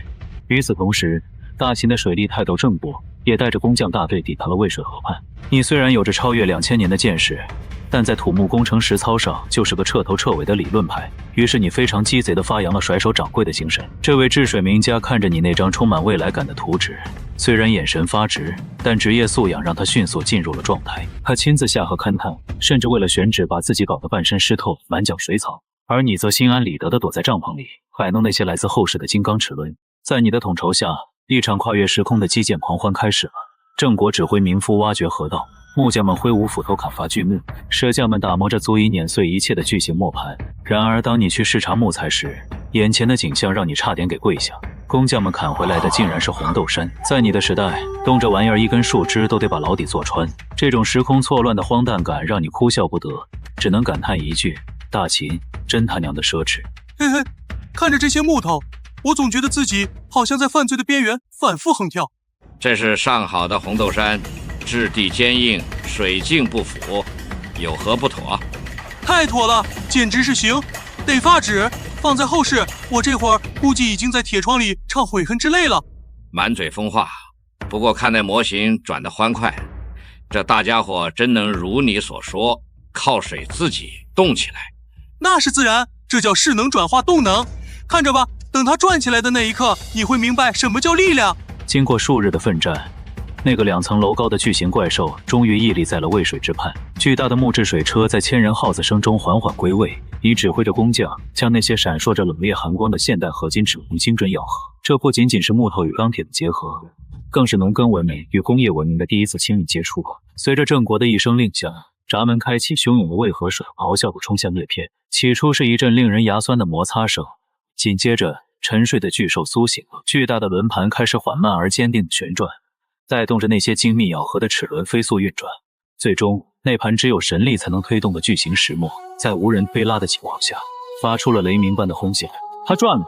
与此同时，大秦的水利泰斗郑国也带着工匠大队抵达了渭水河畔。你虽然有着超越2000年的见识，但在土木工程实操上就是个彻头彻尾的理论派。于是你非常鸡贼地发扬了甩手掌柜的精神。这位治水名家看着你那张充满未来感的图纸，虽然眼神发直，但职业素养让他迅速进入了状态。他亲自下河勘探，甚至为了选址把自己搞得半身湿透，满脚水草。而你则心安理得地躲在帐篷里，摆弄那些来自后世的金刚齿轮。在你的统筹下，一场跨越时空的基建狂欢开始了。郑国指挥民夫挖掘河道，木匠们挥舞斧头砍伐巨木，石匠们打磨着足以碾碎一切的巨型磨盘。然而，当你去视察木材时，眼前的景象让你差点给跪下。工匠们砍回来的竟然是红豆杉。在你的时代，动这玩意儿一根树枝都得把牢底坐穿。这种时空错乱的荒诞感让你哭笑不得，只能感叹一句：大秦真他娘的奢侈。嘿嘿，看着这些木头，我总觉得自己好像在犯罪的边缘反复横跳。这是上好的红豆杉，质地坚硬，水静不腐，有何不妥？太妥了，简直是行！得发指，放在后世，我这会儿估计已经在铁窗里唱悔恨之泪了。满嘴疯话，不过看那模型转得欢快，这大家伙真能如你所说，靠水自己动起来。那是自然，这叫势能转化动能。看着吧，等它转起来的那一刻，你会明白什么叫力量。经过数日的奋战，那个2层楼高的巨型怪兽终于屹立在了渭水之畔。巨大的木质水车在千人号子声中缓缓归位，你指挥着工匠将那些闪烁着冷冽寒光的现代合金齿轮精准咬合。这不仅仅是木头与钢铁的结合，更是农耕文明与工业文明的第一次亲密接触。随着郑国的一声令下，闸门开启，汹涌的渭河水咆哮地冲向裂片。起初是一阵令人牙酸的摩擦声，紧接着沉睡的巨兽苏醒了，巨大的轮盘开始缓慢而坚定地旋转，带动着那些精密咬合的齿轮飞速运转。最终，那盘只有神力才能推动的巨型石磨，在无人推拉的情况下，发出了雷鸣般的轰响。它转了！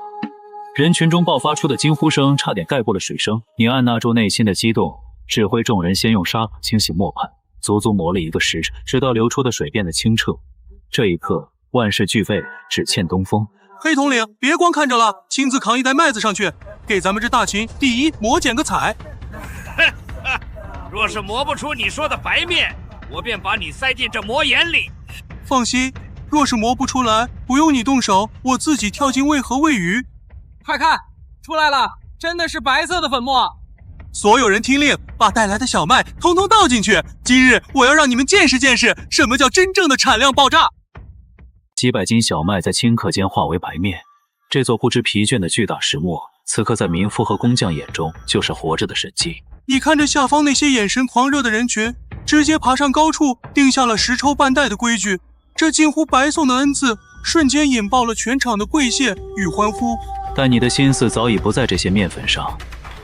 人群中爆发出的惊呼声差点盖过了水声。你按捺住内心的激动，指挥众人先用砂土清洗磨盘，足足磨了1个时辰，直到流出的水变得清澈。这一刻，万事俱备，只欠东风。黑统领，别光看着了，亲自扛一袋麦子上去，给咱们这大秦第一磨剪个彩。若是磨不出你说的白面，我便把你塞进这磨眼里。放心，若是磨不出来，不用你动手，我自己跳进渭河喂鱼。快看，出来了，真的是白色的粉末。所有人听令，把带来的小麦统统倒进去。今日我要让你们见识见识，什么叫真正的产量爆炸。几百斤小麦在顷刻间化为白面，这座不知疲倦的巨大石磨，此刻在民夫和工匠眼中就是活着的神迹。你看着下方那些眼神狂热的人群，直接爬上高处，定下了10抽半带的规矩。这近乎白送的恩赐，瞬间引爆了全场的跪谢与欢呼。但你的心思早已不在这些面粉上。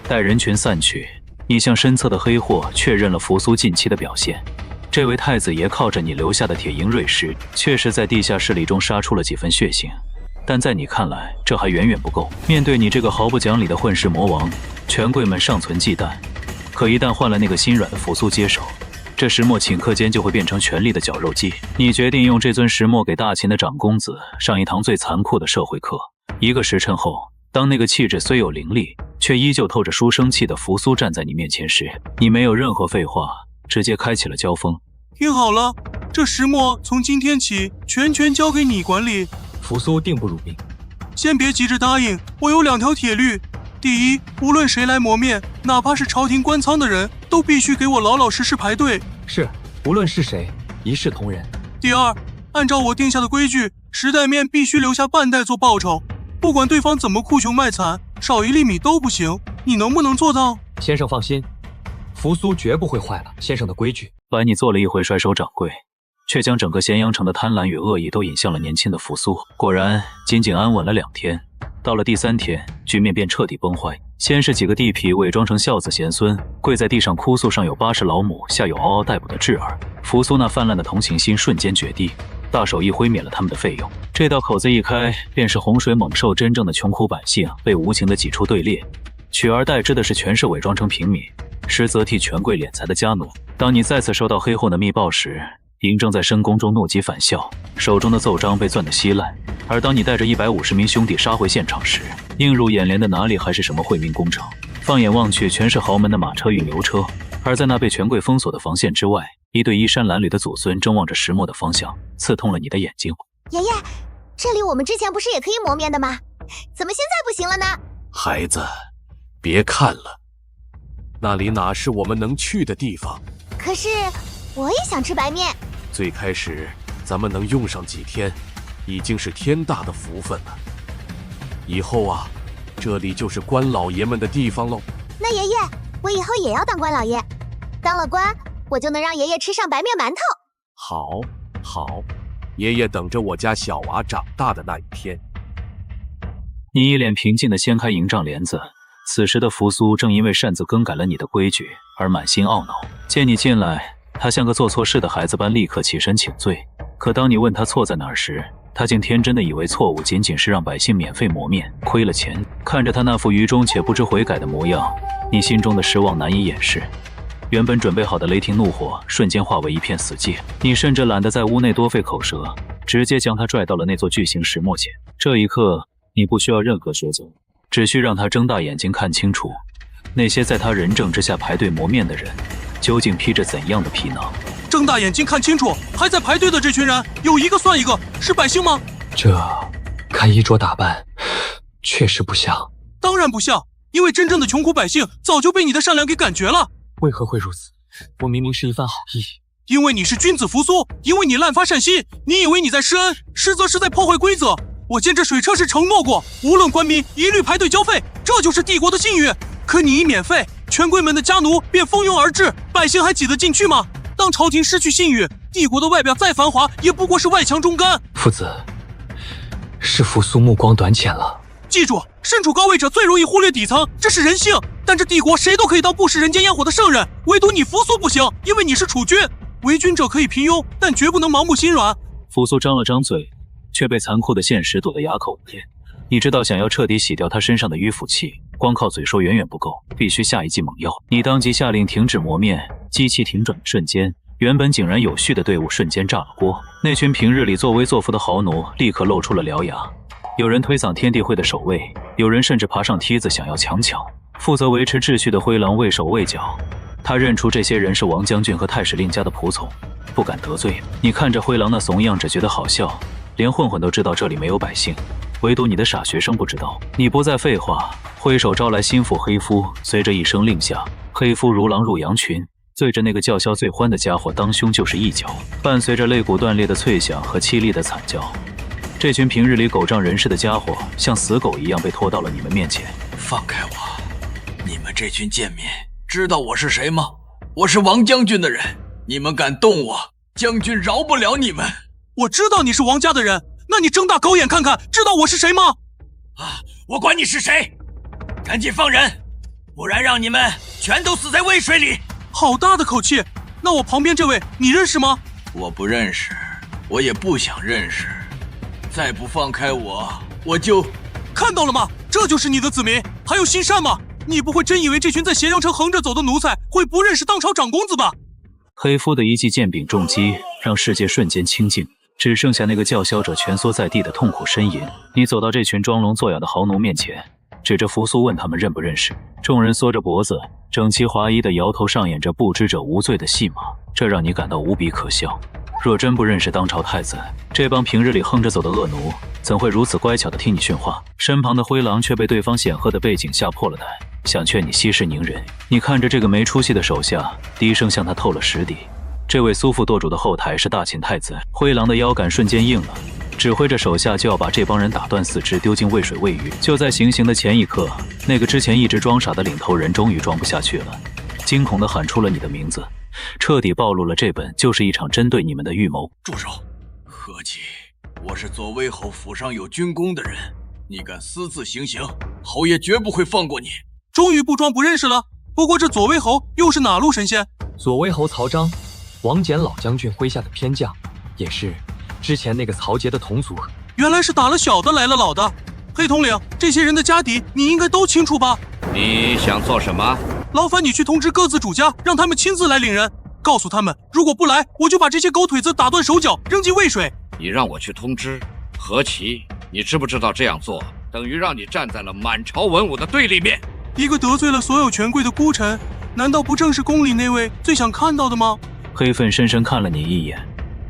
待人群散去，你向身侧的黑货确认了扶苏近期的表现。这位太子爷靠着你留下的铁鹰锐石，确实在地下势力中杀出了几分血性，但在你看来，这还远远不够。面对你这个毫不讲理的混世魔王，权贵们尚存忌惮，可一旦换了那个心软的扶苏接手，这石磨顷刻间就会变成权力的绞肉机。你决定用这尊石磨给大秦的长公子上一堂最残酷的社会课。1个时辰后，当那个气质虽有凌厉，却依旧透着书生气的扶苏站在你面前时，你没有任何废话，直接开启了交锋。听好了，这石磨从今天起全权交给你管理。扶苏定不辱命。先别急着答应，我有2条铁律。第一，无论谁来磨面，哪怕是朝廷官仓的人，都必须给我老老实实排队。是，无论是谁，一视同仁。第二，按照我定下的规矩，10袋面必须留下半袋做报酬，不管对方怎么酷穷卖惨，少1粒米都不行。你能不能做到？先生放心，扶苏绝不会坏了先生的规矩。把你做了一回甩手掌柜，却将整个咸阳城的贪婪与恶意都引向了年轻的扶苏。果然，仅仅安稳了2天，到了第3天，局面便彻底崩坏。先是几个地痞伪装成孝子贤孙，跪在地上哭诉上有80老母，下有嗷嗷待哺的稚儿。扶苏那泛滥的同情心瞬间决堤，大手一挥免了他们的费用。这道口子一开，便是洪水猛兽真正的穷苦百姓被无情地挤出队列，取而代之的是全是伪装成平民，实则替权贵敛财的家奴。当你再次收到黑后的密报时，嬴政在深宫中怒极反笑，手中的奏章被攥得稀烂。而当你带着150名兄弟杀回现场时，映入眼帘的哪里还是什么惠民工程？放眼望去，全是豪门的马车与牛车。而在那被权贵封锁的防线之外，一对衣衫褴褛的祖孙正望着石磨的方向，刺痛了你的眼睛。爷爷，这里我们之前不是也可以磨面的吗？怎么现在不行了呢？孩子，别看了，那里哪是我们能去的地方？可是我也想吃白面。最开始咱们能用上几天，已经是天大的福分了。以后啊，这里就是官老爷们的地方喽。那爷爷，我以后也要当官老爷。当了官，我我就能让爷爷吃上白面馒头。好，好，爷爷等着我家小娃长大的那一天。你一脸平静地掀开营帐帘子，此时的扶苏正因为擅自更改了你的规矩而满心懊恼。见你进来，他像个做错事的孩子般立刻起身请罪。可当你问他错在哪儿时，他竟天真的以为错误仅仅是让百姓免费磨面，亏了钱。看着他那副愚忠且不知悔改的模样，你心中的失望难以掩饰。原本准备好的雷霆怒火瞬间化为一片死寂，你甚至懒得在屋内多费口舌，直接将他拽到了那座巨型石磨前。这一刻，你不需要任何说教，只需让他睁大眼睛看清楚，那些在他人证之下排队磨面的人，究竟披着怎样的皮囊。睁大眼睛看清楚，还在排队的这群人，有一个算一个，是百姓吗？这看衣着打扮，确实不像。当然不像，因为真正的穷苦百姓早就被你的善良给感觉了。为何会如此？我明明是一番好意。因为你是君子扶苏，因为你滥发善心，你以为你在施恩，实则是在破坏规则。我见这水车是承诺过，无论官民一律排队交费，这就是帝国的信誉。可你一免费，权贵们的家奴便蜂拥而至，百姓还挤得进去吗？当朝廷失去信誉，帝国的外表再繁华，也不过是外强中干。父子，是扶苏目光短浅了。记住，身处高位者最容易忽略底层，这是人性。但这帝国谁都可以当不食人间烟火的圣人，唯独你扶苏不行，因为你是储君。为君者可以平庸，但绝不能盲目心软。扶苏张了张嘴，却被残酷的现实堵得哑口无言。你知道，想要彻底洗掉他身上的迂腐气，光靠嘴说远远不够，必须下一剂猛药。你当即下令停止磨面，机器停转的瞬间，原本井然有序的队伍瞬间炸了锅。那群平日里作威作福的豪奴立刻露出了獠牙，有人推搡天地会的守卫，有人甚至爬上梯子想要强抢。负责维持秩序的灰狼畏手畏脚，他认出这些人是王将军和太史令家的仆从，不敢得罪。你看着灰狼那怂样，只觉得好笑。连混混都知道这里没有百姓，唯独你的傻学生不知道。你不再废话，挥手招来心腹黑夫，随着一声令下，黑夫如狼入羊群，对着那个叫嚣最欢的家伙当胸就是一脚，伴随着肋骨断裂的脆响和凄厉的惨叫。这群平日里狗仗人势的家伙，像死狗一样被拖到了你们面前。放开我！你们这群贱民，知道我是谁吗？我是王将军的人，你们敢动我，将军饶不了你们。我知道你是王家的人，那你睁大狗眼看看，知道我是谁吗？我管你是谁，赶紧放人，不然让你们全都死在渭水里。好大的口气！那我旁边这位你认识吗？我不认识，我也不想认识。再不放开我，我就……看到了吗？这就是你的子民，还有心善吗？你不会真以为这群在咸阳城横着走的奴才会不认识当朝长公子吧？黑夫的一记剑柄重击，让世界瞬间清静，只剩下那个叫嚣者蜷缩在地的痛苦呻吟。你走到这群装聋作哑的豪奴面前，指着扶苏问他们认不认识。众人缩着脖子，整齐划一地摇头，上演着不知者无罪的戏码，这让你感到无比可笑。若真不认识当朝太子，这帮平日里横着走的恶奴怎会如此乖巧地听你训话？身旁的灰狼却被对方显赫的背景吓破了胆，想劝你息事宁人。你看着这个没出息的手下，低声向他透了实底。这位苏副舵主的后台是大秦太子。灰狼的腰杆瞬间硬了，指挥着手下就要把这帮人打断四肢，丢进渭水喂鱼。就在行刑的前一刻，那个之前一直装傻的领头人终于装不下去了，惊恐地喊出了你的名字，彻底暴露了这本就是一场针对你们的预谋。住手！何其！我是左威侯府上有军功的人，你敢私自行刑，侯爷绝不会放过你。终于不装不认识了。不过这左威侯又是哪路神仙？左威侯曹彰，王翦老将军麾下的偏将，也是之前那个曹节的同族。原来是打了小的来了老的。黑统领，这些人的家底你应该都清楚吧？你想做什么？劳烦你去通知各自主家，让他们亲自来领人，告诉他们，如果不来，我就把这些狗腿子打断手脚，扔进渭水。你让我去通知？何其！你知不知道这样做等于让你站在了满朝文武的对立面？一个得罪了所有权贵的孤臣，难道不正是宫里那位最想看到的吗？黑愤深深看了你一眼，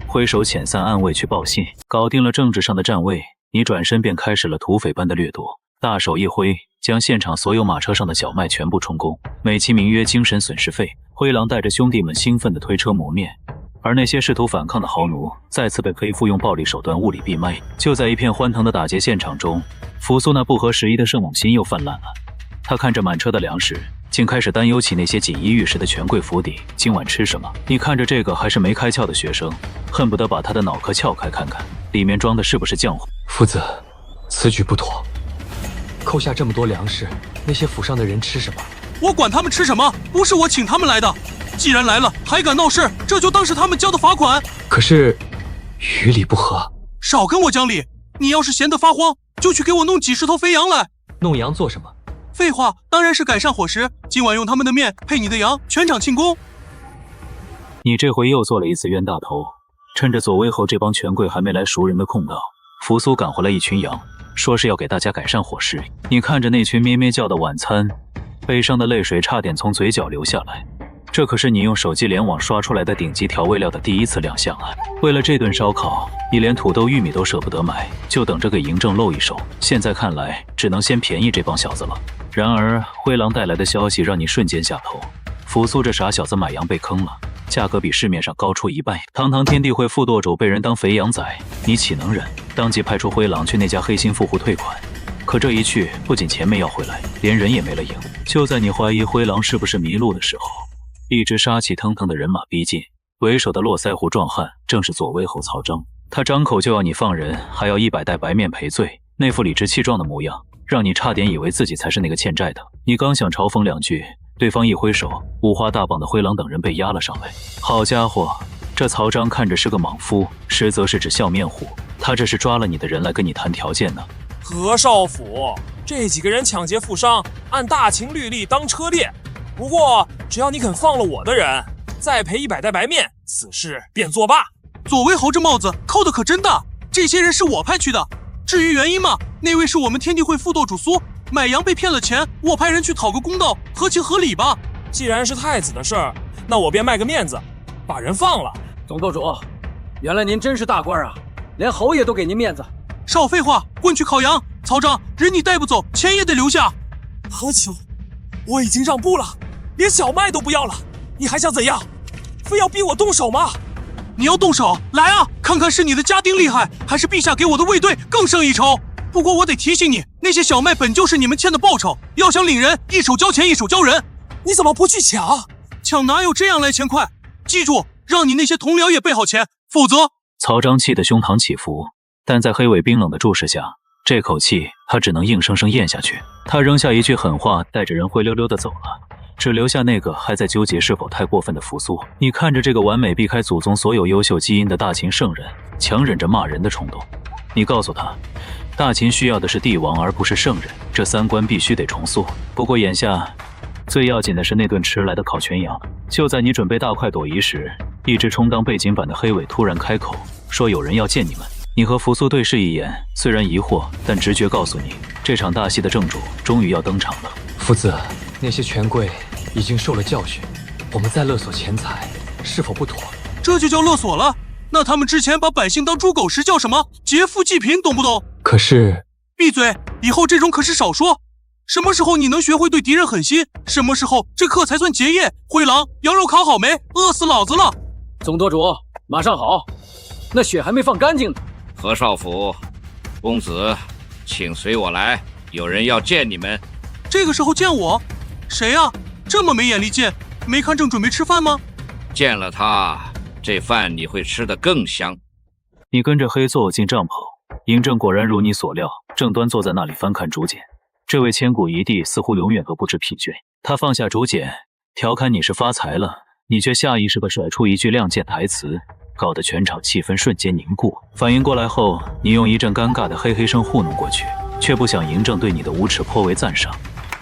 挥手遣散暗卫去报信。搞定了政治上的站位，你转身便开始了土匪般的掠夺，大手一挥，将现场所有马车上的小麦全部充公，美其名曰精神损失费。灰狼带着兄弟们兴奋地推车磨面，而那些试图反抗的豪奴再次被黑夫用暴力手段物理闭麦。就在一片欢腾的打劫现场中，扶苏那不合时宜的圣母心又泛滥了。他看着满车的粮食，竟开始担忧起那些锦衣玉食的权贵府邸今晚吃什么。你看着这个还是没开窍的学生，恨不得把他的脑壳撬开看看，里面装的是不是浆糊。夫子，此举不妥。扣下这么多粮食，那些府上的人吃什么？我管他们吃什么，不是我请他们来的。既然来了，还敢闹事，这就当是他们交的罚款。可是，于理不合。少跟我讲理！你要是闲得发慌，就去给我弄几十头肥羊来。弄羊做什么？废话，当然是改善伙食。今晚用他们的面配你的羊，全场庆功。你这回又做了一次冤大头，趁着左威后这帮权贵还没来赎人的空档，扶苏赶回来一群羊，说是要给大家改善伙食。你看着那群咩咩叫的晚餐，悲伤的泪水差点从嘴角流下来。这可是你用手机联网刷出来的顶级调味料的第一次亮相啊！为了这顿烧烤，你连土豆玉米都舍不得买，就等着给嬴政露一手。现在看来，只能先便宜这帮小子了。然而，灰狼带来的消息让你瞬间下头。扶苏这傻小子买羊被坑了，价格比市面上高出1半。堂堂天地会副舵主被人当肥羊宰，你岂能忍？当即派出灰狼去那家黑心富户退款。可这一去，不仅钱没要回来，连人也没了影。就在你怀疑灰狼是不是迷路的时候，一支杀气腾腾的人马逼近，为首的络腮胡壮汉正是左威侯曹彰。他张口就要你放人，还要100袋白面赔罪，那副理直气壮的模样，让你差点以为自己才是那个欠债的。你刚想嘲讽2句，对方一挥手，五花大绑的灰狼等人被押了上来。好家伙，这曹彰看着是个莽夫，实则是只笑面虎。他这是抓了你的人来跟你谈条件呢。何少府，这几个人抢劫富商，按大秦律例当车裂。不过，只要你肯放了我的人，再赔100袋白面，此事便作罢。左威侯这帽子扣的可真大，这些人是我派去的。至于原因嘛，那位是我们天地会副舵主苏，买羊被骗了钱，我派人去讨个公道，合情合理吧。既然是太子的事儿，那我便卖个面子，把人放了。总舵主，原来您真是大官啊，连侯爷都给您面子。少废话，滚去烤羊！曹彰，人你带不走，钱也得留下。何求？我已经让步了。连小麦都不要了，你还想怎样？非要逼我动手吗？你要动手，来啊！看看是你的家丁厉害，还是陛下给我的卫队更胜一筹。不过我得提醒你，那些小麦本就是你们欠的报酬，要想领人，一手交钱一手交人。你怎么不去抢？抢哪有这样来钱快？记住，让你那些同僚也备好钱，否则……曹彰气得胸膛起伏，但在黑尾冰冷的注视下，这口气他只能硬生生咽下去。他扔下一句狠话，带着人灰溜溜的走了，只留下那个还在纠结是否太过分的扶苏。你看着这个完美避开祖宗所有优秀基因的大秦圣人，强忍着骂人的冲动。你告诉他，大秦需要的是帝王而不是圣人，这3观必须得重塑。不过眼下最要紧的是那顿迟来的烤全羊。就在你准备大快朵颐时，一只充当背景板的黑尾突然开口说有人要见你们。你和扶苏对视一眼，虽然疑惑，但直觉告诉你，这场大戏的正主终于要登场了。夫子，那些权贵已经受了教训，我们再勒索钱财是否不妥？这就叫勒索了？那他们之前把百姓当猪狗时叫什么？劫富济贫，懂不懂？可是……闭嘴！以后这种可是少说。什么时候你能学会对敌人狠心？什么时候这课才算结业？灰狼，羊肉烤好没？饿死老子了！总舵主，马上好，那血还没放干净呢。何少府，公子，请随我来，有人要见你们。这个时候见我？谁啊？这么没眼力见？没看正准备吃饭吗？见了他，这饭你会吃得更香。你跟着黑座进帐篷，嬴政果然如你所料，正端坐在那里翻看竹简。这位千古一帝似乎永远都不知疲倦。他放下竹简，调侃你是发财了，你却下意识地甩出一句亮剑台词，搞得全场气氛瞬间凝固。反应过来后，你用一阵尴尬的嘿嘿声糊弄过去，却不想嬴政对你的无耻颇为赞赏，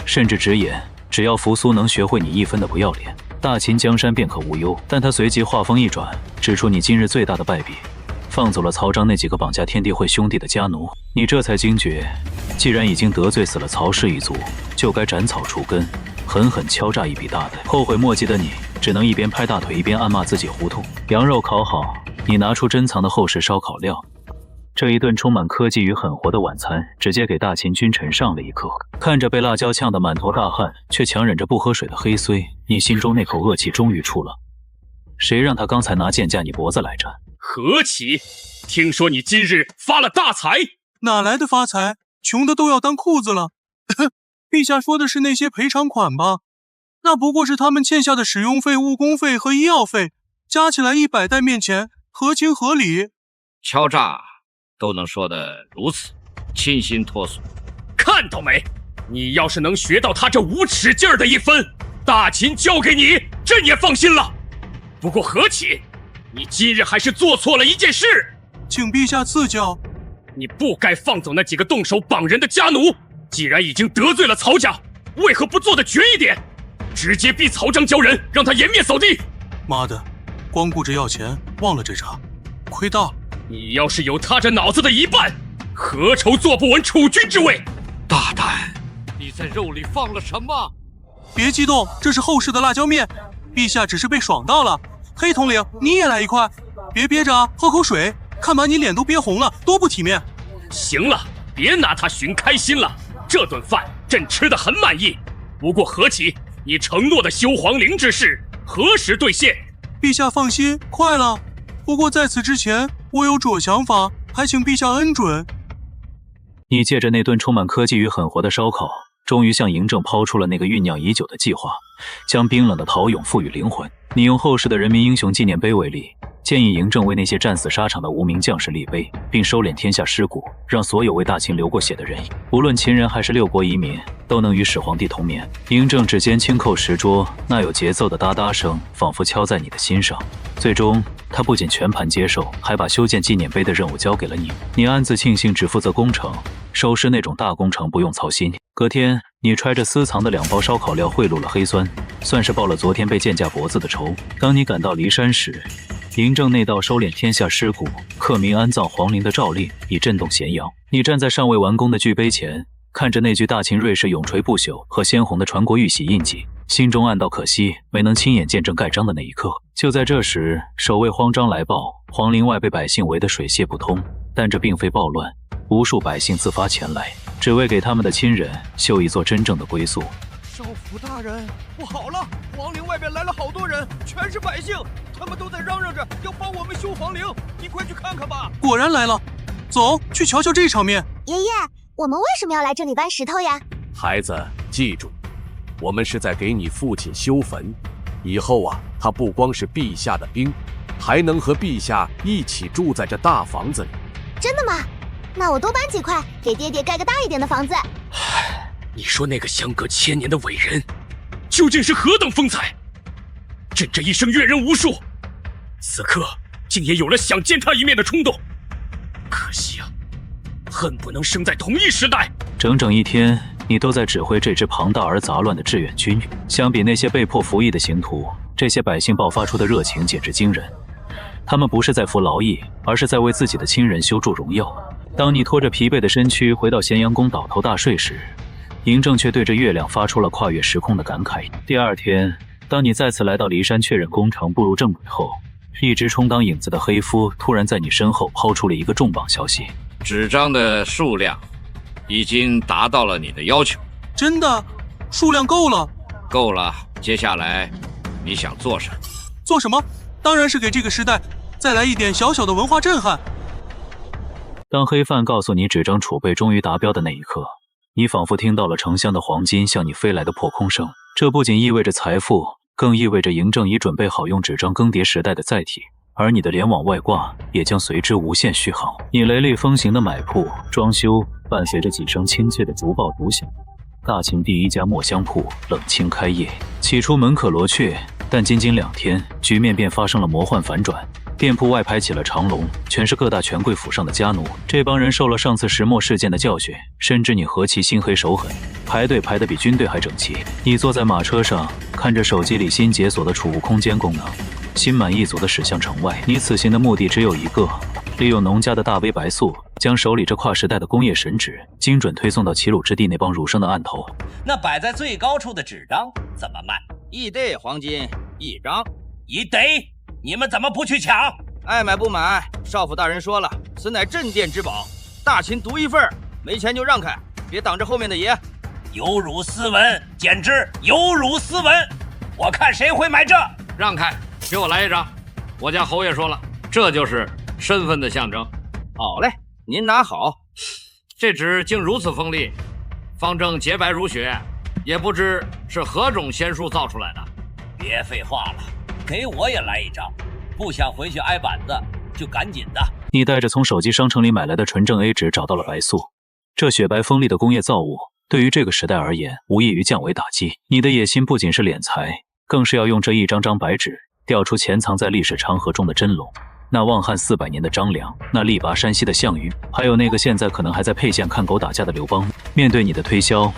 甚至直言只要扶苏能学会你1分的不要脸，大秦江山便可无忧。但他随即话锋一转，指出你今日最大的败笔，放走了曹彰那几个绑架天地会兄弟的家奴。你这才惊觉，既然已经得罪死了曹氏一族，就该斩草除根，狠狠敲诈一笔大的。后悔莫及的你，只能一边拍大腿一边暗骂自己糊涂。羊肉烤好，你拿出珍藏的厚实烧烤料，这一顿充满科技与狠活的晚餐，直接给大秦君臣上了一课。看着被辣椒呛得满头大汗，却强忍着不喝水的黑虽，你心中那口恶气终于出了。谁让他刚才拿剑架你脖子来着？何其！听说你今日发了大财？哪来的发财？穷的都要当裤子了。陛下说的是那些赔偿款吧？那不过是他们欠下的使用费、误工费和医药费，加起来100袋面钱，合情合理。敲诈都能说得如此清新脱俗，看到没？你要是能学到他这无耻劲儿的一分，大秦交给你，朕也放心了。不过何启，你今日还是做错了一件事，请陛下赐教。你不该放走那几个动手绑人的家奴，既然已经得罪了曹家，为何不做得绝一点？直接逼曹彰交人，让他颜面扫地。妈的，光顾着要钱，忘了这茬，亏大。你要是有他这脑子的一半，何愁坐不稳储君之位？大胆！你在肉里放了什么？别激动，这是后世的辣椒面，陛下只是被爽到了。黑统领，你也来一块，别憋着啊，喝口水，看把你脸都憋红了，多不体面。行了，别拿他寻开心了，这顿饭朕吃得很满意。不过何启，你承诺的修皇陵之事何时兑现？陛下放心，快了。不过在此之前，我有主想法，还请陛下恩准。你借着那顿充满科技与狠活的烧烤，终于向嬴政抛出了那个酝酿已久的计划，将冰冷的陶俑赋予灵魂。你用后世的人民英雄纪念碑为例，建议嬴政为那些战死沙场的无名将士立碑，并收敛天下尸骨，让所有为大秦流过血的人，无论秦人还是六国遗民，都能与始皇帝同眠。嬴政指尖轻叩石桌，那有节奏的哒哒声仿佛敲在你的心上。最终他不仅全盘接受，还把修建纪念碑的任务交给了你。你暗自庆幸只负责工程，收尸那种大工程不用操心。隔天你揣着私藏的2包烧烤料贿赂了黑酸，算是报了昨天被剑架脖子的仇。当你赶到骊山时，嬴政那道收敛天下尸骨、克民安葬皇陵的诏令已震动咸阳。你站在尚未完工的巨碑前，看着那句大秦瑞士永垂不朽和鲜红的传国玉玺印记，心中暗道可惜没能亲眼见证盖章的那一刻。就在这时，守卫慌张来报，皇陵外被百姓围得水泄不通。但这并非暴乱，无数百姓自发前来，只为给他们的亲人修一座真正的归宿。少府大人，不好了！皇陵外面来了好多人，全是百姓，他们都在嚷嚷着要帮我们修皇陵，你快去看看吧！果然来了，走去瞧瞧这场面。爷爷，我们为什么要来这里搬石头呀？孩子，记住，我们是在给你父亲修坟，以后啊，他不光是陛下的兵，还能和陛下一起住在这大房子里。真的吗？那我多搬几块，给爹爹盖个大一点的房子。你说那个相隔1000年的伟人，究竟是何等风采？朕这一生阅人无数，此刻竟也有了想见他一面的冲动。可惜啊，恨不能生在同一时代。整整1天，你都在指挥这支庞大而杂乱的志愿军。相比那些被迫服役的刑徒，这些百姓爆发出的热情简直惊人。他们不是在服劳役，而是在为自己的亲人修筑荣耀。当你拖着疲惫的身躯回到咸阳宫倒头大睡时，嬴政却对着月亮发出了跨越时空的感慨。第2天，当你再次来到骊山确认工程步入正轨后，一直充当影子的黑夫突然在你身后抛出了一个重磅消息：纸张的数量已经达到了你的要求。真的？数量够了？够了。接下来你想做什么？做什么？当然是给这个时代再来一点小小的文化震撼。当黑范告诉你纸张储备终于达标的那一刻，你仿佛听到了成箱的黄金向你飞来的破空声。这不仅意味着财富，更意味着嬴政已准备好用纸张更迭时代的载体，而你的联网外挂也将随之无限续航。你雷厉风行的买铺装修，伴随着几声亲切的竹报竹响。大秦第1家墨香铺冷清开业，起初门可罗雀，但仅仅2天，局面便发生了魔幻反转。店铺外排起了长龙，全是各大权贵府上的家奴。这帮人受了上次石墨事件的教训，深知你何其心黑手狠，排队排得比军队还整齐。你坐在马车上，看着手机里新解锁的储物空间功能，心满意足地驶向城外。你此行的目的只有一个，利用农家的大 V 白素，将手里这跨时代的工业神纸精准推送到齐鲁之地那帮儒生的案头。那摆在最高处的纸张怎么卖？1锭黄金1张。1锭？你们怎么不去抢？爱买不买，少府大人说了，此乃镇店之宝，大秦独一份，没钱就让开，别挡着后面的爷。有辱斯文，简直有辱斯文！我看谁会买这？让开，给我来1张。我家侯爷说了，这就是身份的象征。好嘞，您拿好。这纸竟如此锋利，方正洁白如雪，也不知是何种仙术造出来的。别废话了，给我也来一张。不想回去挨板子，就赶紧的。你带着从手机商城里买来的纯正 A 纸找到了白素，这雪白锋利的工业造物，对于这个时代而言，无异于降维打击。你的野心不仅是敛财，更是要用这一张张白纸调出潜藏在历史长河中的真龙。那忘汉400年的张良，那力拔山兮的项羽，还有那个现在可能还在沛县看狗打架的刘邦。面对你的推销，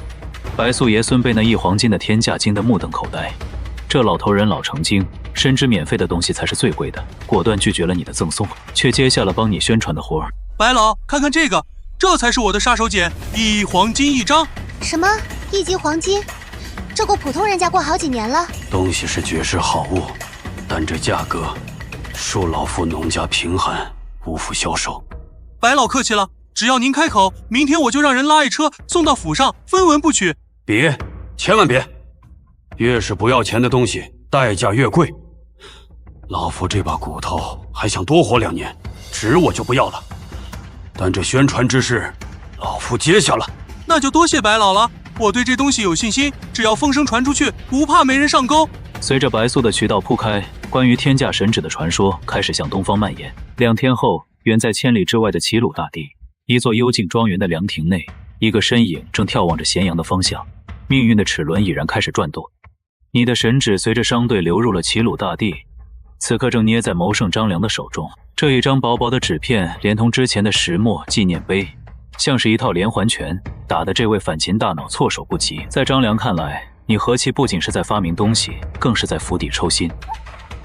白素爷孙被那1黄金的天价惊得目瞪口呆。这老头人老成精，深知免费的东西才是最贵的，果断拒绝了你的赠送，却接下了帮你宣传的活儿。白老，看看这个，这才是我的杀手锏，1黄金1张。什么1级黄金？这够普通人家过好几年了。东西是绝世好物，但这价格，恕老夫农家贫寒，无福消受。白老客气了，只要您开口，明天我就让人拉一车送到府上，分文不取。别，千万别！越是不要钱的东西，代价越贵。老夫这把骨头还想多活2年，纸我就不要了，但这宣传之事，老夫接下了。那就多谢白老了，我对这东西有信心，只要风声传出去，不怕没人上钩。随着白素的渠道铺开，关于天价神纸的传说开始向东方蔓延。2天后，远在千里之外的齐鲁大地，一座幽静庄园的凉亭内，一个身影正眺望着咸阳的方向。命运的齿轮已然开始转动，你的神纸随着商队流入了齐鲁大地，此刻正捏在谋圣张良的手中。这一张薄薄的纸片，连同之前的石墨纪念碑，像是一套连环拳，打得这位反秦大脑措手不及。在张良看来，你何其不仅是在发明东西，更是在釜底抽薪。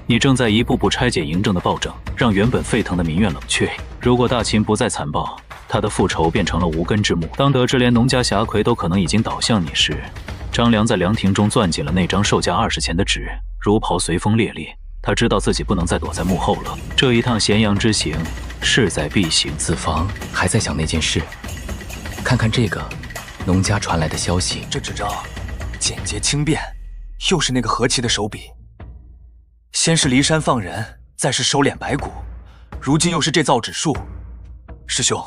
你正在一步步拆解嬴政的暴政，让原本沸腾的民怨冷却。如果大秦不再残暴，他的复仇变成了无根之木。当得知连农家侠魁都可能已经倒向你时，张良在凉亭中攥紧了那张售价20钱的纸，如袍随风猎猎。他知道自己不能再躲在幕后了，这一趟咸阳之行势在必行。子房还在想那件事，看看这个农家传来的消息。这纸张简洁轻便，又是那个何其的手笔。先是骊山放人，再是收敛白骨，如今又是这造纸术。师兄，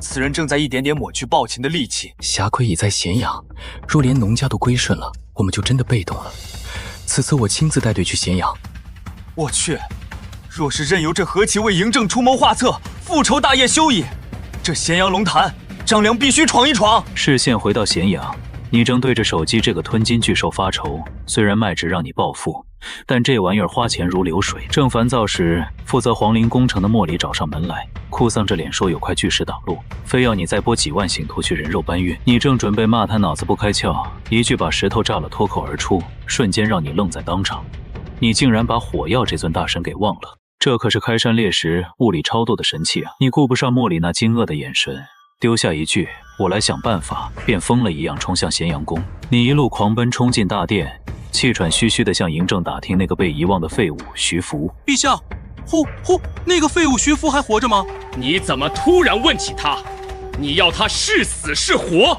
此人正在一点点抹去暴秦的戾气。侠魁已在咸阳，若连农家都归顺了，我们就真的被动了。此次我亲自带队去咸阳。我去，若是任由这何其为嬴政出谋划策，复仇大业休矣，这咸阳龙潭，张良必须闯一闯。视线回到咸阳，你正对着手机这个吞金巨兽发愁。虽然卖纸让你暴富，但这玩意儿花钱如流水。正烦躁时，负责皇陵工程的莫里找上门来，哭丧着脸说有块巨石挡路，非要你再拨几万刑徒去人肉搬运。你正准备骂他脑子不开窍，一句把石头炸了脱口而出，瞬间让你愣在当场。你竟然把火药这尊大神给忘了，这可是开山裂石、物理超度的神器啊！你顾不上莫里那惊愕的眼神，丢下一句我来想办法，便疯了一样冲向咸阳宫。你一路狂奔冲进大殿，气喘吁吁地向嬴政打听那个被遗忘的废物徐福。陛下，那个废物徐福还活着吗？你怎么突然问起他？你要他是死是活？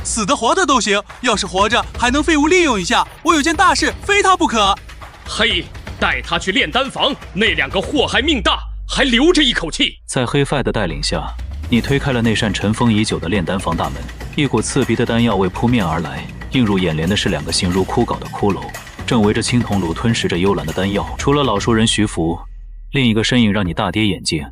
死的活的都行，要是活着还能废物利用一下，我有件大事非他不可。嘿，带他去炼丹房，那2个祸害命大，还留着一口气。在黑范的带领下，你推开了那扇尘封已久的炼丹房大门，一股刺鼻的丹药味扑面而来，映入眼帘的是2个形如枯槁的骷髅，正围着青铜炉吞食着幽蓝的丹药。除了老熟人徐福，另一个身影让你大跌眼镜，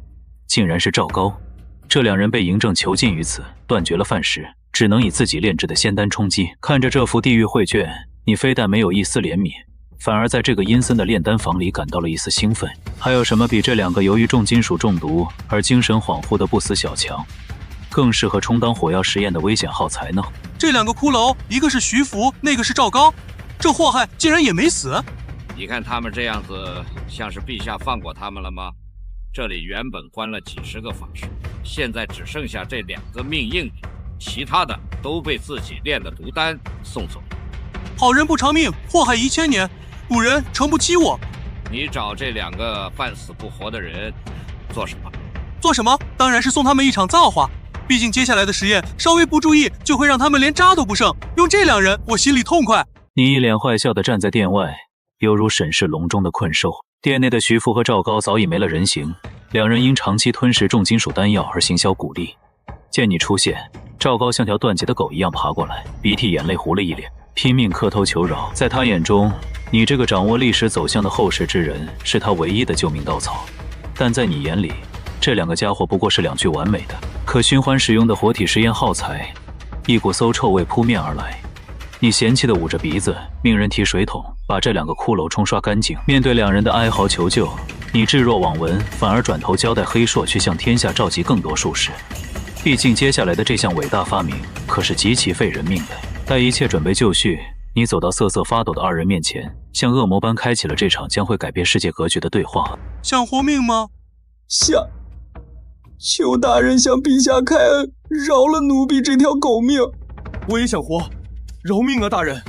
竟然是赵高。这2人被嬴政囚禁于此，断绝了饭食，只能以自己炼制的仙丹充饥。看着这幅地狱绘卷，你非但没有一丝怜悯，反而在这个阴森的炼丹房里感到了一丝兴奋。还有什么比这2个由于重金属中毒而精神恍惚的不死小强，更适合充当火药实验的危险耗材呢？这2个骷髅，一个是徐福，那个是赵高，这祸害竟然也没死。你看他们这样子，像是陛下放过他们了吗？这里原本关了几10个法师，现在只剩下这2个命硬的，其他的都被自己炼的毒丹送走了。好人不长命，祸害1000年，古人诚不欺我。你找这2个半死不活的人做什么？做什么？当然是送他们一场造化。毕竟接下来的实验稍微不注意，就会让他们连渣都不剩。用这2人，我心里痛快。你一脸坏笑地站在殿外，犹如审视笼中的困兽。殿内的徐福和赵高早已没了人形，2人因长期吞食重金属丹药而行销骨立，见你出现，赵高像条断节的狗一样爬过来，鼻涕眼泪糊了一脸，拼命磕头求饶。在他眼中，你这个掌握历史走向的后世之人是他唯一的救命稻草，但在你眼里，这两个家伙不过是两具完美的可循环使用的活体实验耗材。一股馊臭味扑面而来，你嫌弃地捂着鼻子，命人提水桶把这两个骷髅冲刷干净。面对两人的哀嚎求救，你置若罔闻，反而转头交代黑硕去向天下召集更多术士。毕竟接下来的这项伟大发明可是极其费人命的。待一切准备就绪，你走到瑟瑟发抖的二人面前，像恶魔般开启了这场将会改变世界格局的对话。想活命吗？想。求大人向陛下开恩，饶了奴婢这条狗命。我也想活，饶命啊，大人！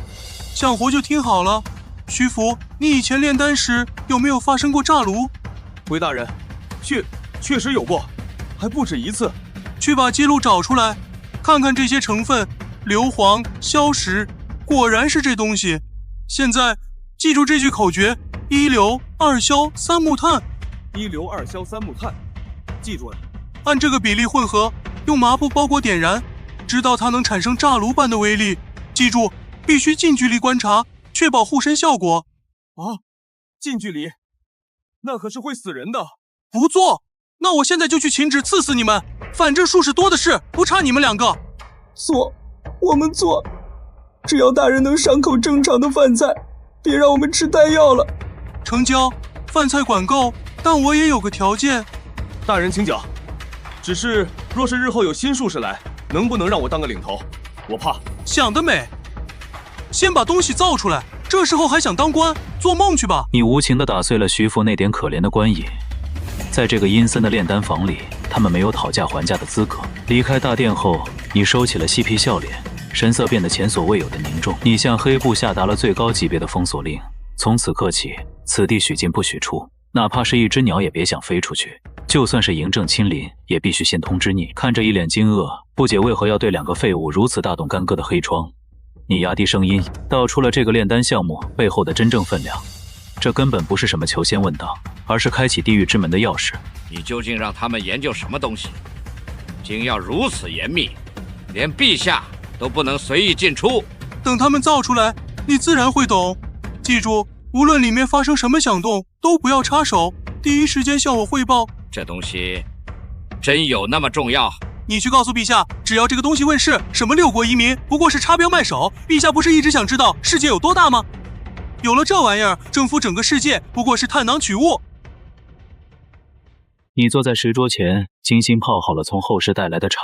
想活就听好了。徐福，你以前炼丹时有没有发生过炸炉？回大人，确实有过，还不止一次。去把记录找出来，看看这些成分，硫磺、硝石，果然是这东西。现在记住这句口诀：一硫、二硝、三木炭。一硫、二硝、三木炭，记住了。按这个比例混合，用麻布包裹点燃，直到它能产生炸炉般的威力。记住，必须近距离观察，确保护身效果。啊，近距离，那可是会死人的。不做，那我现在就去请旨赐死你们。反正术士多的是，不差你们两个。做，我们做，只要大人能赏口正常的饭菜，别让我们吃丹药了。成交，饭菜管够，但我也有个条件。大人请讲。只是，若是日后有新术士来，能不能让我当个领头？我怕。想得美！先把东西造出来，这时候还想当官，做梦去吧！你无情地打碎了徐福那点可怜的官瘾。在这个阴森的炼丹房里，他们没有讨价还价的资格。离开大殿后，你收起了嬉皮笑脸，神色变得前所未有的凝重。你向黑布下达了最高级别的封锁令，从此刻起，此地许进不许出，哪怕是一只鸟也别想飞出去。就算是嬴政亲临，也必须先通知你。看着一脸惊愕、不解为何要对两个废物如此大动干戈的黑窗，你压低声音道出了这个炼丹项目背后的真正分量。这根本不是什么求仙问道，而是开启地狱之门的钥匙。你究竟让他们研究什么东西？竟要如此严密，连陛下都不能随意进出。等他们造出来，你自然会懂。记住，无论里面发生什么响动，都不要插手，第一时间向我汇报。这东西真有那么重要？你去告诉陛下，只要这个东西问世，什么6国移民不过是插标卖首。陛下不是一直想知道世界有多大吗？有了这玩意儿，征服整个世界不过是探囊取物。你坐在石桌前，精心泡好了从后世带来的茶，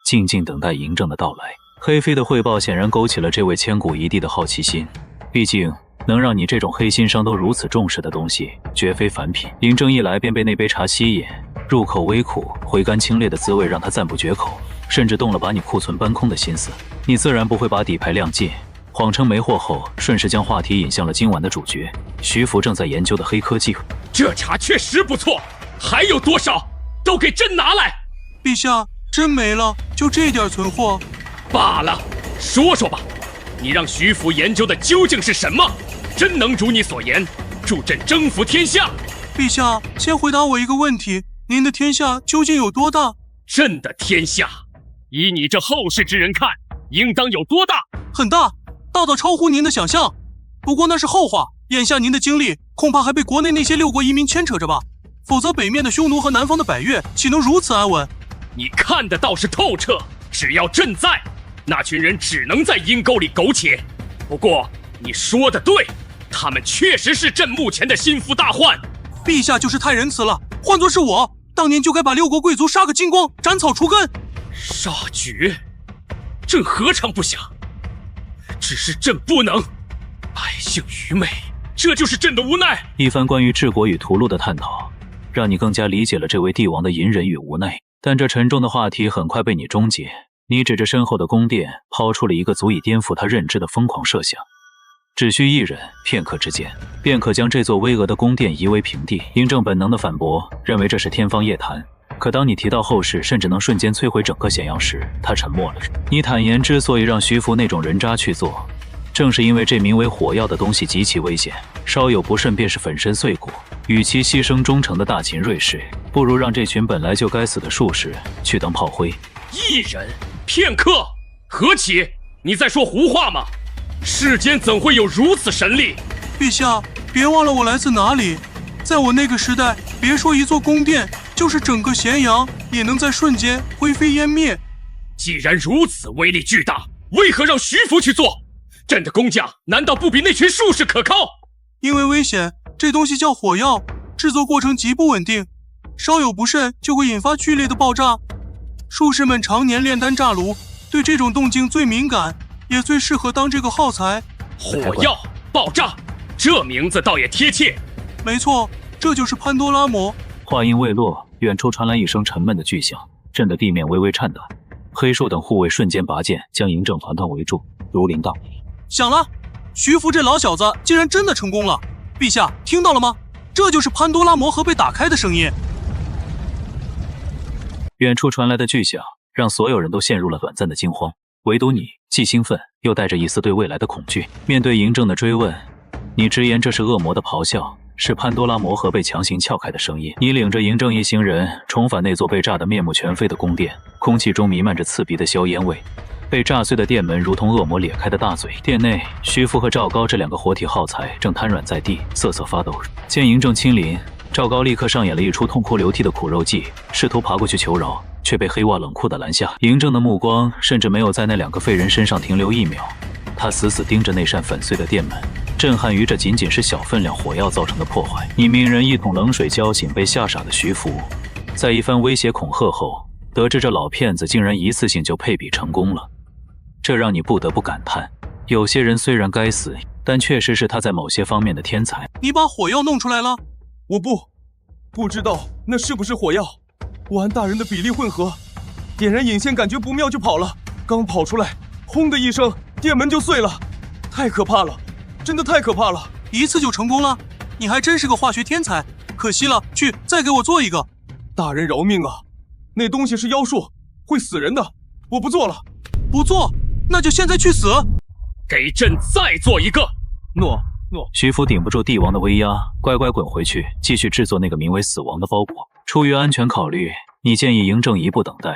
静静等待嬴政的到来。黑飞的汇报显然勾起了这位千古一帝的好奇心，毕竟能让你这种黑心商都如此重视的东西，绝非凡品。嬴政一来便被那杯茶吸引，入口微苦，回甘清冽的滋味让他赞不绝口，甚至动了把你库存搬空的心思。你自然不会把底牌亮尽，谎称没货后，顺势将话题引向了今晚的主角——徐福正在研究的黑科技。这茶确实不错，还有多少？都给朕拿来！陛下，真没了，就这点存货。罢了，说说吧，你让徐福研究的究竟是什么？真能如你所言，助朕征服天下？陛下，先回答我一个问题：您的天下究竟有多大？朕的天下，以你这后世之人看，应当有多大？很大，大到超乎您的想象。不过那是后话，眼下您的精力恐怕还被国内那些6国移民牵扯着吧？否则北面的匈奴和南方的百越岂能如此安稳？你看的倒是透彻，只要朕在，那群人只能在阴沟里苟且。不过你说的对，他们确实是朕目前的心腹大患。陛下就是太仁慈了，换作是我，当年就该把6国贵族杀个精光，斩草除根。杀绝，朕何尝不想？只是朕不能，百姓愚昧，这就是朕的无奈。一番关于治国与屠戮的探讨，让你更加理解了这位帝王的隐忍与无奈。但这沉重的话题很快被你终结。你指着身后的宫殿，抛出了一个足以颠覆他认知的疯狂设想。只需一忍，片刻之间，便可将这座巍峨的宫殿夷为平地。嬴政本能的反驳，认为这是天方夜谭。可当你提到后世甚至能瞬间摧毁整个咸阳时，他沉默了。你坦言，之所以让徐福那种人渣去做，正是因为这名为火药的东西极其危险，稍有不慎便是粉身碎骨。与其牺牲忠诚的大秦瑞士，不如让这群本来就该死的术士去当炮灰。1人，片刻，何启？你在说胡话吗？世间怎会有如此神力？陛下，别忘了我来自哪里。在我那个时代，别说一座宫殿，就是整个咸阳也能在瞬间灰飞烟灭。既然如此威力巨大，为何让徐福去做？朕的工匠难道不比那群术士可靠？因为危险，这东西叫火药，制作过程极不稳定，稍有不慎就会引发剧烈的爆炸。术士们常年炼丹炸炉，对这种动静最敏感，也最适合当这个耗材。火药爆炸，这名字倒也贴切。没错，这就是潘多拉魔。话音未落，远处传来一声沉闷的巨响，震得地面微微颤抖。黑树等护卫瞬间拔剑，将嬴政团团围住。如临大敌。响了，徐福这老小子竟然真的成功了！陛下听到了吗？这就是潘多拉魔盒被打开的声音。远处传来的巨响让所有人都陷入了短暂的惊慌，唯独你既兴奋又带着一丝对未来的恐惧。面对嬴政的追问，你直言这是恶魔的咆哮，是潘多拉魔盒被强行撬开的声音。你领着嬴政一行人重返那座被炸得面目全非的宫殿，空气中弥漫着刺鼻的硝烟味。被炸碎的殿门如同恶魔咧开的大嘴，殿内徐福和赵高这2个活体耗材正瘫软在地，瑟瑟发抖。见嬴政亲临，赵高立刻上演了一出痛哭流涕的苦肉计，试图爬过去求饶，却被黑袜冷酷地拦下。嬴政的目光甚至没有在那2个废人身上停留1秒，他死死盯着那扇粉碎的殿门，震撼于这仅仅是小分量火药造成的破坏。你命人一桶冷水浇醒被吓傻的徐福，在一番威胁恐吓后，得知这老骗子竟然一次性就配比成功了。这让你不得不感叹，有些人虽然该死，但确实是他在某些方面的天才。你把火药弄出来了？我不知道那是不是火药。我按大人的比例混合，点燃引线，感觉不妙就跑了。刚跑出来，轰的一声，殿门就碎了，太可怕了，真的太可怕了！一次就成功了，你还真是个化学天才。可惜了，去再给我做一个。大人饶命啊！那东西是妖术，会死人的，我不做了。不做？那就现在去死！给朕再做一个！诺。徐福顶不住帝王的威压，乖乖滚回去，继续制作那个名为死亡的包裹。出于安全考虑，你建议嬴政一步等待，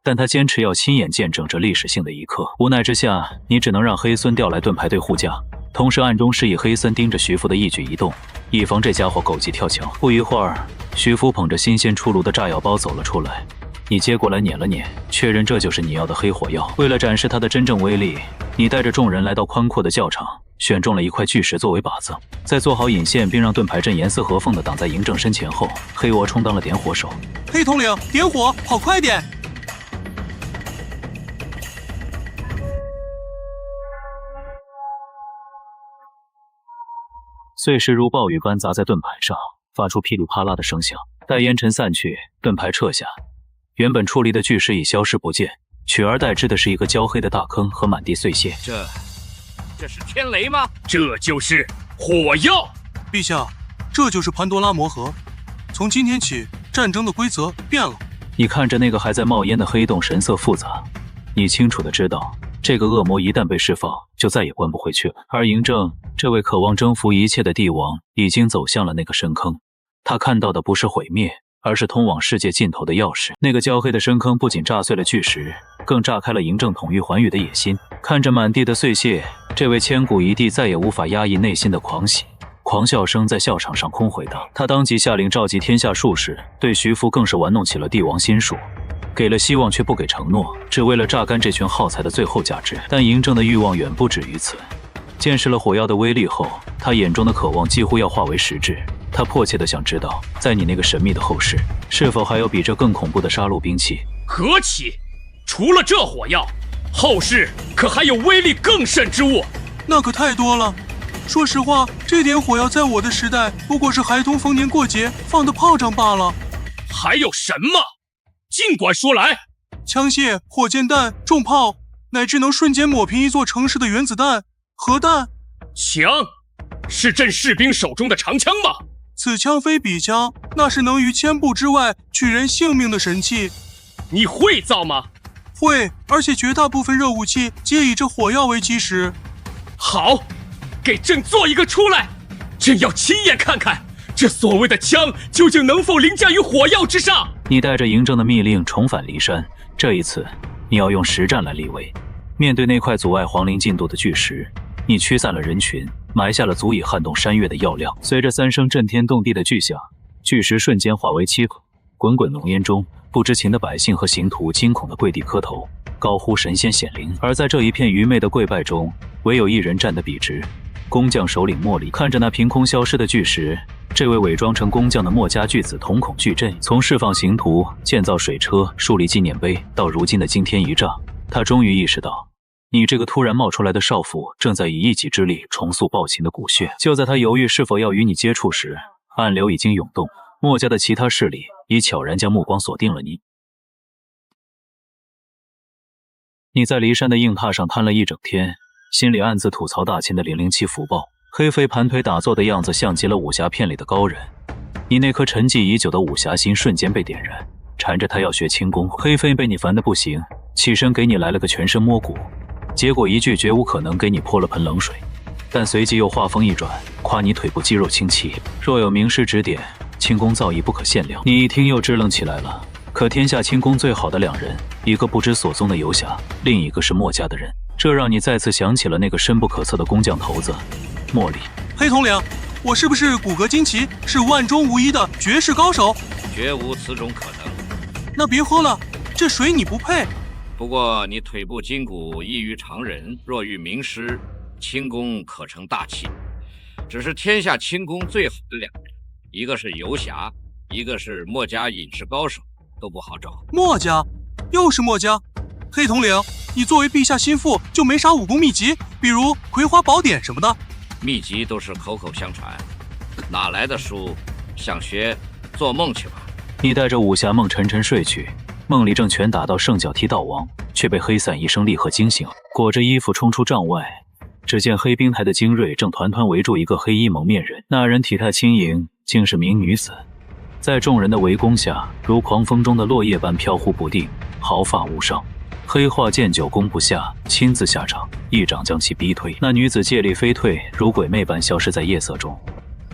但他坚持要亲眼见证这历史性的一刻。无奈之下，你只能让黑孙调来盾牌队护驾，同时暗中示意黑森盯着徐福的一举一动，以防这家伙狗急跳墙。不一会儿，徐福捧着新鲜出炉的炸药包走了出来。你接过来捻了捻，确认这就是你要的黑火药。为了展示它的真正威力，你带着众人来到宽阔的教场，选中了一块巨石作为靶子，在做好引线并让盾牌阵严丝合缝地挡在嬴政身前后，黑娲充当了点火手。黑统领，点火，跑快点！碎石如暴雨般砸在盾牌上，发出噼里啪啦的声响。待烟尘散去，盾牌撤下，原本矗立的巨石已消失不见，取而代之的是一个焦黑的大坑和满地碎屑。这是天雷吗？这就是火药！陛下，这就是潘多拉魔盒。从今天起，战争的规则变了。你看着那个还在冒烟的黑洞，神色复杂。你清楚地知道，这个恶魔一旦被释放，就再也关不回去了。而嬴政这位渴望征服一切的帝王，已经走向了那个深坑。他看到的不是毁灭，而是通往世界尽头的钥匙。那个焦黑的深坑不仅炸碎了巨石，更炸开了嬴政统一寰宇的野心。看着满地的碎屑，这位千古一帝再也无法压抑内心的狂喜。狂笑声在校场上空回荡。他当即下令召集天下术士，对徐福更是玩弄起了帝王心术，给了希望却不给承诺，只为了榨干这群耗材的最后价值。但嬴政的欲望远不止于此。见识了火药的威力后，他眼中的渴望几乎要化为实质。他迫切地想知道，在你那个神秘的后世，是否还有比这更恐怖的杀戮兵器？何其！除了这火药，后世可还有威力更甚之物？那可太多了。说实话，这点火药在我的时代不过是孩童逢年过节放的炮仗罢了。还有什么？尽管说来。枪械、火箭弹、重炮，乃至能瞬间抹平一座城市的原子弹、核弹。枪？是朕士兵手中的长枪吗？此枪非彼枪，那是能于千步之外取人性命的神器。你会造吗？会，而且绝大部分热武器皆以这火药为基石。好，给朕做一个出来，朕要亲眼看看这所谓的枪究竟能否凌驾于火药之上。你带着嬴政的密令重返骊山，这一次你要用实战来立威。面对那块阻碍皇陵进度的巨石，你驱散了人群，埋下了足以撼动山岳的药料。随着3声震天动地的巨响，巨石瞬间化为7口，滚滚浓烟中，不知情的百姓和刑徒惊恐地跪地磕头，高呼神仙显灵。而在这一片愚昧的跪拜中，唯有一人站得笔直，工匠首领莫离。看着那凭空消失的巨石，这位伪装成工匠的墨家巨子瞳孔巨震。从释放刑徒、建造水车、树立纪念碑，到如今的惊天一仗，他终于意识到，你这个突然冒出来的少妇正在以一己之力重塑暴秦的骨血。就在他犹豫是否要与你接触时，暗流已经涌动，墨家的其他势力已悄然将目光锁定了你。你在骊山的硬榻上瘫了一整天，心里暗自吐槽大秦的007福报。黑飞盘腿打坐的样子像极了武侠片里的高人，你那颗沉寂已久的武侠心瞬间被点燃，缠着他要学轻功。黑飞被你烦得不行，起身给你来了个全身摸骨，结果一句绝无可能给你泼了盆冷水，但随即又话锋一转，夸你腿部肌肉清奇，若有名师指点，轻功造诣不可限量。你一听又支棱起来了，可天下轻功最好的2人，一个不知所踪的游侠，另一个是墨家的人，这让你再次想起了那个深不可测的工匠头子莫离。黑统领，我是不是骨骼惊奇，是万中无一的绝世高手？绝无此种可能。那别喝了，这水你不配。不过你腿部筋骨异于常人，若遇名师，轻功可成大器。只是天下轻功最好的2人，一个是游侠，一个是墨家隐士高手，都不好找。墨家？又是墨家？黑统领，你作为陛下心腹，就没啥武功秘籍，比如葵花宝典什么的？秘籍都是口口相传，哪来的书？想学，做梦去吧。你带着武侠梦沉沉睡去，梦里正拳打到圣脚踢道王，却被黑伞一声厉喝惊醒，裹着衣服冲出帐外。只见黑冰台的精锐正团团围住一个黑衣蒙面人，那人体态轻盈，竟是名女子，在众人的围攻下，如狂风中的落叶般飘忽不定，毫发无伤。黑化见久攻不下，亲自下场，一掌将其逼退。那女子借力飞退，如鬼魅般消失在夜色中。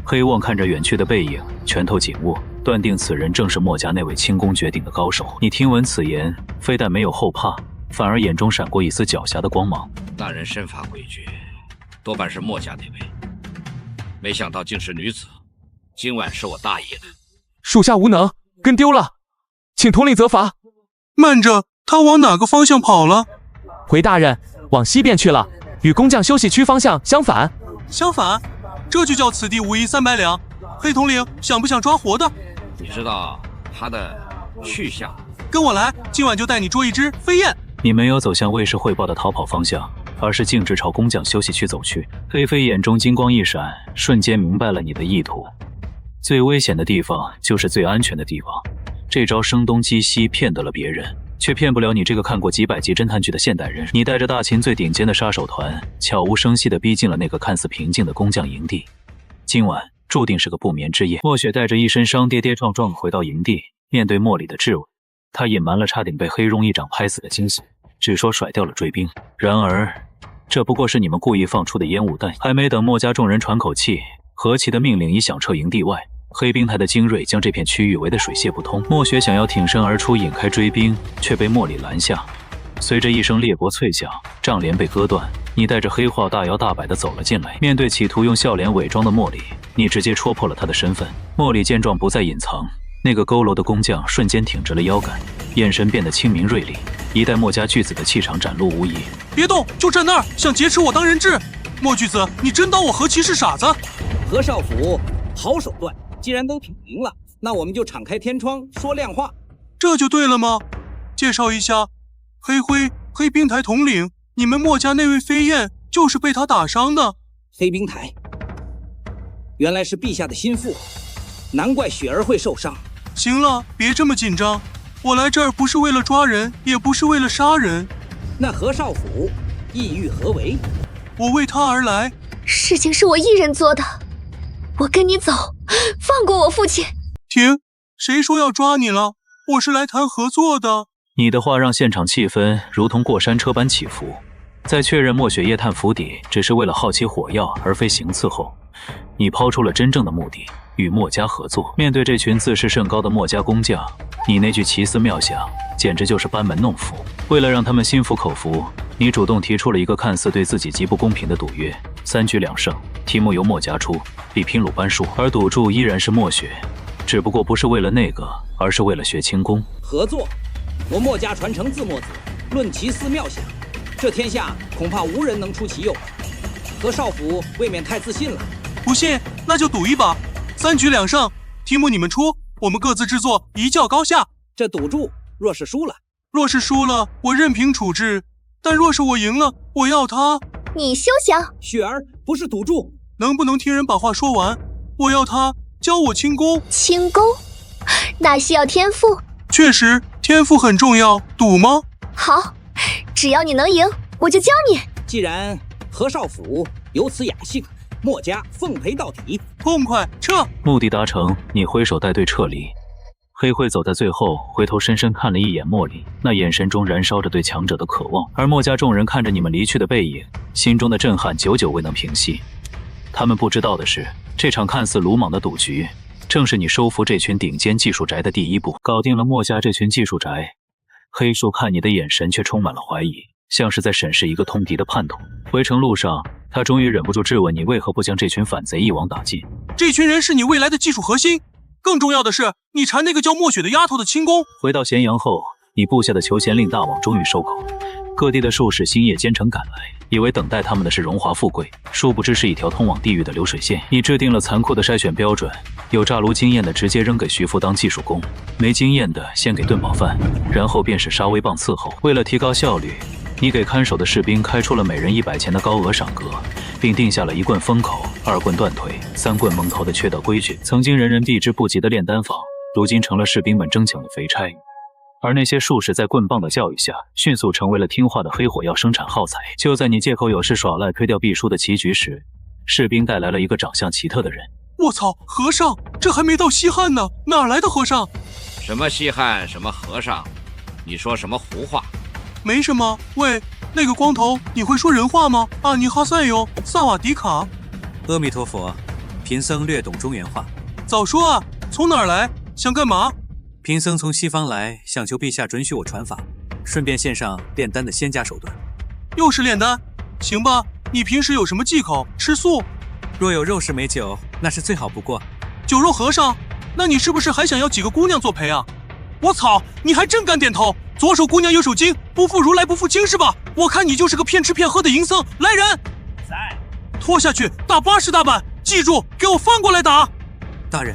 黑望看着远去的背影，拳头紧握，断定此人正是墨家那位轻功绝顶的高手。你听闻此言，非但没有后怕，反而眼中闪过一丝狡黠的光芒。那人身法诡谲，多半是墨家那位，没想到竟是女子。今晚是我大爷的。属下无能，跟丢了，请统领责罚。慢着，他往哪个方向跑了？回大人，往西边去了，与工匠休息区方向相反。相反？这就叫此地无银300两。黑统领想不想抓活的？你知道他的去向？跟我来，今晚就带你捉一只飞燕。你没有走向卫士汇报的逃跑方向，而是径直朝工匠休息区走去。黑飞眼中金光一闪，瞬间明白了你的意图。最危险的地方就是最安全的地方。这招声东击西骗得了别人，却骗不了你这个看过几百集侦探剧的现代人。你带着大秦最顶尖的杀手团，悄无声息地逼近了那个看似平静的工匠营地。今晚注定是个不眠之夜。墨雪带着一身伤，跌跌撞撞回到营地，面对莫里的质问，他隐瞒了差点被黑绒一掌拍死的惊喜，只说甩掉了追兵。然而这不过是你们故意放出的烟雾弹。还没等墨家众人喘口气，何其的命令已响彻营地外。黑冰台的精锐将这片区域围得水泄不通。墨雪想要挺身而出引开追兵，却被莫里拦下。随着一声裂帛脆响，帐帘被割断，你带着黑化大摇大摆地走了进来。面对企图用笑脸伪装的莫里，你直接戳破了他的身份。莫里见状不再隐藏，那个佝偻的工匠瞬间挺直了腰杆，眼神变得清明锐利，一代墨家巨子的气场展露无遗。别动，就站那儿，想劫持我当人质？莫巨子，你真当我何其是傻子？何少府，好手段！既然都挺明了，那我们就敞开天窗说亮话。这就对了吗？介绍一下，黑冰台统领，你们墨家那位飞燕就是被他打伤的。黑冰台，原来是陛下的心腹，难怪雪儿会受伤。行了，别这么紧张，我来这儿不是为了抓人，也不是为了杀人。那何少府意欲何为？我为他而来。事情是我一人做的，我跟你走，放过我父亲。停，谁说要抓你了？我是来谈合作的。你的话让现场气氛如同过山车般起伏。在确认墨雪夜探府邸只是为了好奇火药而非行刺后，你抛出了真正的目的，与墨家合作。面对这群自视甚高的墨家工匠，你那句奇思妙想，简直就是班门弄斧。为了让他们心服口服，你主动提出了一个看似对自己极不公平的赌约：3局2胜，题目由墨家出，比拼鲁班术，而赌注依然是墨学，只不过不是为了那个，而是为了学轻功。合作，我墨家传承自墨子，论奇思妙想，这天下恐怕无人能出其右。何少府未免太自信了。不信，那就赌一把，3局2胜，题目你们出，我们各自制作，一较高下。这赌注若是输了，我任凭处置；但若是我赢了，我要他。你休想！雪儿，不是赌注，能不能听人把话说完？我要他教我轻功。轻功？那需要天赋。确实，天赋很重要。赌吗？好，只要你能赢，我就教你。既然何少府有此雅兴，墨家奉陪到底。痛快，撤！目的达成，你挥手带队撤离。黑灰走在最后，回头深深看了一眼莫里，那眼神中燃烧着对强者的渴望。而墨家众人看着你们离去的背影，心中的震撼久久未能平息。他们不知道的是，这场看似鲁莽的赌局，正是你收服这群顶尖技术宅的第一步。搞定了墨家这群技术宅，黑树看你的眼神却充满了怀疑，像是在审视一个通敌的叛徒。回程路上，他终于忍不住质问你为何不将这群反贼一网打尽。这群人是你未来的技术核心。更重要的是，你缠那个叫墨雪的丫头的轻功。回到咸阳后，你布下的求贤令大网终于收口，各地的术士星夜兼程赶来，以为等待他们的是荣华富贵，殊不知是一条通往地狱的流水线。你制定了残酷的筛选标准，有炸炉经验的直接扔给徐福当技术工，没经验的先给炖饱饭，然后便是杀威棒伺候。为了提高效率，你给看守的士兵开出了每人100钱的高额赏格，并定下了1棍封口、2棍断腿、3棍蒙头的缺德规矩。曾经人人避之不及的炼丹坊，如今成了士兵们争抢的肥差。而那些术士在棍棒的教育下，迅速成为了听话的黑火药生产耗材。就在你借口有事耍赖推掉必输的棋局时，士兵带来了一个长相奇特的人。我操，和尚，这还没到西汉呢，哪来的和尚？什么西汉，什么和尚？你说什么胡话？没什么。喂，那个光头，你会说人话吗？阿尼哈塞哟，萨瓦迪卡。阿弥陀佛，贫僧略懂中原话。早说啊，从哪儿来？想干嘛？贫僧从西方来，想求陛下准许我传法，顺便献上炼丹的仙家手段。又是炼丹？行吧，你平时有什么忌口？吃素？若有肉食美酒，那是最好不过。酒肉和尚？那你是不是还想要几个姑娘作陪啊？我操，你还真敢点头！左手姑娘右手经，不负如来不负卿是吧？我看你就是个骗吃骗喝的淫僧。来人，在，拖下去打80大板，记住给我翻过来打。大人，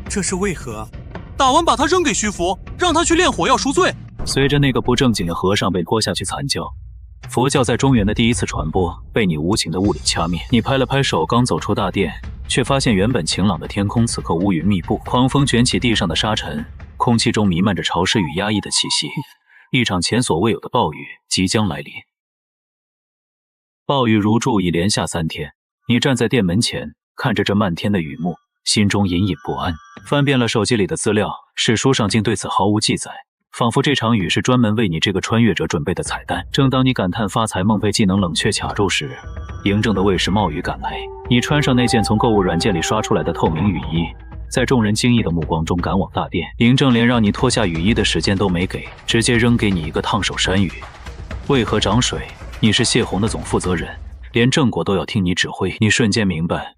这是为何？打完把他扔给徐福，让他去炼火药赎罪。随着那个不正经的和尚被拖下去惨叫，佛教在中原的第一次传播被你无情的物理掐灭。你拍了拍手，刚走出大殿，却发现原本晴朗的天空此刻乌云密布，狂风卷起地上的沙尘，空气中弥漫着潮湿与压抑的气息。一场前所未有的暴雨即将来临。暴雨如注已连下3天，你站在殿门前，看着这漫天的雨幕，心中隐隐不安。翻遍了手机里的资料，史书上竟对此毫无记载，仿佛这场雨是专门为你这个穿越者准备的彩蛋。正当你感叹发财梦被技能冷却卡住时，嬴政的卫士冒雨赶来。你穿上那件从购物软件里刷出来的透明雨衣，在众人惊异的目光中赶往大殿。嬴政连让你脱下雨衣的时间都没给，直接扔给你一个烫手山芋。为何涨水？你是泄洪的总负责人，连郑国都要听你指挥。你瞬间明白，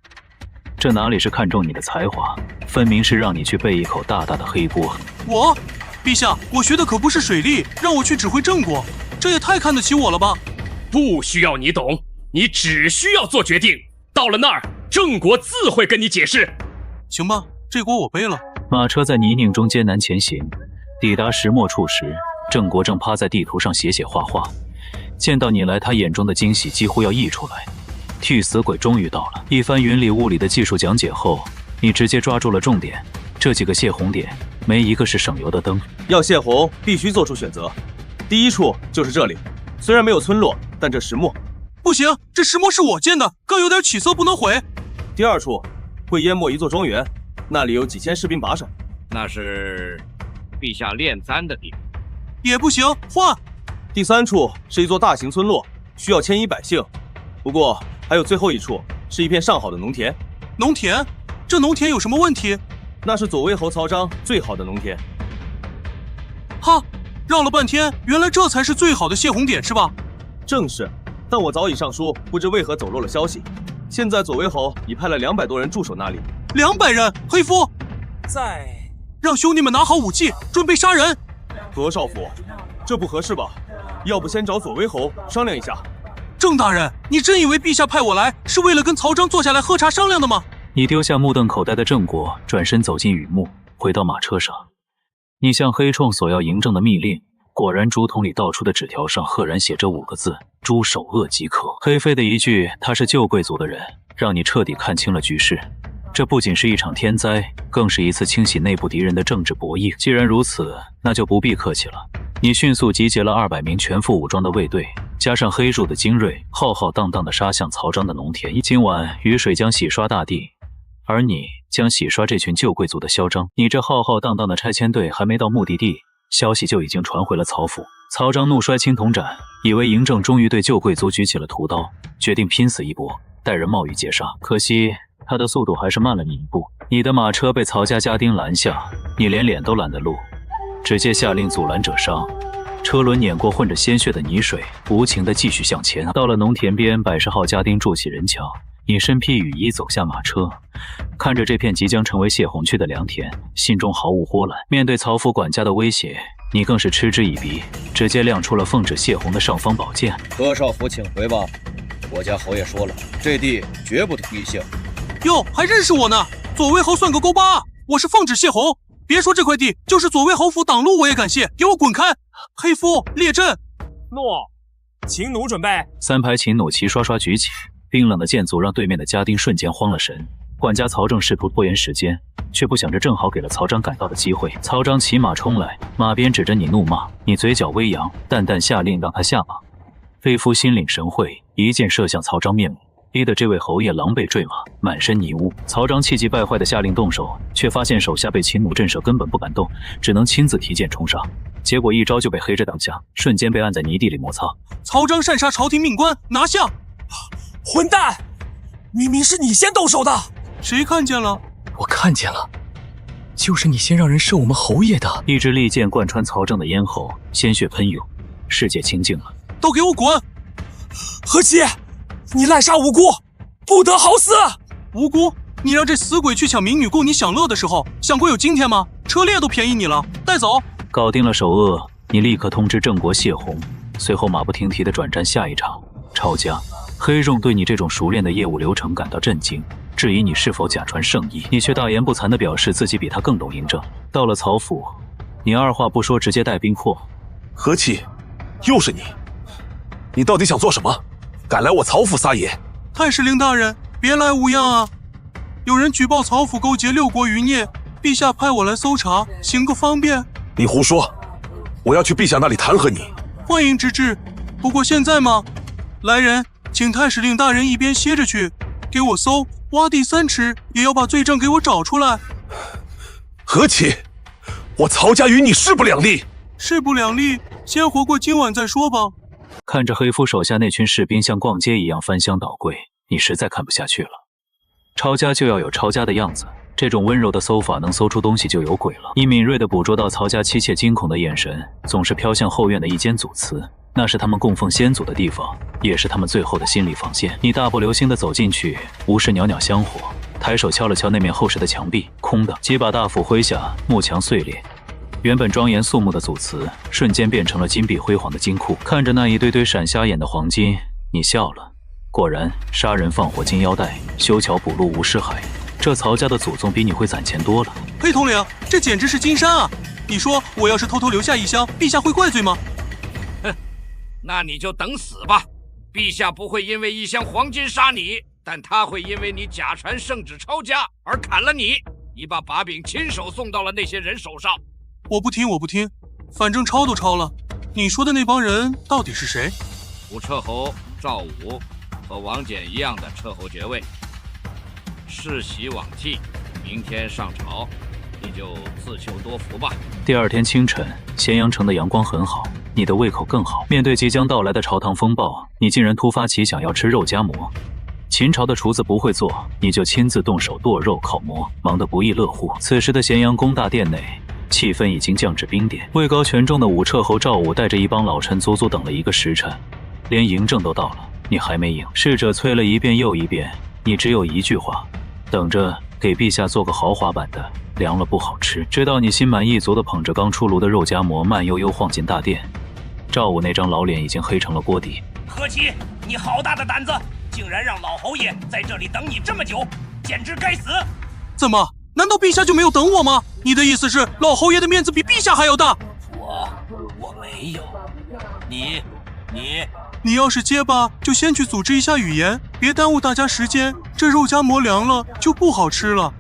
这哪里是看中你的才华，分明是让你去背一口大大的黑锅。我，陛下，我学的可不是水利，让我去指挥郑国，这也太看得起我了吧？不需要你懂，你只需要做决定。到了那儿，郑国自会跟你解释。行吧，这锅我背了。马车在泥泞中艰难前行，抵达石磨处时，郑国正趴在地图上写画画。见到你来，他眼中的惊喜几乎要溢出来。替死鬼终于到了。一番云里雾里的技术讲解后，你直接抓住了重点。这几个泄洪点，没一个是省油的灯。要泄洪，必须做出选择。第一处就是这里，虽然没有村落，但这石磨不行，这石磨是我建的，更有点起色，不能毁。第二处会淹没一座庄园，那里有几千士兵把守。那是陛下炼丹的地方。也不行，换。第三处是一座大型村落，需要迁移百姓。不过还有最后一处，是一片上好的农田。农田？这农田有什么问题？那是左魏侯曹彰最好的农田。绕了半天，原来这才是最好的泄洪点是吧？正是，但我早已上书，不知为何走漏了消息。现在左为侯已派了200多人驻守那里。200人，黑夫，在让兄弟们拿好武器，准备杀人。何少府，这不合适吧？要不先找左为侯商量一下。郑大人，你真以为陛下派我来是为了跟曹彰坐下来喝茶商量的吗？你丢下目瞪口呆的郑国，转身走进雨幕，回到马车上。你向黑冲索要嬴政的密令，果然竹筒里倒出的纸条上赫然写着5个字：诛首恶即可。黑飞的一句他是旧贵族的人，让你彻底看清了局势。这不仅是一场天灾，更是一次清洗内部敌人的政治博弈。既然如此，那就不必客气了。你迅速集结了200名全副武装的卫队，加上黑入的精锐，浩浩荡荡地杀向曹彰的农田。今晚雨水将洗刷大地，而你将洗刷这群旧贵族的嚣张。你这浩浩荡荡的拆迁队还没到目的地，消息就已经传回了曹府。曹彰怒摔青铜斩，以为嬴政终于对旧贵族举起了屠刀，决定拼死一搏，带人冒雨截杀。可惜他的速度还是慢了你一步。你的马车被曹家家丁拦下，你连脸都懒得露，直接下令阻拦者杀。车轮碾过混着鲜血的泥水，无情地继续向前。到了农田边，100号家丁筑起人墙，你身披雨衣走下马车，看着这片即将成为泄洪区的良田，心中毫无波澜。面对曹府管家的威胁，你更是嗤之以鼻，直接亮出了奉旨泄洪的尚方宝剑。何少府请回吧，我家侯爷说了，这地绝不同意姓。哟，还认识我呢？左为侯算个勾巴啊！我是奉旨泄洪，别说这块地，就是左为侯府挡路我也敢泄，给我滚开！黑夫列阵。诺，秦弩准备。3排秦弩齐刷刷举起，冰冷的箭阻让对面的家丁瞬间慌了神。管家曹正试图拖延时间，却不想这正好给了曹彰赶到的机会。曹彰骑马冲来，马鞭指着你怒骂，你嘴角微扬，淡淡下令让他下马。飞夫心领神会，一箭射向曹彰面目，逼得这位侯爷狼狈坠马，满身泥污。曹彰气急败坏地下令动手，却发现手下被秦弩震慑，根本不敢动，只能亲自提剑冲杀。结果一招就被黑着挡下，瞬间被按在泥地里摩擦。曹彰擅杀朝廷命官，拿下！混蛋！明明是你先动手的。谁看见了？我看见了，就是你先让人射我们侯爷的。一支利箭贯穿曹正的咽喉，鲜血喷涌，世界清静了。都给我滚！何七，你滥杀无辜，不得好死！无辜？你让这死鬼去抢民女供你享乐的时候，想过有今天吗？车裂都便宜你了，带走！搞定了首恶，你立刻通知郑国泄洪，随后马不停蹄地转战下一场抄家。黑仲对你这种熟练的业务流程感到震惊，质疑你是否假传圣意，你却大言不惭地表示自己比他更懂嬴政。到了曹府，你二话不说直接带兵破。何其，又是你！你到底想做什么？敢来我曹府撒野？太史令大人，别来无恙啊！有人举报曹府勾结6国余孽，陛下派我来搜查，行个方便。你胡说！我要去陛下那里弹劾你。欢迎之至，不过现在吗？来人，请太史令大人一边歇着去，给我搜，挖地3尺，也要把罪证给我找出来。何其！我曹家与你势不两立。势不两立，先活过今晚再说吧。看着黑夫手下那群士兵像逛街一样翻箱倒柜，你实在看不下去了。抄家就要有抄家的样子，这种温柔的搜法能搜出东西就有鬼了。你敏锐地捕捉到曹家妻妾惊恐的眼神，总是飘向后院的一间祖祠，那是他们供奉先祖的地方，也是他们最后的心理防线。你大步流星地走进去，无视袅袅香火，抬手敲了敲那面厚实的墙壁，空的。几把大斧挥下，幕墙碎裂，原本庄严肃穆的祖祠瞬间变成了金碧辉煌的金库。看着那一堆堆闪瞎眼的黄金，你笑了。果然，杀人放火金腰带，修桥补路无尸骸。这曹家的祖宗比你会攒钱多了。黑统领，这简直是金山啊！你说我要是偷偷留下一箱，陛下会怪罪吗？哼，那你就等死吧！陛下不会因为一箱黄金杀你，但他会因为你假传圣旨抄家而砍了你。你把把柄亲手送到了那些人手上。我不听，我不听，反正抄都抄了。你说的那帮人到底是谁？武彻侯赵武和王翦一样的彻侯爵位，世袭罔替，明天上朝，你就自求多福吧。第二天清晨，咸阳城的阳光很好，你的胃口更好。面对即将到来的朝堂风暴，你竟然突发奇想要吃肉夹馍。秦朝的厨子不会做，你就亲自动手剁肉烤馍，忙得不亦乐乎。此时的咸阳宫大殿内，气氛已经降至冰点。位高权重的武彻侯赵武带着一帮老臣足足等了1个时辰，连嬴政都到了，你还没赢。侍者催了一遍又一遍，你只有一句话：等着给陛下做个豪华版的，凉了不好吃。直到你心满意足地捧着刚出炉的肉夹馍，慢悠悠晃进大殿，赵武那张老脸已经黑成了锅底。何其，你好大的胆子，竟然让老侯爷在这里等你这么久，简直该死！怎么？难道陛下就没有等我吗？你的意思是老侯爷的面子比陛下还要大？我没有。你要是结巴，就先去组织一下语言，别耽误大家时间。这肉夹馍凉了就不好吃了。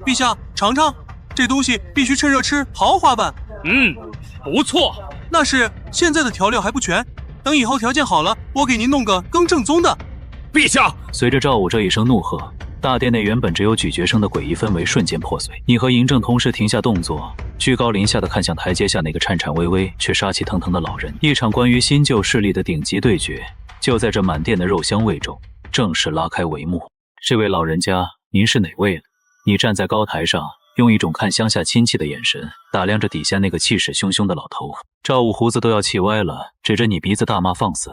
陛下尝尝，这东西必须趁热吃，豪华版。不错。那是现在的调料还不全，等以后条件好了，我给您弄个更正宗的。陛下！随着赵武这一声怒喝，大殿内原本只有咀嚼声的诡异氛围瞬间破碎。你和嬴政同时停下动作，居高临下的看向台阶下那个颤颤巍巍却杀气腾腾的老人。一场关于新旧势力的顶级对决，就在这满殿的肉香味中正式拉开帷幕。这位老人家，您是哪位呢？你站在高台上，用一种看乡下亲戚的眼神打量着底下那个气势汹汹的老头。赵武胡子都要气歪了，指着你鼻子大骂放肆。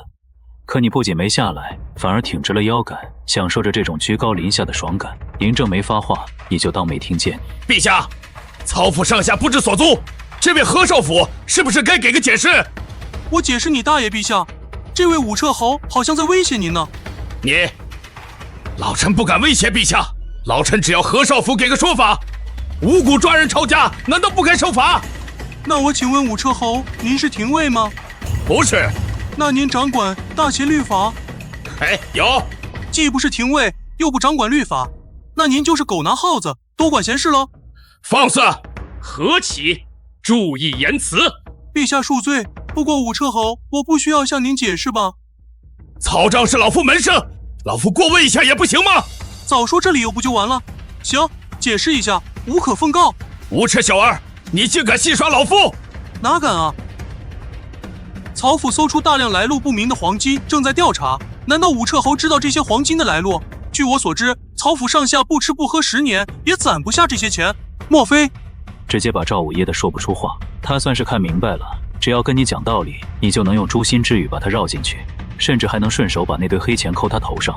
可你不仅没下来，反而挺直了腰杆，享受着这种居高临下的爽感。嬴政没发话，你就当没听见。陛下，曹府上下不知所踪，这位何少府是不是该给个解释？我解释你大爷，陛下，这位武彻侯好像在威胁您呢。老臣不敢威胁陛下，老臣只要何少府给个说法。无辜抓人抄家，难道不该受罚？那我请问武彻侯，您是廷尉吗？不是。那您掌管大秦律法？有。既不是廷尉，又不掌管律法，那您就是狗拿耗子，多管闲事喽。放肆！何启，注意言辞。陛下恕罪。不过武彻侯，我不需要向您解释吧？曹彰是老夫门生，老夫过问一下也不行吗？早说这理由不就完了？行，解释一下，无可奉告。无耻小儿，你竟敢戏耍老夫！哪敢啊！曹府搜出大量来路不明的黄金，正在调查。难道武彻侯知道这些黄金的来路？据我所知，曹府上下不吃不喝10年，也攒不下这些钱。莫非……直接把赵武噎得说不出话。他算是看明白了，只要跟你讲道理，你就能用诛心之语把他绕进去，甚至还能顺手把那堆黑钱扣他头上。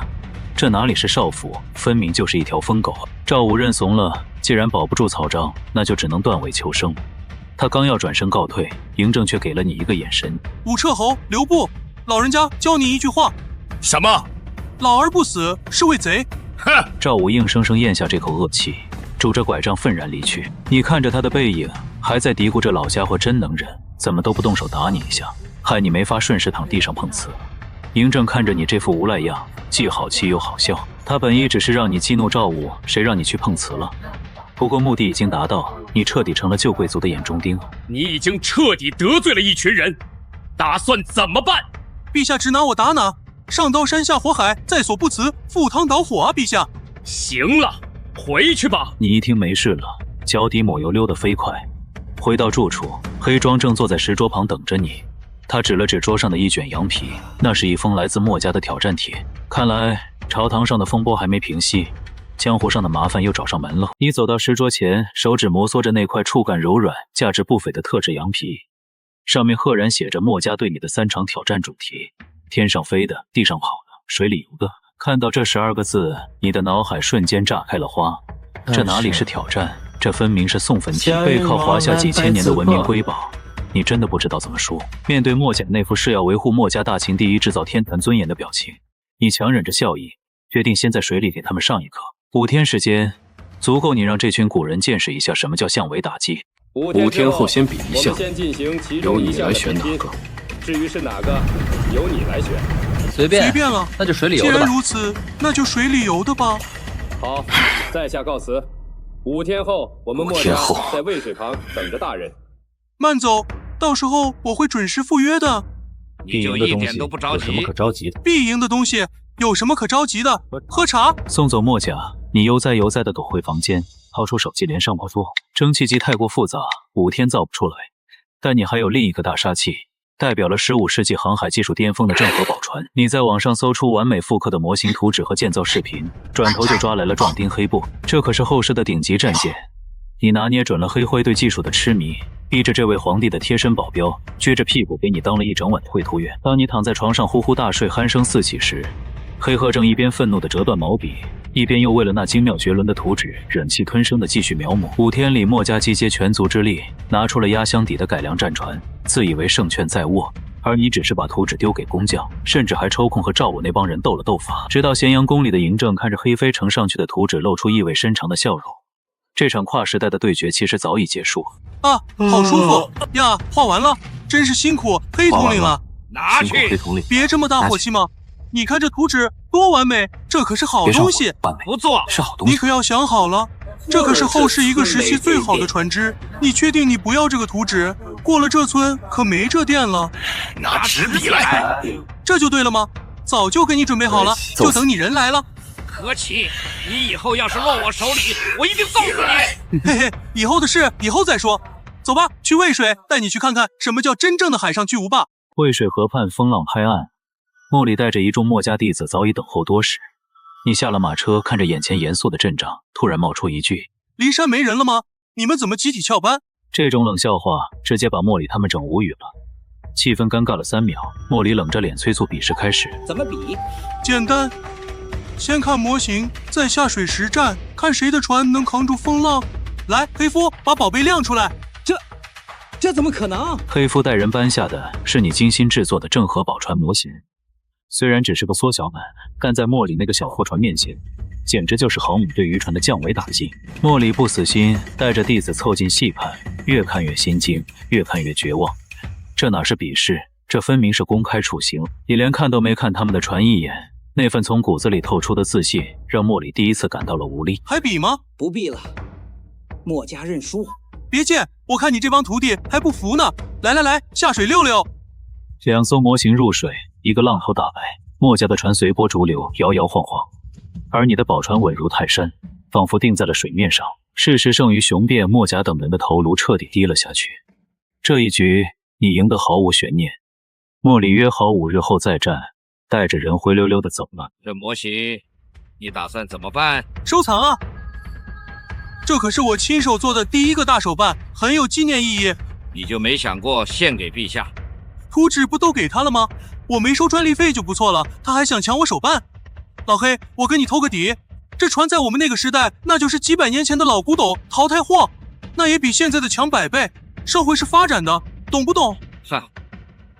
这哪里是少府，分明就是一条疯狗。赵武认怂了，既然保不住曹彰，那就只能断尾求生。他刚要转身告退，嬴政却给了你一个眼神。武彻侯留步，老人家教你一句话。什么？老而不死是为贼。哼！赵武硬生生咽下这口恶气，拄着拐杖愤然离去。你看着他的背影，还在嘀咕这老家伙真能忍，怎么都不动手打你一下，害你没法顺势躺地上碰瓷。嬴政看着你这副无赖样，既好气又好笑。他本意只是让你激怒赵武，谁让你去碰瓷了？不过目的已经达到，你彻底成了旧贵族的眼中钉。你已经彻底得罪了一群人，打算怎么办？陛下指哪我打哪，上刀山下火海，在所不辞，赴汤蹈火啊！陛下，行了，回去吧。你一听没事了，脚底抹油溜得飞快。回到住处，黑庄正坐在石桌旁等着你。他指了指桌上的一卷羊皮，那是一封来自墨家的挑战帖。看来朝堂上的风波还没平息，江湖上的麻烦又找上门了。你走到石桌前，手指摩挲着那块触感柔软、价值不菲的特制羊皮，上面赫然写着墨家对你的3场挑战主题：天上飞的，地上跑的，水里游的。看到这12个字，你的脑海瞬间炸开了花。这哪里是挑战，这分明是送坟题，背靠华夏几千年的文明瑰宝。你真的不知道怎么输。面对墨家那副誓要维护墨家大秦第一、制造天坛尊严的表情，你强忍着笑意，决定先在水里给他们上一课。5天时间，足够你让这群古人见识一下什么叫降维打击。 5天后先比一下，我们先进行其由中一项你来选哪个？至于是哪个，由你来选。随便了，那就水里游的吧。既然如此，那就水里游的吧。好，在下告辞。5天后，我们墨家在渭水旁等着大人。慢走，到时候我会准时赴约的。你就一点都不着急？有什么可着急的？必赢的东西有什么可着急的？喝茶。送走墨家，你悠哉悠哉地躲回房间，掏出手机连上过桌。蒸汽机太过复杂，5天造不出来。但你还有另一个大杀器，代表了15世纪航海技术巅峰的郑和宝船。你在网上搜出完美复刻的模型图纸和建造视频，转头就抓来了壮丁黑布。这可是后世的顶级战舰，你拿捏准了黑灰对技术的痴迷，逼着这位皇帝的贴身保镖撅着屁股给你当了一整晚绘图员。当你躺在床上呼呼大睡，鼾声四起时，黑鹤正一边愤怒地折断毛笔，一边又为了那精妙绝伦的图纸忍气吞声地继续描摹。5天里，墨家集结全族之力，拿出了压箱底的改良战船，自以为胜券在握。而你只是把图纸丢给工匠，甚至还抽空和赵武那帮人斗了斗法。直到咸阳宫里的嬴政看着黑飞呈上去的图纸，露出意味深长的笑容。这场跨时代的对决其实早已结束。啊，好舒服呀！画完了，真是辛苦黑统领了。拿去！别这么大火气嘛！你看这图纸多完美，这可是好东西。不做是好东西。你可要想好了，这可是后世一个时期最好的船只。你确定你不要这个图纸？过了这村可没这店了。拿纸笔来，这就对了吗？早就给你准备好了，就等你人来了。何其！你以后要是落我手里，我一定揍死你！嘿嘿，以后的事以后再说。走吧，去渭水，带你去看看什么叫真正的海上巨无霸。渭水河畔风浪拍岸，莫里带着一众墨家弟子早已等候多时。你下了马车，看着眼前严肃的阵仗，突然冒出一句：“骊山没人了吗？你们怎么集体翘班？”这种冷笑话直接把莫里他们整无语了，气氛尴尬了3秒。莫里冷着脸催促比试开始。怎么比？简单，先看模型，再下水实战，看谁的船能扛住风浪。来，黑夫，把宝贝亮出来。这怎么可能？黑夫带人搬下的是你精心制作的郑和宝船模型，虽然只是个缩小版，但在莫里那个小货船面前，简直就是航母对渔船的降维打击。莫里不死心，带着弟子凑近细看，越看越心惊，越看越绝望。这哪是比试，这分明是公开处刑。你连看都没看他们的船一眼，那份从骨子里透出的自信，让莫里第一次感到了无力。还比吗？不必了，墨家认输。别介，我看你这帮徒弟还不服呢。来，下水溜溜。2艘模型入水，一个浪头打白，墨家的船随波逐流，摇摇晃晃，而你的宝船稳如泰山，仿佛定在了水面上。事实胜于雄辩，墨家等人的头颅彻底低了下去。这一局你赢得毫无悬念。莫里约好5日后再战，带着人灰溜溜的走了。这模型你打算怎么办？收藏啊！这可是我亲手做的第一个大手办，很有纪念意义。你就没想过献给陛下？图纸不都给他了吗？我没收专利费就不错了，他还想抢我手办。老黑，我跟你偷个底，这船在我们那个时代，那就是几百年前的老古董、淘汰货，那也比现在的强100倍。社会是发展的，懂不懂？哼，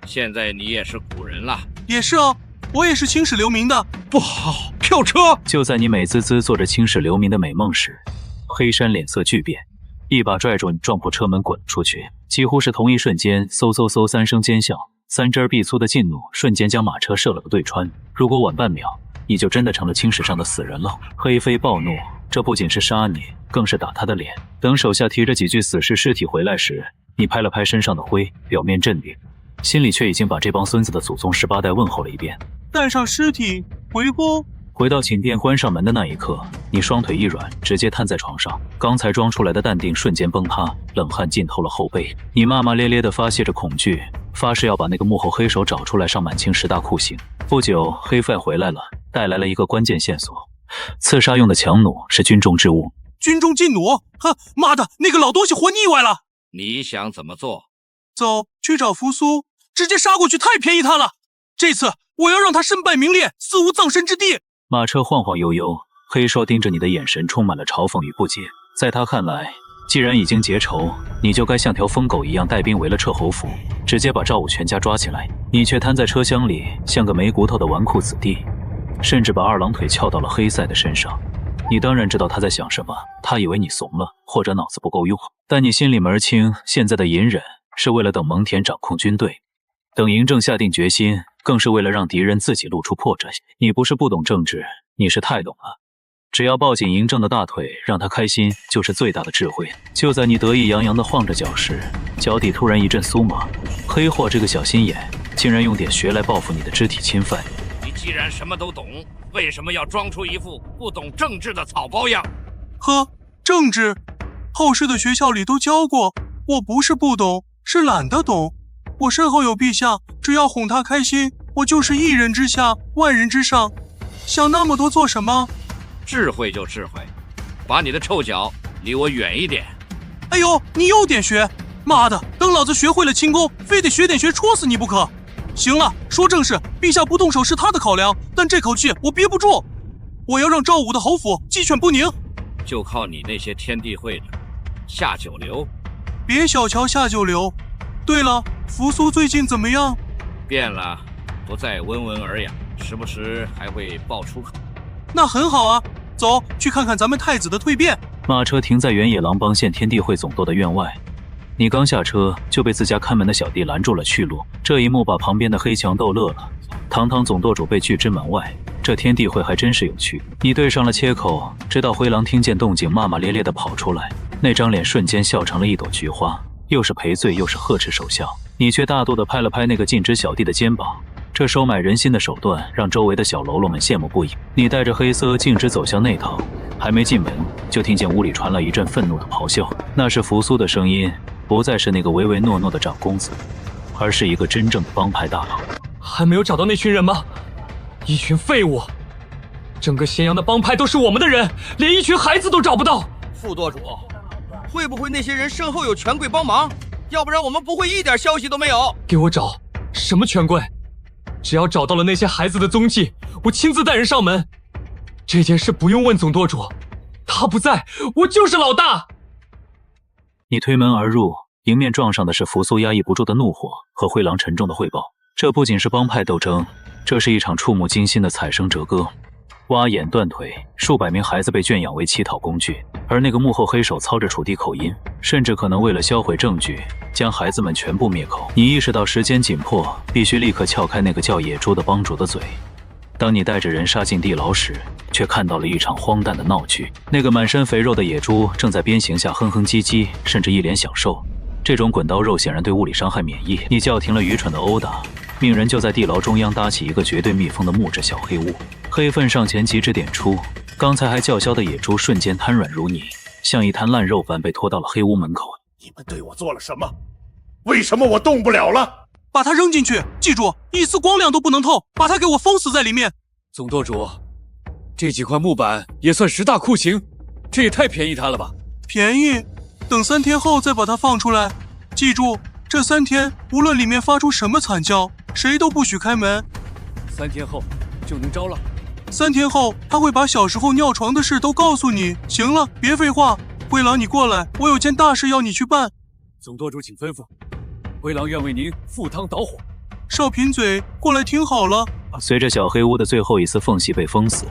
现在你也是古人了。也是啊，我也是青史留名的。不好，跳车！就在你美滋滋做着青史留名的美梦时，黑山脸色巨变，一把拽住你，撞破车门滚了出去。几乎是同一瞬间，嗖嗖嗖3声尖笑，3针必粗的劲怒瞬间将马车射了个对穿。如果晚半秒，你就真的成了青史上的死人了。黑飞暴怒，这不仅是杀你，更是打他的脸。等手下提着几具死士尸体回来时，你拍了拍身上的灰，表面镇定，心里却已经把这帮孙子的祖宗18代问候了一遍。带上尸体回宫。回到寝殿，关上门的那一刻，你双腿一软，直接瘫在床上。刚才装出来的淡定瞬间崩塌，冷汗浸透了后背。你骂骂咧咧地发泄着恐惧，发誓要把那个幕后黑手找出来，上满清10大酷刑。不久，黑范回来了，带来了一个关键线索：刺杀用的强弩是军中之物。军中禁弩？哼，妈的，那个老东西活腻歪了。你想怎么做？走，去找扶苏，直接杀过去，太便宜他了。这次我要让他身败名裂，死无葬身之地。马车晃晃悠悠，黑少盯着你的眼神充满了嘲讽与不解。在他看来，既然已经结仇，你就该像条疯狗一样带兵围了彻侯府，直接把赵武全家抓起来。你却瘫在车厢里，像个没骨头的纨绔子弟，甚至把2郎腿翘到了黑塞的身上。你当然知道他在想什么，他以为你怂了，或者脑子不够用。但你心里门清，现在的隐忍是为了等蒙恬掌控军队，等嬴政下定决心，更是为了让敌人自己露出破绽。你不是不懂政治，你是太懂了。只要抱紧嬴政的大腿，让他开心，就是最大的智慧。就在你得意洋洋地晃着脚时，脚底突然一阵酥麻。黑货这个小心眼，竟然用点学来报复你的肢体侵犯。你既然什么都懂，为什么要装出一副不懂政治的草包样？呵，政治，后世的学校里都教过。我不是不懂，是懒得懂。我身后有陛下，只要哄他开心，我就是1人之下，万人之上。想那么多做什么？智慧就智慧，把你的臭脚离我远一点。哎呦，你又点穴！妈的，等老子学会了轻功，非得学点穴戳死你不可！行了，说正事，陛下不动手是他的考量，但这口气我憋不住，我要让赵武的侯府鸡犬不宁。就靠你那些天地会的下九流，别小瞧下九流。对了，扶苏最近怎么样？变了，不再温文尔雅，时不时还会爆出口。那很好啊，走去看看咱们太子的蜕变。马车停在原野狼帮县天地会总舵的院外，你刚下车就被自家看门的小弟拦住了去路。这一幕把旁边的黑强逗乐了。堂堂总舵主被拒之门外，这天地会还真是有趣。你对上了切口，直到灰狼听见动静，骂骂咧咧地跑出来，那张脸瞬间笑成了一朵菊花，又是赔罪又是呵斥守孝。你却大度地拍了拍那个尽职小弟的肩膀。这收买人心的手段让周围的小喽啰们羡慕不已。你带着黑色径直走向内堂，还没进门就听见屋里传来一阵愤怒的咆哮，那是扶苏的声音，不再是那个唯唯诺诺的长公子，而是一个真正的帮派大佬。还没有找到那群人吗？一群废物！整个咸阳的帮派都是我们的人，连一群孩子都找不到。副舵主，会不会那些人身后有权贵帮忙？要不然我们不会一点消息都没有。给我找！什么权贵？只要找到了那些孩子的踪迹，我亲自带人上门。这件事不用问总舵主，他不在，我就是老大。你推门而入，迎面撞上的是扶苏压抑不住的怒火和灰狼沉重的汇报。这不仅是帮派斗争，这是一场触目惊心的采生折割。挖眼断腿，数百名孩子被圈养为乞讨工具，而那个幕后黑手操着楚地口音，甚至可能为了销毁证据，将孩子们全部灭口。你意识到时间紧迫，必须立刻撬开那个叫野猪的帮主的嘴。当你带着人杀进地牢时，却看到了一场荒诞的闹剧。那个满身肥肉的野猪正在鞭刑下哼哼唧唧，甚至一脸享受。这种滚刀肉显然对物理伤害免疫。你叫停了愚蠢的殴打，命人就在地牢中央搭起一个绝对密封的木质小黑屋。黑愤上前急指点出，刚才还叫嚣的野猪瞬间瘫软如泥，像一滩烂肉般被拖到了黑屋门口。你们对我做了什么？为什么我动不了了？把他扔进去，记住，一丝光亮都不能透，把他给我封死在里面。总舵主，这几块木板也算10大酷刑，这也太便宜他了吧？便宜？等3天后再把他放出来。记住，这3天无论里面发出什么惨叫，谁都不许开门。3天后就能招了。3天后他会把小时候尿床的事都告诉你。行了，别废话，灰狼你过来，我有件大事要你去办。总舵主请吩咐，灰狼愿为您赴汤蹈火。少贫嘴，过来听好了。随着小黑屋的最后一丝缝隙被封死，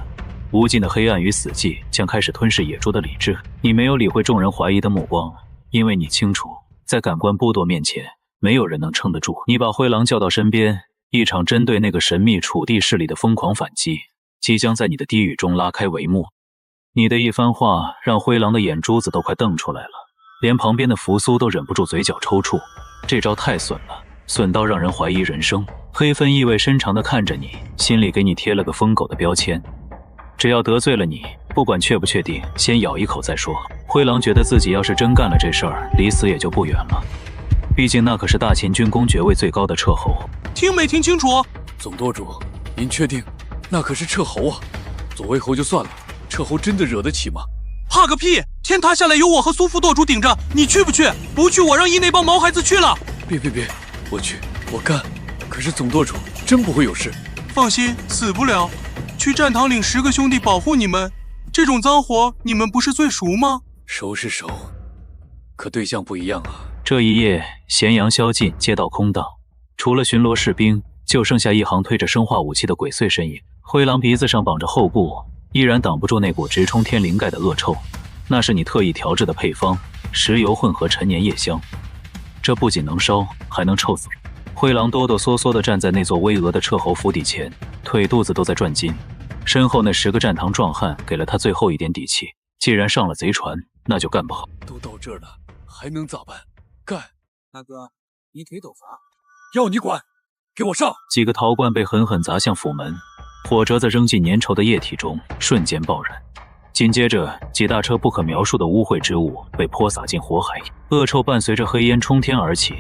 无尽的黑暗与死寂将开始吞噬野猪的理智。你没有理会众人怀疑的目光，因为你清楚，在感官剥夺面前，没有人能撑得住。你把灰狼叫到身边，一场针对那个神秘楚地势力的疯狂反击即将在你的低语中拉开帷幕。你的一番话让灰狼的眼珠子都快瞪出来了，连旁边的扶苏都忍不住嘴角抽搐。这招太损了，损到让人怀疑人生。黑芬意味深长地看着你，心里给你贴了个疯狗的标签。只要得罪了你，不管确不确定，先咬一口再说。灰狼觉得自己要是真干了这事儿，离死也就不远了。毕竟那可是大秦军功爵位最高的彻侯。听没听清楚？总舵主，您确定那可是彻侯啊？左卫侯就算了，彻侯真的惹得起吗？怕个屁！天塌下来有我和苏副舵主顶着，你去不去？不去，我让义那帮毛孩子去了。别，我去，我干。可是总舵主真不会有事。放心，死不了。去战堂领10个兄弟保护你们。这种脏活你们不是最熟吗？熟是熟，可对象不一样啊。这一夜，咸阳宵禁，街道空荡，除了巡逻士兵，就剩下一行推着生化武器的鬼祟身影。灰狼鼻子上绑着厚布，依然挡不住那股直冲天灵盖的恶臭。那是你特意调制的配方，石油混合陈年夜香。这不仅能烧，还能臭死人。灰狼哆哆嗦嗦地站在那座巍峨的彻侯府邸前，腿肚子都在转筋。身后那10个战堂壮汉给了他最后一点底气。既然上了贼船，那就干不好。都到这儿了，还能咋办？干！大哥，你腿抖伐？要你管！给我上！几个陶罐被狠狠砸向府门，火折子扔进粘稠的液体中，瞬间爆燃。紧接着，几大车不可描述的污秽之物被泼洒进火海，恶臭伴随着黑烟冲天而起。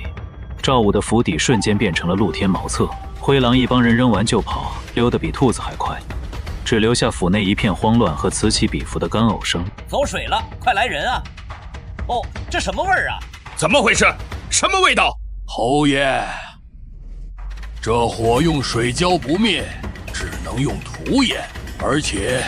赵武的府邸瞬间变成了露天茅厕，灰狼一帮人扔完就跑，溜得比兔子还快，只留下府内一片慌乱和此起彼伏的干呕声。走水了，快来人啊！哦，这什么味儿啊？怎么回事？什么味道？侯爷，这火用水浇不灭，只能用土掩，而且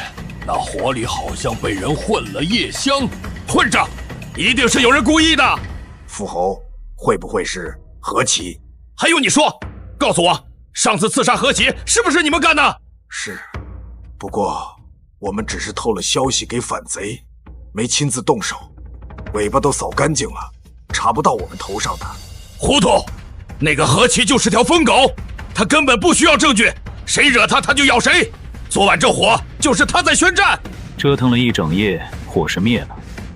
那火里好像被人混了夜香。混账！一定是有人故意的。傅侯，会不会是何其？还用你说？告诉我，上次刺杀何其是不是你们干的？是，不过我们只是透了消息给反贼，没亲自动手，尾巴都扫干净了，查不到我们头上的。糊涂！那个何其就是条疯狗，他根本不需要证据，谁惹他就咬谁。昨晚这火就是他在宣战。折腾了一整夜，火是灭了，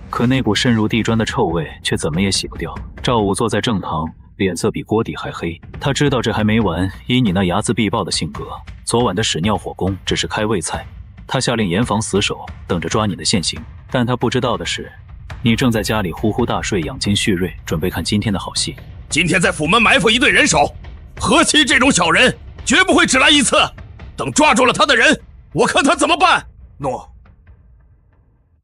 可那股渗入地砖的臭味却怎么也洗不掉。赵武坐在正堂，脸色比锅底还黑。他知道这还没完，以你那睚眦必报的性格，昨晚的屎尿火攻只是开胃菜。他下令严防死守，等着抓你的现行。但他不知道的是，你正在家里呼呼大睡，养精蓄锐，准备看今天的好戏。今天在府门埋伏一队人手，何其这种小人绝不会只来一次。等抓住了他的人，我看他怎么办。诺。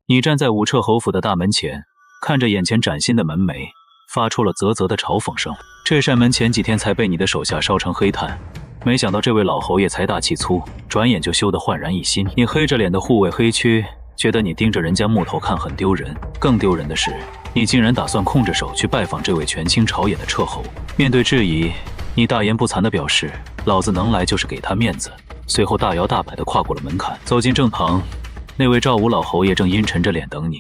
你站在武彻侯府的大门前，看着眼前崭新的门楣，发出了啧啧的嘲讽声。这扇门前几天才被你的手下烧成黑炭，没想到这位老侯爷财大气粗，转眼就修得焕然一新。你黑着脸的护卫黑区，觉得你盯着人家木头看很丢人。更丢人的是，你竟然打算空着手去拜访这位权倾朝野的彻侯。面对质疑，你大言不惭地表示，老子能来就是给他面子。随后大摇大摆地跨过了门槛，走进正堂。那位赵武老侯爷正阴沉着脸等你，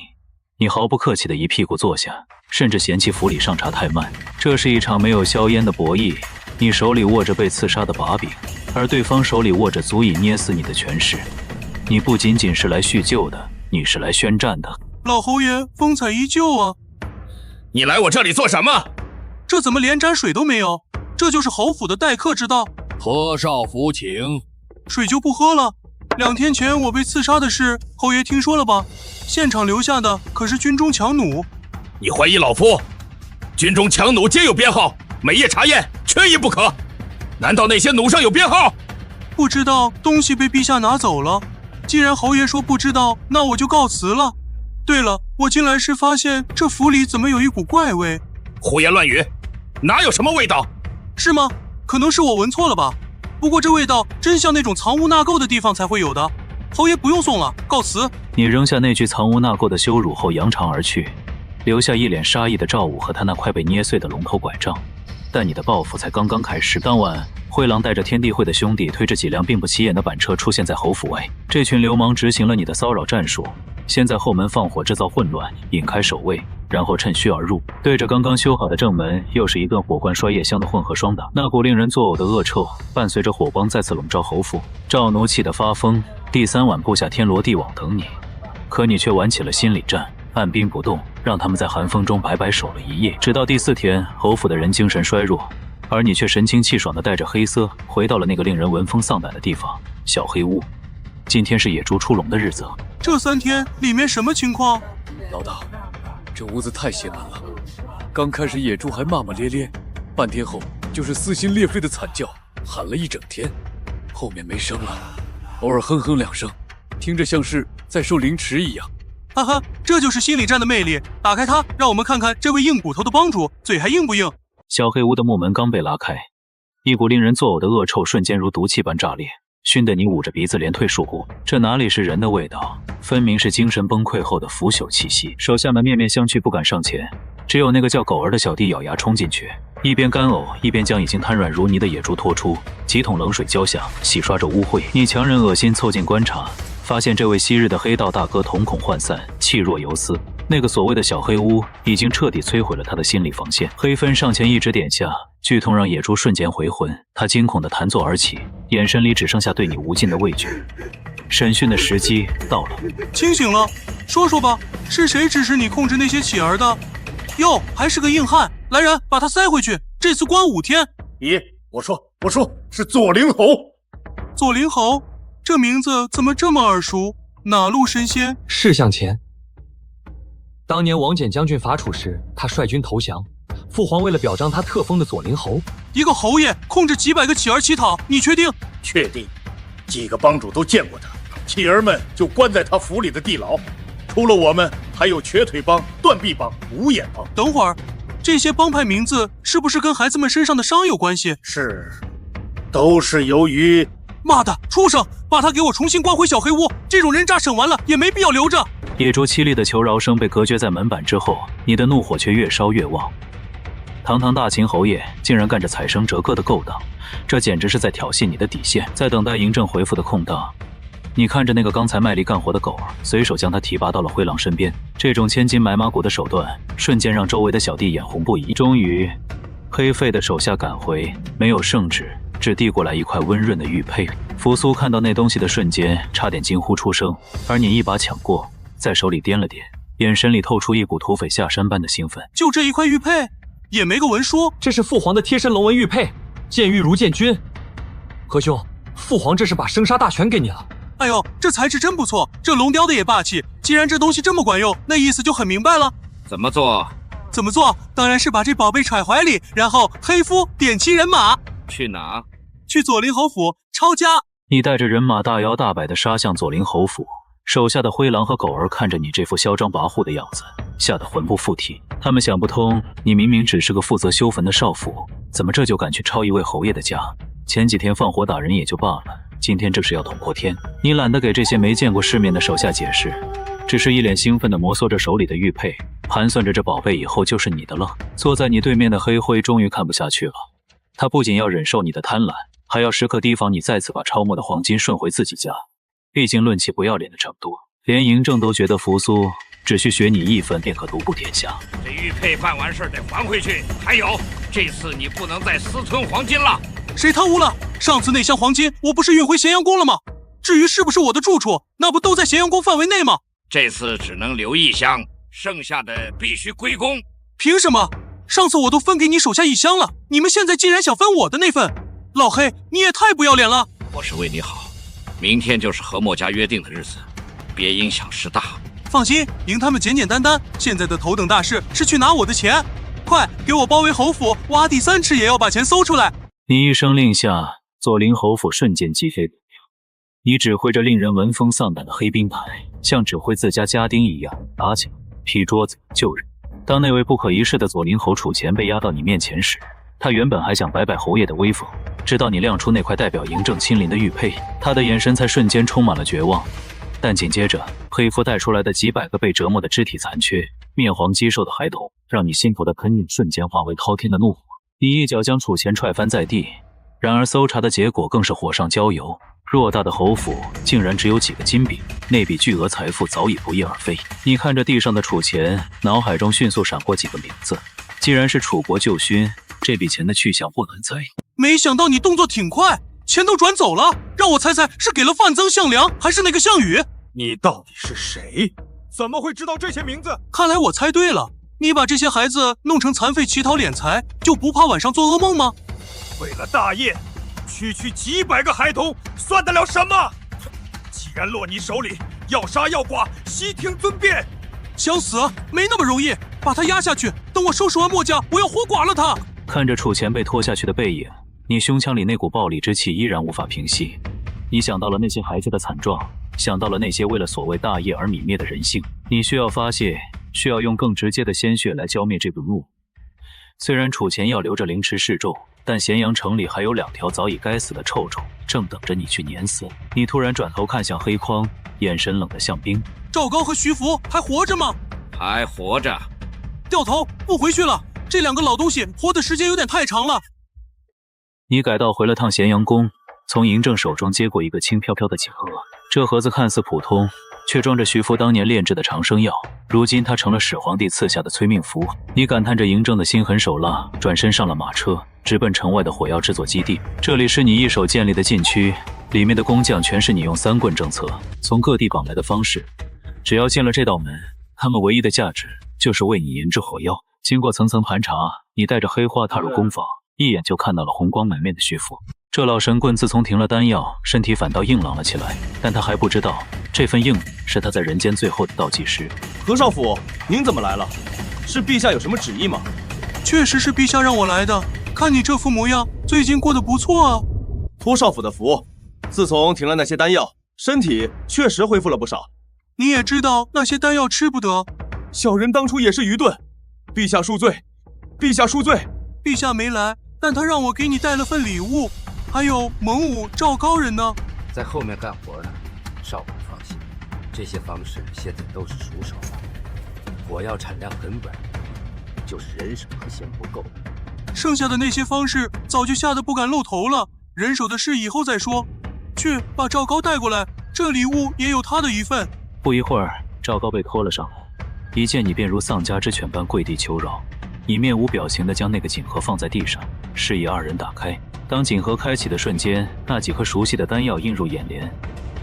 你毫不客气地一屁股坐下，甚至嫌弃府里上茶太慢。这是一场没有硝烟的博弈，你手里握着被刺杀的把柄，而对方手里握着足以捏死你的权势。你不仅仅是来叙旧的，你是来宣战的。老侯爷风采依旧啊！你来我这里做什么？这怎么连盏水都没有？这就是侯府的待客之道。何少府请。水就不喝了。2天前我被刺杀的事，侯爷听说了吧？现场留下的可是军中强弩。你怀疑老夫？军中强弩皆有编号，每夜查验，缺一不可。难道那些弩上有编号？不知道，东西被陛下拿走了。既然侯爷说不知道，那我就告辞了。对了，我进来时发现这府里怎么有一股怪味？胡言乱语，哪有什么味道？是吗？可能是我闻错了吧。不过这味道真像那种藏污纳垢的地方才会有的。侯爷不用送了，告辞。你扔下那句藏污纳垢的羞辱后扬长而去，留下一脸杀意的赵武和他那快被捏碎的龙头拐杖。但你的报复才刚刚开始。当晚，灰狼带着天地会的兄弟推着几辆并不起眼的板车出现在侯府外。这群流氓执行了你的骚扰战术，先在后门放火制造混乱，引开守卫，然后趁虚而入，对着刚刚修好的正门又是一顿火罐摔夜香的混合双打。那股令人作呕的恶臭伴随着火光再次笼罩侯府。赵奴气得发疯，第3晚布下天罗地网等你，可你却玩起了心理战，按兵不动，让他们在寒风中白白守了一夜。直到第4天，侯府的人精神衰弱，而你却神清气爽地带着黑色回到了那个令人闻风丧胆的地方——小黑屋。今天是野猪出笼的日子。这3天里面什么情况？老大，这屋子太邪门了。刚开始野猪还骂骂咧咧，半天后就是撕心裂肺的惨叫，喊了一整天，后面没声了，偶尔哼哼2声，听着像是在受凌迟一样。哈哈，这就是心理战的魅力。打开它，让我们看看这位硬骨头的帮主嘴还硬不硬。小黑屋的木门刚被拉开，一股令人作呕的恶臭瞬间如毒气般炸裂，熏得你捂着鼻子连退数步。这哪里是人的味道，分明是精神崩溃后的腐朽气息。手下们面面相觑，不敢上前，只有那个叫狗儿的小弟咬牙冲进去，一边干呕一边将已经瘫软如泥的野猪拖出，几桶冷水浇下，洗刷着污秽。你强忍恶心凑近观察，发现这位昔日的黑道大哥瞳孔涣散，气若游丝。那个所谓的小黑屋已经彻底摧毁了他的心理防线。黑芬上前一指点下，剧痛让野猪瞬间回魂，他惊恐地弹坐而起，眼神里只剩下对你无尽的畏惧。审讯的时机到了。清醒了，说说吧，是谁指使你控制那些乞儿的？哟，还是个硬汉，来人，把他塞回去，这次关5天。咦，我说是左灵侯。左灵侯，这名字怎么这么耳熟？哪路神仙？事向前，当年王翦将军伐楚时，他率军投降，父皇为了表彰他特封的左灵侯。一个侯爷控制几百个乞儿乞讨，你确定？确定，几个帮主都见过他，乞儿们就关在他府里的地牢，除了我们，还有瘸腿帮、断臂帮、无眼帮。等会儿，这些帮派名字是不是跟孩子们身上的伤有关系？是，都是由于……妈的，畜生！把他给我重新关回小黑屋！这种人渣审完了也没必要留着。野猪凄厉的求饶声被隔绝在门板之后，你的怒火却越烧越旺。堂堂大秦侯爷竟然干着踩生折戈的勾当，这简直是在挑衅你的底线。在等待嬴政回复的空档，你看着那个刚才卖力干活的狗儿，随手将他提拔到了灰狼身边。这种千金买马骨的手段，瞬间让周围的小弟眼红不已。终于，黑费的手下赶回，没有圣旨，只递过来一块温润的玉佩。扶苏看到那东西的瞬间，差点惊呼出声，而你一把抢过，在手里掂了掂，眼神里透出一股土匪下山般的兴奋。就这一块玉佩？也没个文书，这是父皇的贴身龙纹玉佩，见玉如见君。何兄，父皇这是把生杀大权给你了。哎呦，这材质真不错，这龙雕的也霸气。既然这东西这么管用，那意思就很明白了。怎么做？怎么做？当然是把这宝贝揣怀里，然后黑夫点齐人马。去哪？去左灵侯府抄家。你带着人马大摇大摆地杀向左灵侯府。手下的灰狼和狗儿看着你这副嚣张跋扈的样子，吓得魂不附体。他们想不通，你明明只是个负责修坟的少妇，怎么这就敢去抄一位侯爷的家？前几天放火打人也就罢了，今天这是要捅破天。你懒得给这些没见过世面的手下解释，只是一脸兴奋地摩挲着手里的玉佩，盘算着这宝贝以后就是你的了。坐在你对面的黑灰终于看不下去了，他不仅要忍受你的贪婪，还要时刻提防你再次把抄没的黄金顺回自己家。毕竟论起不要脸的程度，连嬴政都觉得扶苏只需学你一分便可独步天下。这玉佩办完事得还回去。还有，这次你不能再私吞黄金了。谁贪污了？上次那箱黄金我不是运回咸阳宫了吗？至于是不是我的住处，那不都在咸阳宫范围内吗？这次只能留一箱，剩下的必须归公。凭什么？上次我都分给你手下一箱了，你们现在竟然想分我的那份？老黑，你也太不要脸了！我是为你好。明天就是和墨家约定的日子，别影响事大。放心，赢他们简简单单。现在的头等大事是去拿我的钱，快给我包围侯府，挖地3尺也要把钱搜出来。你一声令下，左灵侯府瞬间鸡飞狗跳。你指挥着令人闻风丧胆的黑兵牌，像指挥自家家丁一样打起来，劈桌子救人。当那位不可一世的左灵侯楚前被押到你面前时，他原本还想摆摆侯爷的威风，直到你亮出那块代表嬴政亲临的玉佩，他的眼神才瞬间充满了绝望。但紧接着，黑夫带出来的几百个被折磨的肢体残缺、面黄肌瘦的孩童，让你心头的喷饮瞬间化为滔天的怒火。你一脚将楚前踹翻在地，然而搜查的结果更是火上浇油。偌大的侯府竟然只有几个金饼，那笔巨额财富早已不翼而飞。你看着地上的楚前，脑海中迅速闪过几个名字，既然是楚国旧勋，这笔钱的去向不难猜。没想到你动作挺快，钱都转走了，让我猜猜是给了范增、项梁，还是那个项羽？你到底是谁？怎么会知道这些名字？看来我猜对了，你把这些孩子弄成残废乞讨敛财，就不怕晚上做噩梦吗？为了大业，区区几百个孩童算得了什么？既然落你手里，要杀要剐，悉听尊便。想死没那么容易，把他压下去，等我收拾完墨家，我要活剐了他。看着楚前被拖下去的背影，你胸腔里那股暴戾之气依然无法平息。你想到了那些孩子的惨状，想到了那些为了所谓大业而泯灭的人性，你需要发泄，需要用更直接的鲜血来浇灭这股怒。虽然楚前要留着凌迟示众，但咸阳城里还有2条早已该死的臭虫，正等着你去碾死。你突然转头看向黑匡，眼神冷得像冰。赵高和徐福还活着吗？还活着。掉头，不回去了。这2个老东西活的时间有点太长了。你改道回了趟咸阳宫，从嬴政手中接过一个轻飘飘的锦盒。这盒子看似普通，却装着徐福当年炼制的长生药。如今他成了始皇帝赐下的催命符。你感叹着嬴政的心狠手辣，转身上了马车，直奔城外的火药制作基地。这里是你一手建立的禁区，里面的工匠全是你用3棍政策从各地绑来的方式。只要进了这道门，他们唯一的价值就是为你研制火药。经过层层盘查，你带着黑花踏入工坊，一眼就看到了红光满面的徐福。这老神棍自从停了丹药，身体反倒硬朗了起来，但他还不知道，这份硬是他在人间最后的倒计时。何少府，您怎么来了？是陛下有什么旨意吗？确实是陛下让我来的。看你这副模样，最近过得不错啊。托少府的福，自从停了那些丹药，身体确实恢复了不少。你也知道那些丹药吃不得，小人当初也是愚钝，陛下恕罪，陛下恕罪。陛下没来，但他让我给你带了份礼物，还有蒙武赵高人呢，在后面干活呢。少主放心，这些方式现在都是熟手了。火药产量很稳，就是人手还嫌不够。剩下的那些方式早就吓得不敢露头了，人手的事以后再说。去把赵高带过来，这礼物也有他的一份。不一会儿，赵高被拖了上来，一见你便如丧家之犬般跪地求饶。你面无表情地将那个锦盒放在地上，示意二人打开。当锦盒开启的瞬间，那几颗熟悉的丹药映入眼帘。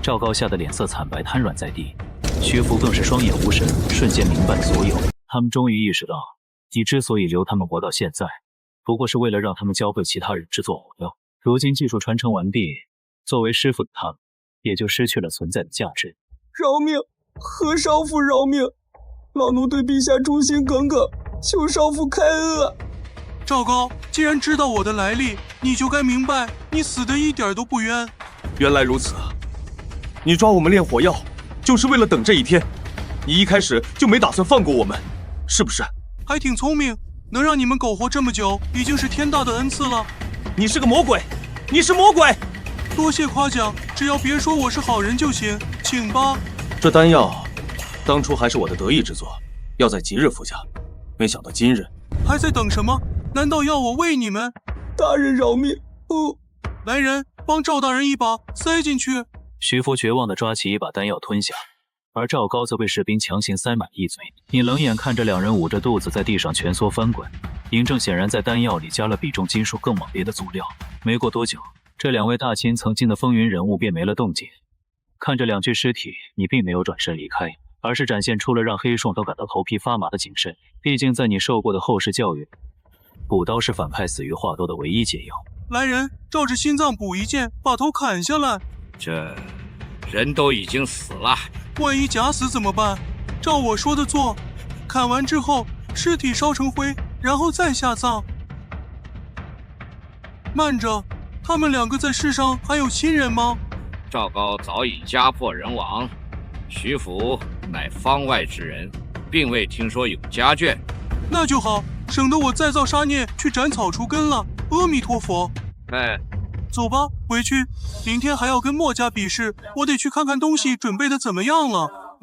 赵高吓得脸色惨白，瘫软在地。徐福更是双眼无神，瞬间明白了所有。他们终于意识到，你之所以留他们活到现在，不过是为了让他们教会其他人制作火药。如今技术传承完毕，作为师傅的他们也就失去了存在的价值。饶命！何少府饶命！老奴对陛下忠心耿耿，求少府开恩啊！赵高，既然知道我的来历，你就该明白，你死的一点都不冤。原来如此啊！你抓我们炼火药，就是为了等这一天。你一开始就没打算放过我们，是不是？还挺聪明，能让你们苟活这么久，已经是天大的恩赐了。你是个魔鬼，你是魔鬼！多谢夸奖，只要别说我是好人就行，请吧。这丹药，当初还是我的得意之作，要在吉日服下，没想到今日。还在等什么？难道要我喂你们？大人饶命！来人，帮赵大人一把，塞进去。徐福绝望地抓起一把丹药吞下，而赵高则被士兵强行塞满一嘴。你冷眼看着两人捂着肚子在地上蜷缩翻滚，嬴政显然在丹药里加了比重金属更猛烈的佐料。没过多久，这两位大秦曾经的风云人物便没了动静。看着两具尸体，你并没有转身离开，而是展现出了让黑凤都感到头皮发麻的谨慎。毕竟在你受过的后世教育，补刀是反派死于话多的唯一解药。来人，照着心脏补一剑，把头砍下来。这人都已经死了，万一假死怎么办？照我说的做，砍完之后尸体烧成灰，然后再下葬。慢着，他们两个在世上还有亲人吗？赵高早已家破人亡，徐福乃方外之人，并未听说有家眷。那就好，省得我再造杀孽去斩草除根了。阿弥陀佛。哎，走吧，回去。明天还要跟墨家比试，我得去看看东西准备的怎么样了。